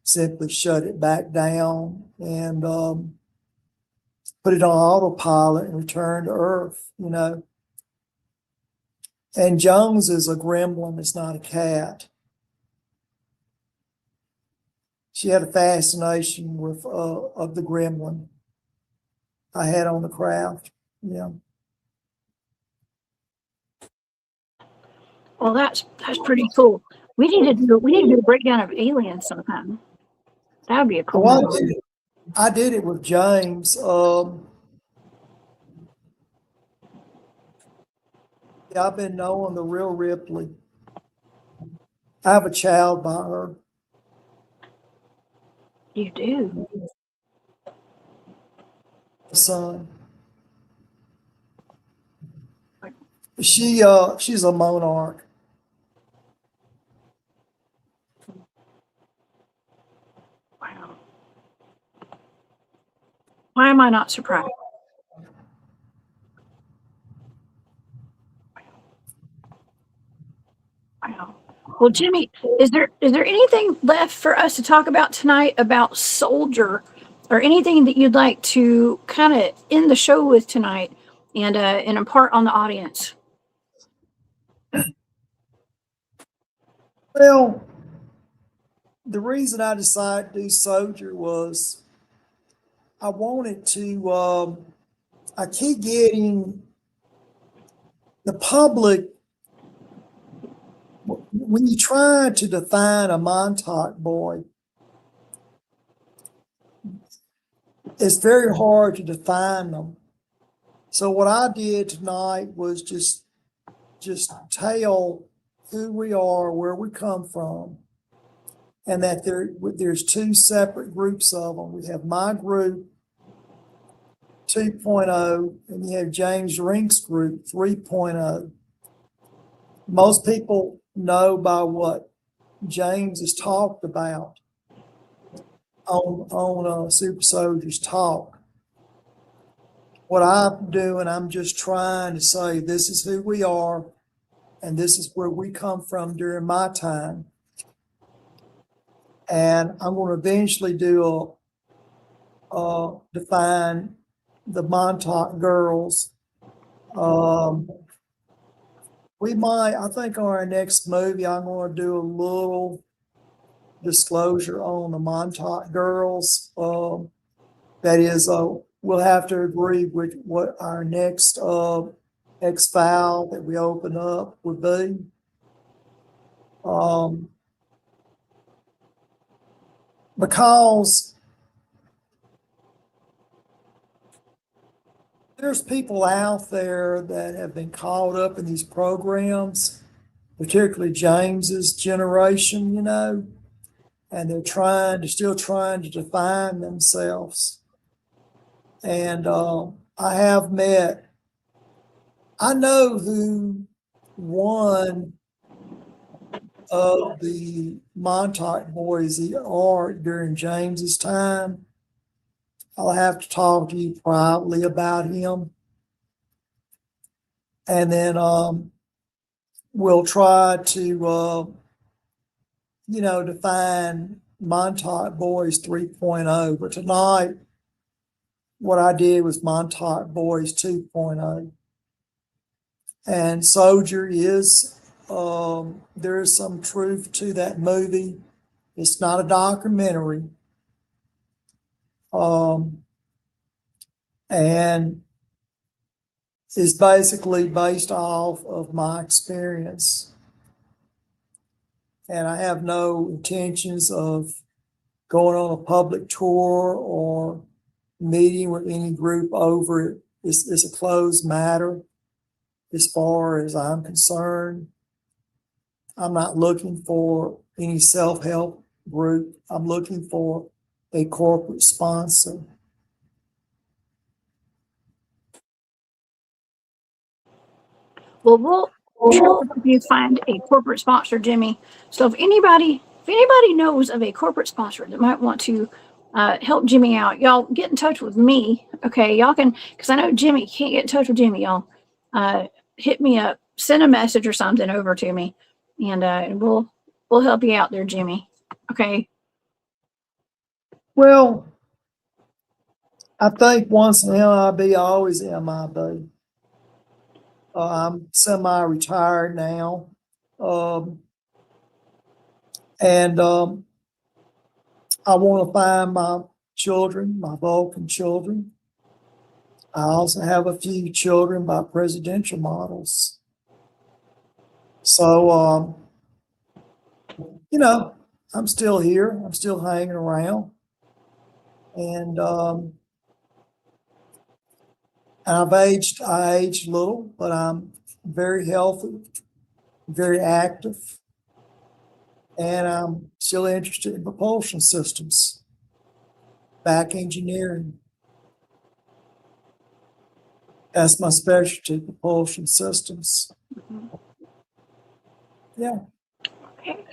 simply shut it back down and put it on autopilot and returned to Earth, you know. And Jones is a gremlin, it's not a cat. She had a fascination with of the gremlin I had on the craft. Yeah. Well, that's pretty cool. We need to do a breakdown of aliens sometime. That would be a cool Well, one. I did it with James. Yeah, I've been knowing the real Ripley. I have a child by her. You do. A son. She's a monarch. Wow. Why am I not surprised? Wow. Well, Jimmy, is there anything left for us to talk about tonight about Soldier, or anything that you'd like to kind of end the show with tonight and impart on the audience? Well, the reason I decided to do Soldier was I wanted to, I keep getting the public, when you try to define a Montauk boy, it's very hard to define them. So what I did tonight was just tell who we are, where we come from, and that there's two separate groups of them. We have my group 2.0, and you have James Rink's group 3.0. Most people know by what James has talked about on Super Soldiers Talk. What I'm doing, I'm just trying to say this is who we are, and this is where we come from during my time. And I'm going to eventually define the Montauk girls. I think on our next movie, I'm going to do a little disclosure on the Montauk girls. That is, we'll have to agree with what our next X-File that we open up would be. Because there's people out there that have been caught up in these programs, particularly James's generation, you know, and they're still trying to define themselves. And I know who one of the Montauk Boys are during James's time. I'll have to talk to you privately about him. And then we'll try to, define Montauk Boys 3.0. But tonight, what I did was Montauk Boys 2.0. And Soldier is, there is some truth to that movie. It's not a documentary. And is basically based off of my experience. And I have no intentions of going on a public tour or meeting with any group over it. It's a closed matter as far as I'm concerned. I'm not looking for any self-help group. I'm looking for a corporate sponsor. Well, we'll try to help you find a corporate sponsor, Jimmy. So if anybody knows of a corporate sponsor that might want to help Jimmy out, y'all get in touch with me. Okay, y'all can, because I know Jimmy can't get in touch with Jimmy. Y'all hit me up, send a message or something over to me, and we'll help you out there, Jimmy. Okay. Well, I think once in MIB, always MIB. I'm semi-retired now. And I want to find my children, my Vulcan children. I also have a few children by presidential models. So, I'm still here. I'm still hanging around. And I aged little, but I'm very healthy, very active, and I'm still interested in propulsion systems, back engineering. That's my specialty, propulsion systems. Yeah. Okay.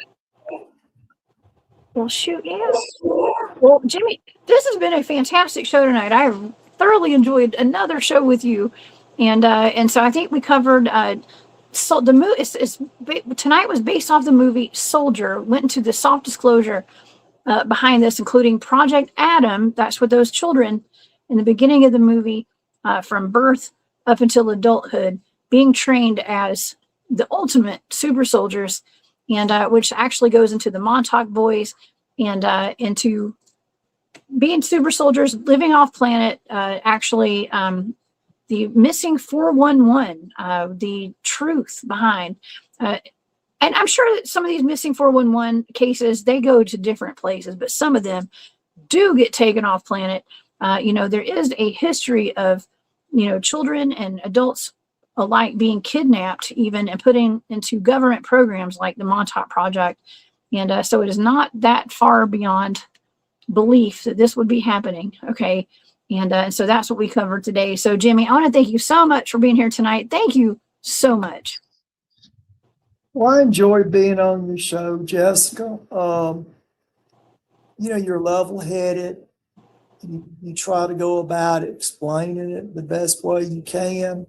Well, shoot, yeah. Well, Jimmy, this has been a fantastic show tonight. I thoroughly enjoyed another show with you, and so I think we covered. So the movie tonight was based off the movie Soldier. Went into the soft disclosure behind this, including Project Adam. That's what those children in the beginning of the movie, from birth up until adulthood, being trained as the ultimate super soldiers, and which actually goes into the Montauk Boys and into being super soldiers, living off planet. Actually, the missing 411, the truth behind. And I'm sure that some of these missing 411 cases, they go to different places, but some of them do get taken off planet. There is a history of, children and adults alike being kidnapped even and putting into government programs like the Montauk Project. And so it is not that far beyond belief that this would be happening. Okay. And so that's what we covered today. So, Jimmy, I want to thank you so much for being here tonight. Thank you so much. Well, I enjoy being on your show, Jessica. You're level-headed. You try to go about it, explaining it the best way you can.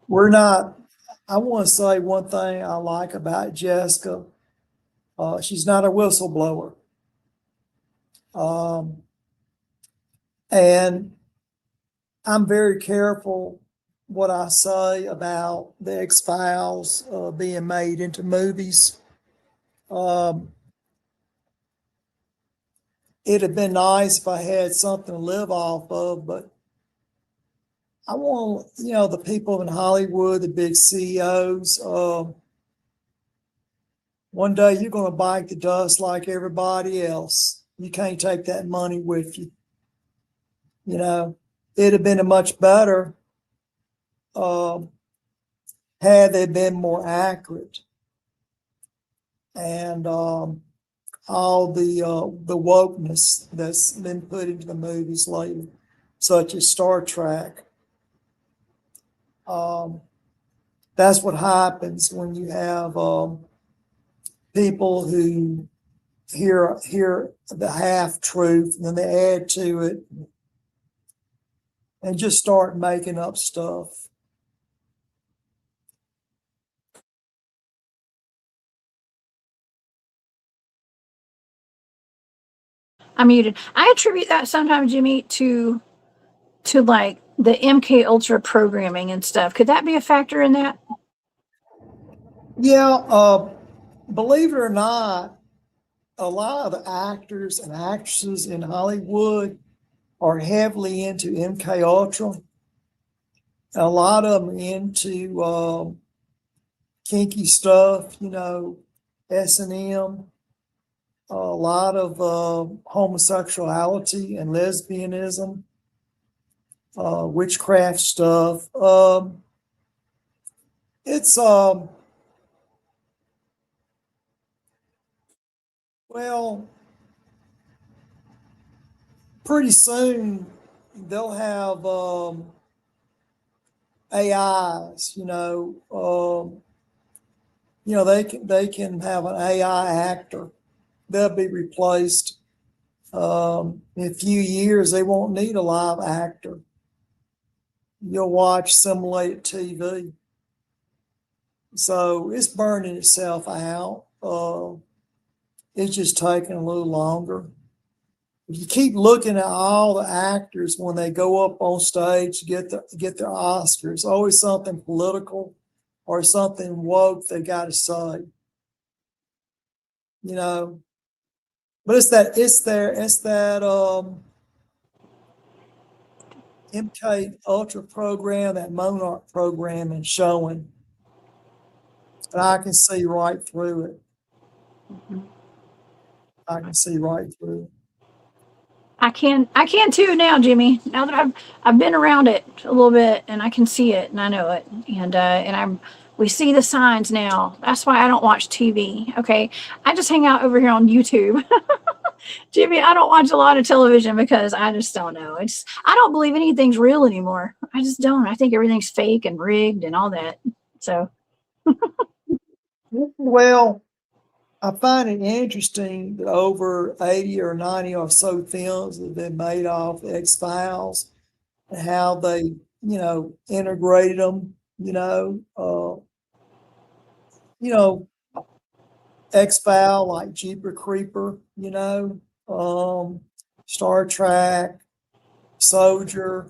We're not, I want to say one thing I like about Jessica. She's not a whistleblower. And I'm very careful what I say about the X-Files being made into movies. It'd have been nice if I had something to live off of, but I want, the people in Hollywood, the big CEOs, one day you're going to bite the dust like everybody else. You can't take that money with you. It'd have been a much better had they been more accurate. And all the wokeness that's been put into the movies lately, such as Star Trek. That's what happens when you have people who hear the half truth and then they add to it and just start making up stuff. I'm muted. I attribute that sometimes, Jimmy, to like the MK Ultra programming and stuff. Could that be a factor in that? Yeah, believe it or not, a lot of the actors and actresses in Hollywood are heavily into MK Ultra. A lot of them into kinky stuff, S&M. A lot of homosexuality and lesbianism, witchcraft stuff. It's well, pretty soon they'll have AIs, they can have an AI actor. They'll be replaced in a few years. They won't need a live actor. You'll watch simulated TV. So it's burning itself out. It's just taking a little longer. If you keep looking at all the actors when they go up on stage to get their Oscars, always something political or something woke they got to say. But it's that MK Ultra program, that Monarch program, and showing, and I can see right through it. I can see right through it. I can too now, Jimmy. Now that I've been around it a little bit, and I can see it, and I know it, and we see the signs now. That's why I don't watch TV. Okay, I just hang out over here on YouTube. Jimmy, I don't watch a lot of television because I just don't know. I don't believe anything's real anymore. I just don't. I think everything's fake and rigged and all that. So, well, I find it interesting that over 80 or 90 or so films have been made off X-Files and how they, integrated them, X-File like Jeeper Creeper, Star Trek, Soldier,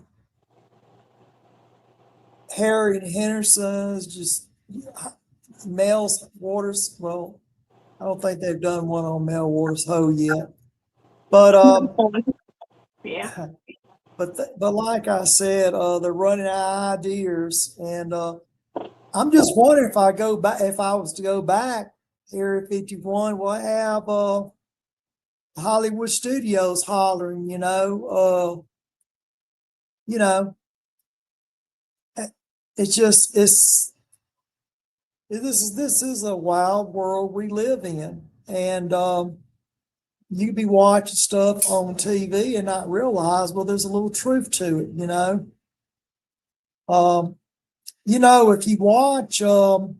Harry and Henderson's, just Mel's Waters. Well, I don't think they've done one on Mel Waters' Ho yet, but yeah. But like I said, they're running out of ideas, and I'm just wondering if I was to go back, Area 51 will have Hollywood studios hollering, this is a wild world we live in, and you could be watching stuff on TV and not realize, well, there's a little truth to it, if you watch the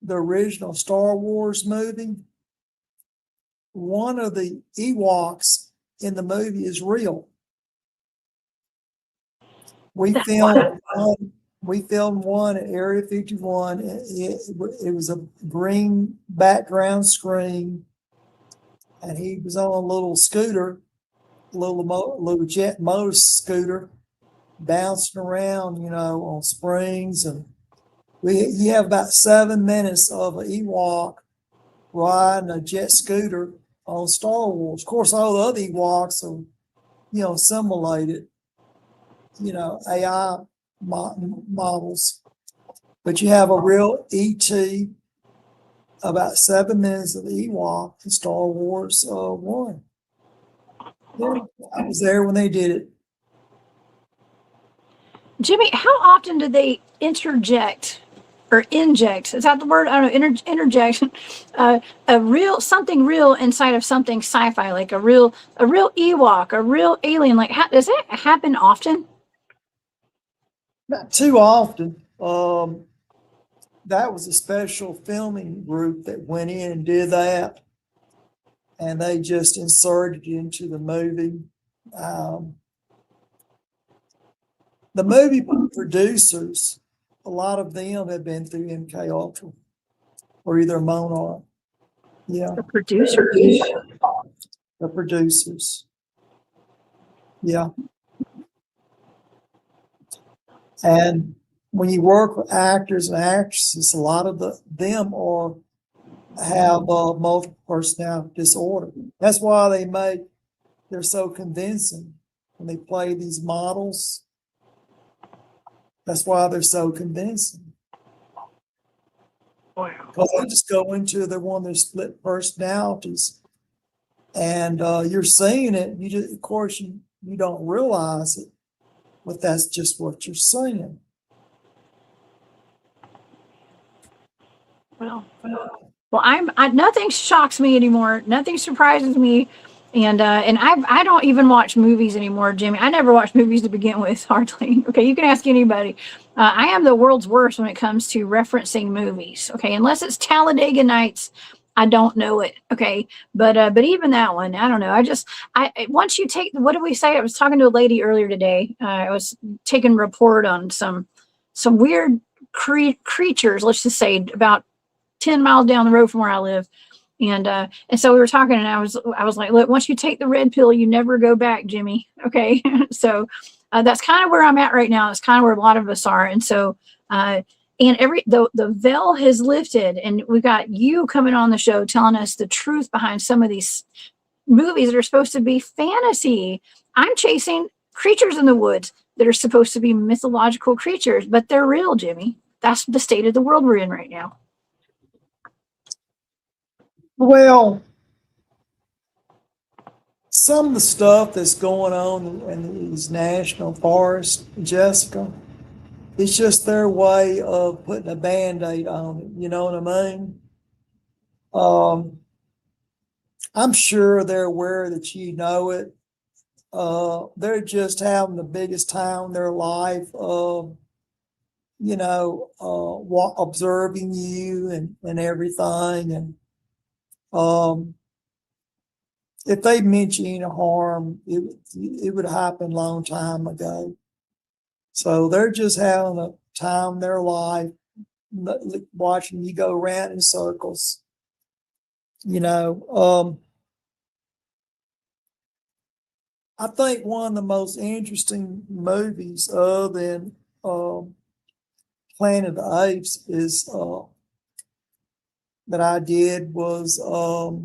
original Star Wars movie, one of the Ewoks in the movie is real. We filmed one at Area 51. It was a green background screen, and he was on a little scooter, little jet motor scooter, bouncing around, on springs, and you have about 7 minutes of an Ewok riding a jet scooter on Star Wars. Of course, all the other Ewoks are, simulated, AI models, but you have a real ET, about 7 minutes of Ewok in Star Wars 1. Yeah, I was there when they did it. Jimmy, how often do they inject? Is that the word? I don't know. Interject something real inside of something sci-fi, like a real Ewok, a real alien. Like, does that happen often? Not too often. That was a special filming group that went in and did that, and they just inserted it into the movie. The movie producers, a lot of them have been through MK Ultra or either Monarch. Yeah. The producers. The producers. Yeah. And when you work with actors and actresses, a lot of them have multiple personality disorder. That's why they're so convincing when they play these models. That's why they're so convincing. Wow. Because they just go into one of their split personalities, and you're seeing it. Of course, you don't realize it, but that's just what you're seeing. Well, nothing shocks me anymore. Nothing surprises me. And I don't even watch movies anymore, Jimmy. I never watched movies to begin with, hardly. Okay, you can ask anybody. I am the world's worst when it comes to referencing movies. Okay, unless it's Talladega Nights, I don't know it. Okay, but even that one, I don't know. Once you take, what did we say? I was talking to a lady earlier today. I was taking a report on some weird creatures. Let's just say about 10 miles down the road from where I live. And so we were talking, and I was like, look, once you take the red pill, you never go back, Jimmy. Okay. So that's kind of where I'm at right now. It's kind of where a lot of us are. And so and the veil has lifted, and we've got you coming on the show telling us the truth behind some of these movies that are supposed to be fantasy. I'm chasing creatures in the woods that are supposed to be mythological creatures, but they're real, Jimmy. That's the state of the world we're in right now. Well, some of the stuff that's going on in these national forests, Jessica, it's just their way of putting a Band-Aid on it. You know what I mean? I'm sure they're aware that you know it. They're just having the biggest time in their life of, observing you and everything. And if they meant you any harm, it would happen a long time ago. So they're just having a time in their life, watching you go around in circles. I think one of the most interesting movies other than Planet of the Apes is that I did was what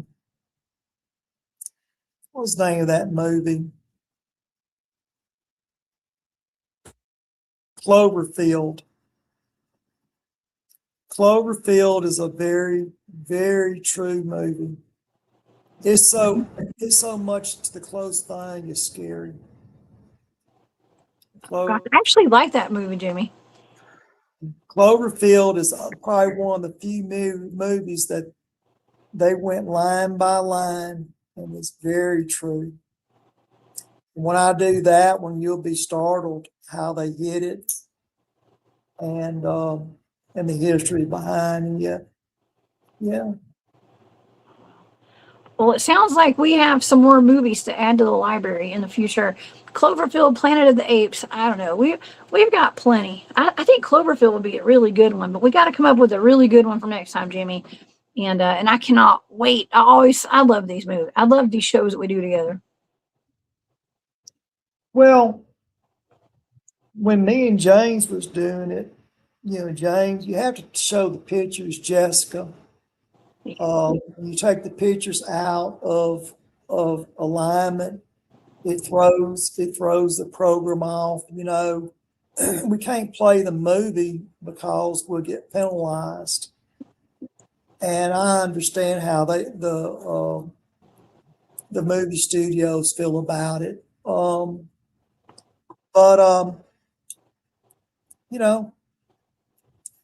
was the name of that movie? Cloverfield. Cloverfield is a very, very true movie. It's so much to the close thing is scary. I actually like that movie, Jimmy. Cloverfield is probably one of the few movies that they went line by line, and it's very true. When I do that, when you'll be startled how they hit it, and the history behind it. Yeah. Well, it sounds like we have some more movies to add to the library in the future. Cloverfield, Planet of the Apes. I don't know. We've got plenty. I think Cloverfield would be a really good one, but we got to come up with a really good one for next time, Jimmy. And I cannot wait. I love these movies. I love these shows that we do together. Well, when me and James was doing it, James, you have to show the pictures, Jessica. You take the pictures out of alignment, it throws the program off. We can't play the movie because we'll get penalized. And I understand how the movie studios feel about it.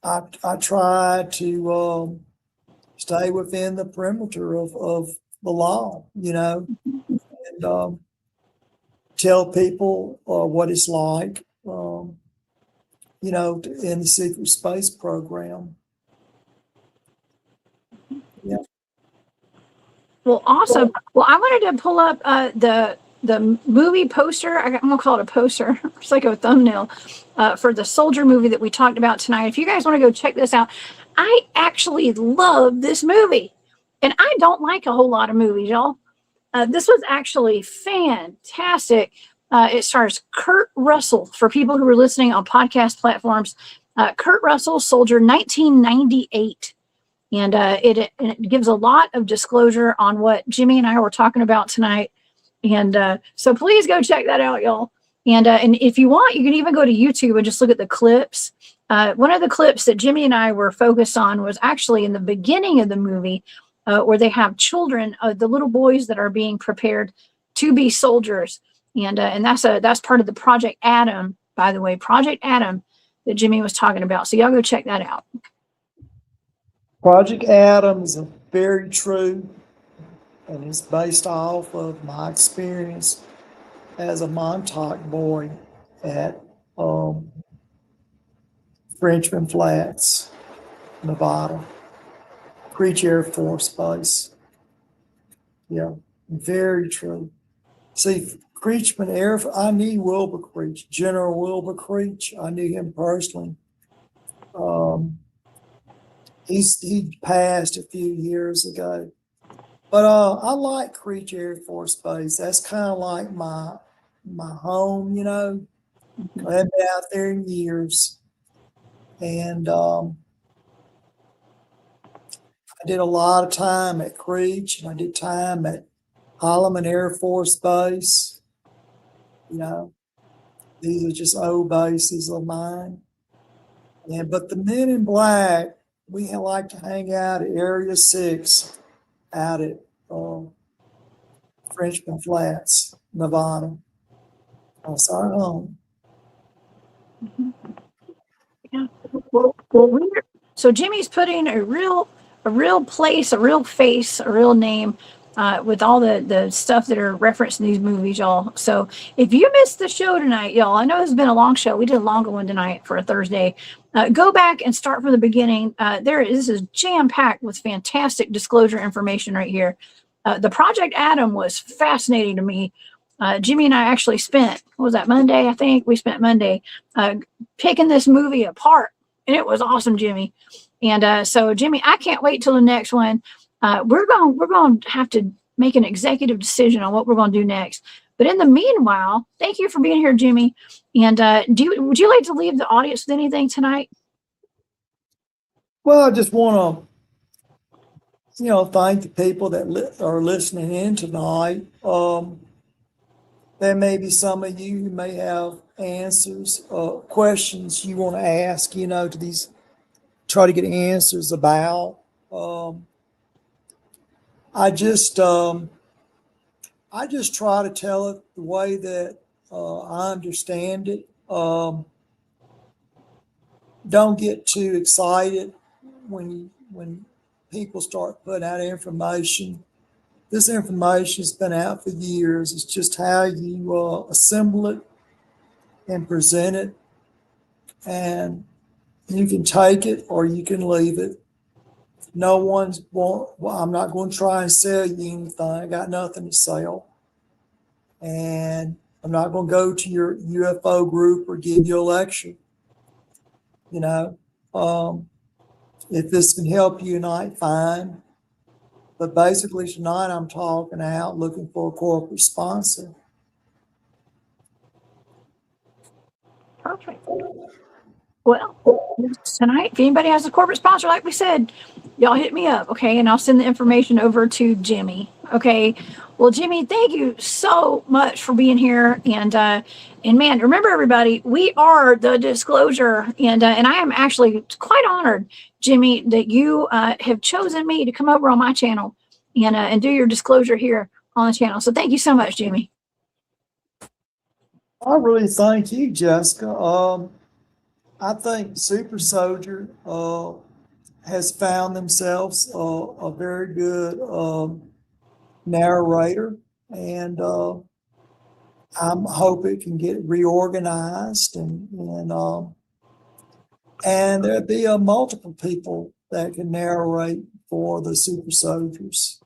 I try to stay within the perimeter of the law, and tell people what it's like, in the secret space program. Yeah. Well, awesome. Well, I wanted to pull up the movie poster. I'm gonna call it a poster. It's like a thumbnail for the Soldier movie that we talked about tonight. If you guys want to go check this out, I actually love this movie, and I don't like a whole lot of movies, y'all. This was actually fantastic. It stars Kurt Russell. For people who are listening on podcast platforms, Kurt Russell, Soldier, 1998. And it gives a lot of disclosure on what Jimmy and I were talking about tonight. And so please go check that out, y'all. And if you want, you can even go to YouTube and just look at the clips. One of the clips that Jimmy and I were focused on was actually in the beginning of the movie, where they have children, the little boys that are being prepared to be soldiers. And that's part of the Project Adam, by the way, Project Adam that Jimmy was talking about. So y'all go check that out. Project Adam is very true. and it's based off of my experience as a Montauk boy at Frenchman Flats, Nevada, Creech Air Force Base. Yeah, very true. See, Creechman I knew Wilbur Creech, General Wilbur Creech. I knew him personally. He passed a few years ago. But I like Creech Air Force Base. That's kind of like my home, you know. I haven't been out there in years. And I did a lot of time at Creech, and I did time at Holloman Air Force Base. You know, these are just old bases of mine. And but the Men in Black, we like to hang out at Area 6 out at Frenchman Flats, Nevada. That's our home. Yeah. Well, so Jimmy's putting a real place, a real face, a real name with all the stuff that are referenced in these movies, y'all. So if you missed the show tonight, y'all, I know this has been a long show. We did a longer one tonight for a Thursday. Go back and start from the beginning. This is jam-packed with fantastic disclosure information right here. The Project Adam was fascinating to me. Jimmy and I actually spent, what was that, Monday? I think we spent Monday picking this movie apart, and it was awesome, Jimmy. And so, Jimmy, I can't wait till the next one. We're going to have to make an executive decision on what we're going to do next. But in the meanwhile, thank you for being here, Jimmy. And would you like to leave the audience with anything tonight? Well, I just want to, thank the people that are listening in tonight. There may be some of you who may have answers, questions you want to ask, to these, try to get answers about. I just try to tell it the way that I understand it. Don't get too excited when people start putting out information. This information has been out for years. It's just how you assemble it and present it. And you can take it or you can leave it. I'm not going to try and sell you anything. I got nothing to sell. And I'm not going to go to your UFO group or give you a lecture. If this can help you tonight, fine. But basically tonight I'm talking out looking for a corporate sponsor. Perfect. Well, tonight, if anybody has a corporate sponsor, like we said, y'all hit me up, okay? And I'll send the information over to Jimmy, okay? Well, Jimmy, thank you so much for being here. And man, remember everybody, we are the Disclosure. And I am actually quite honored, Jimmy, that you have chosen me to come over on my channel and do your disclosure here on the channel. So thank you so much, Jimmy. I really thank you, Jessica. I think Super Soldier has found themselves a very good narrator, and I hope it can get reorganized, and there'll be multiple people that can narrate for the Super Soldiers.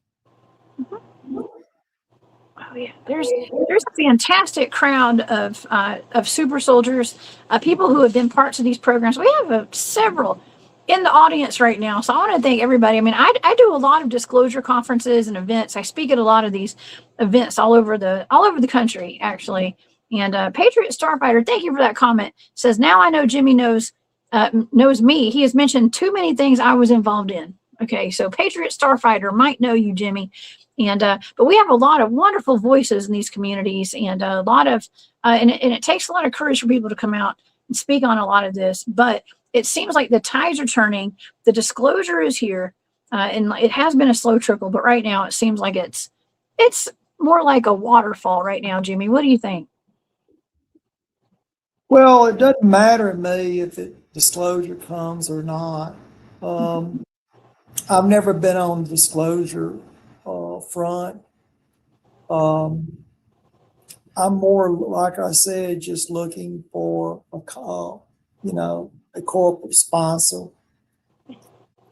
Oh yeah, there's a fantastic crowd of super soldiers, people who have been parts of these programs. We have several in the audience right now, so I want to thank everybody. I mean, I do a lot of disclosure conferences and events. I speak at a lot of these events all over the country, actually. And Patriot Starfighter, thank you for that comment. Says, now I know Jimmy knows me. He has mentioned too many things I was involved in. Okay, so Patriot Starfighter might know you, Jimmy. And but we have a lot of wonderful voices in these communities, and a lot of and it takes a lot of courage for people to come out and speak on a lot of this. But it seems like the tides are turning. The disclosure is here, and it has been a slow trickle, but right now it seems like it's more like a waterfall right now. Jimmy, what do you think? Well, it doesn't matter to me if disclosure comes or not. I've never been on disclosure up front. I'm more, like I said, just looking for a corporate sponsor.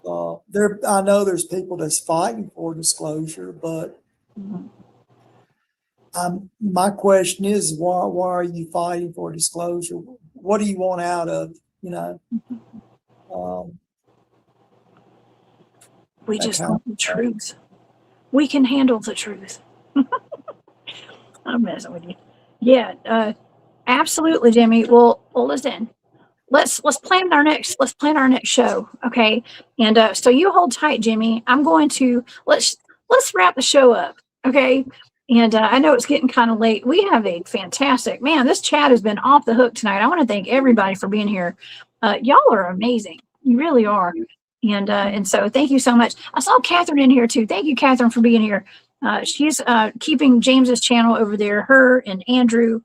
I know there's people that's fighting for disclosure, but my question is, why are you fighting for disclosure? What do you want out of, We just want the truth. We can handle the truth. I'm messing with you. Yeah, absolutely, Jimmy. Well, listen. Let's plan our next show, okay? And so you hold tight, Jimmy. I'm going to let's wrap the show up, okay? And I know it's getting kind of late. We have a fantastic man. This chat has been off the hook tonight. I want to thank everybody for being here. Y'all are amazing. You really are. And so thank you so much. I saw Catherine in here too. Thank you, Catherine, for being here. She's keeping James's channel over there. Her and Andrew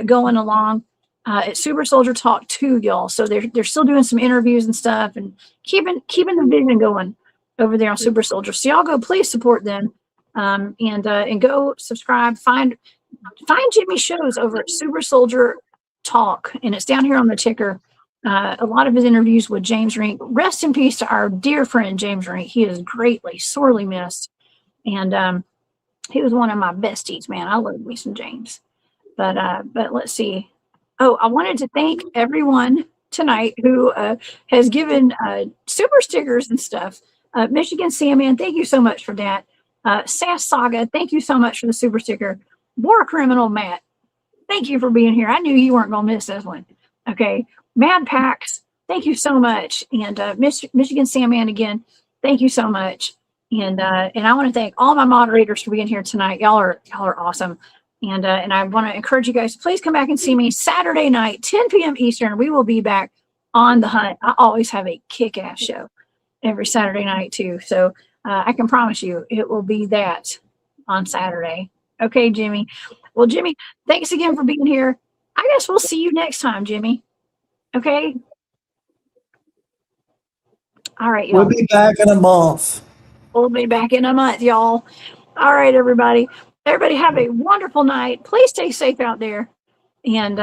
going along. At Super Soldier Talk too, y'all. So they're still doing some interviews and stuff and keeping the vision going over there on Super Soldier. So y'all go, please support them, and go subscribe. Find Jimmy's shows over at Super Soldier Talk, and it's down here on the ticker. A lot of his interviews with James Rink. Rest in peace to our dear friend James Rink. He is sorely missed, and he was one of my besties. Man, I love me some James. But let's see. Oh, I wanted to thank everyone tonight who has given super stickers and stuff. Michigan Sandman, thank you so much for that. Sass Saga, thank you so much for the super sticker. War Criminal Matt, thank you for being here. I knew you weren't going to miss this one. Okay. Mad Pax, thank you so much. And Michigan Sandman again, thank you so much. And I want to thank all my moderators for being here tonight. Y'all are awesome. And I want to encourage you guys, please come back and see me Saturday night, 10 p.m. Eastern. We will be back on the hunt. I always have a kick-ass show every Saturday night too. So I can promise you it will be that on Saturday. Okay, Jimmy. Well, Jimmy, thanks again for being here. I guess we'll see you next time, Jimmy. Okay. All right, y'all. We'll be back in a month. We'll be back in a month, y'all. All right, everybody. Everybody have a wonderful night. Please stay safe out there. And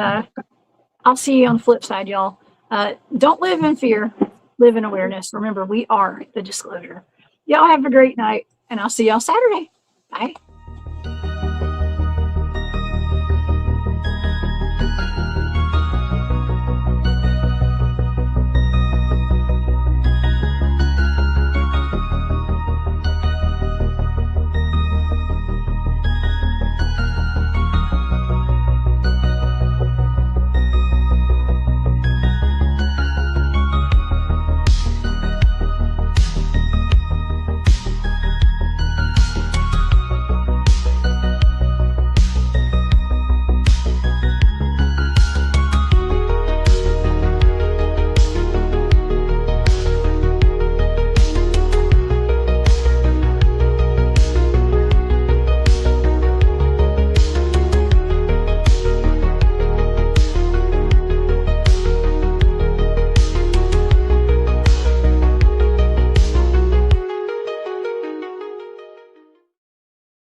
I'll see you on the flip side, y'all. Don't live in fear. Live in awareness. Remember, we are the disclosure. Y'all have a great night. And I'll see y'all Saturday. Bye.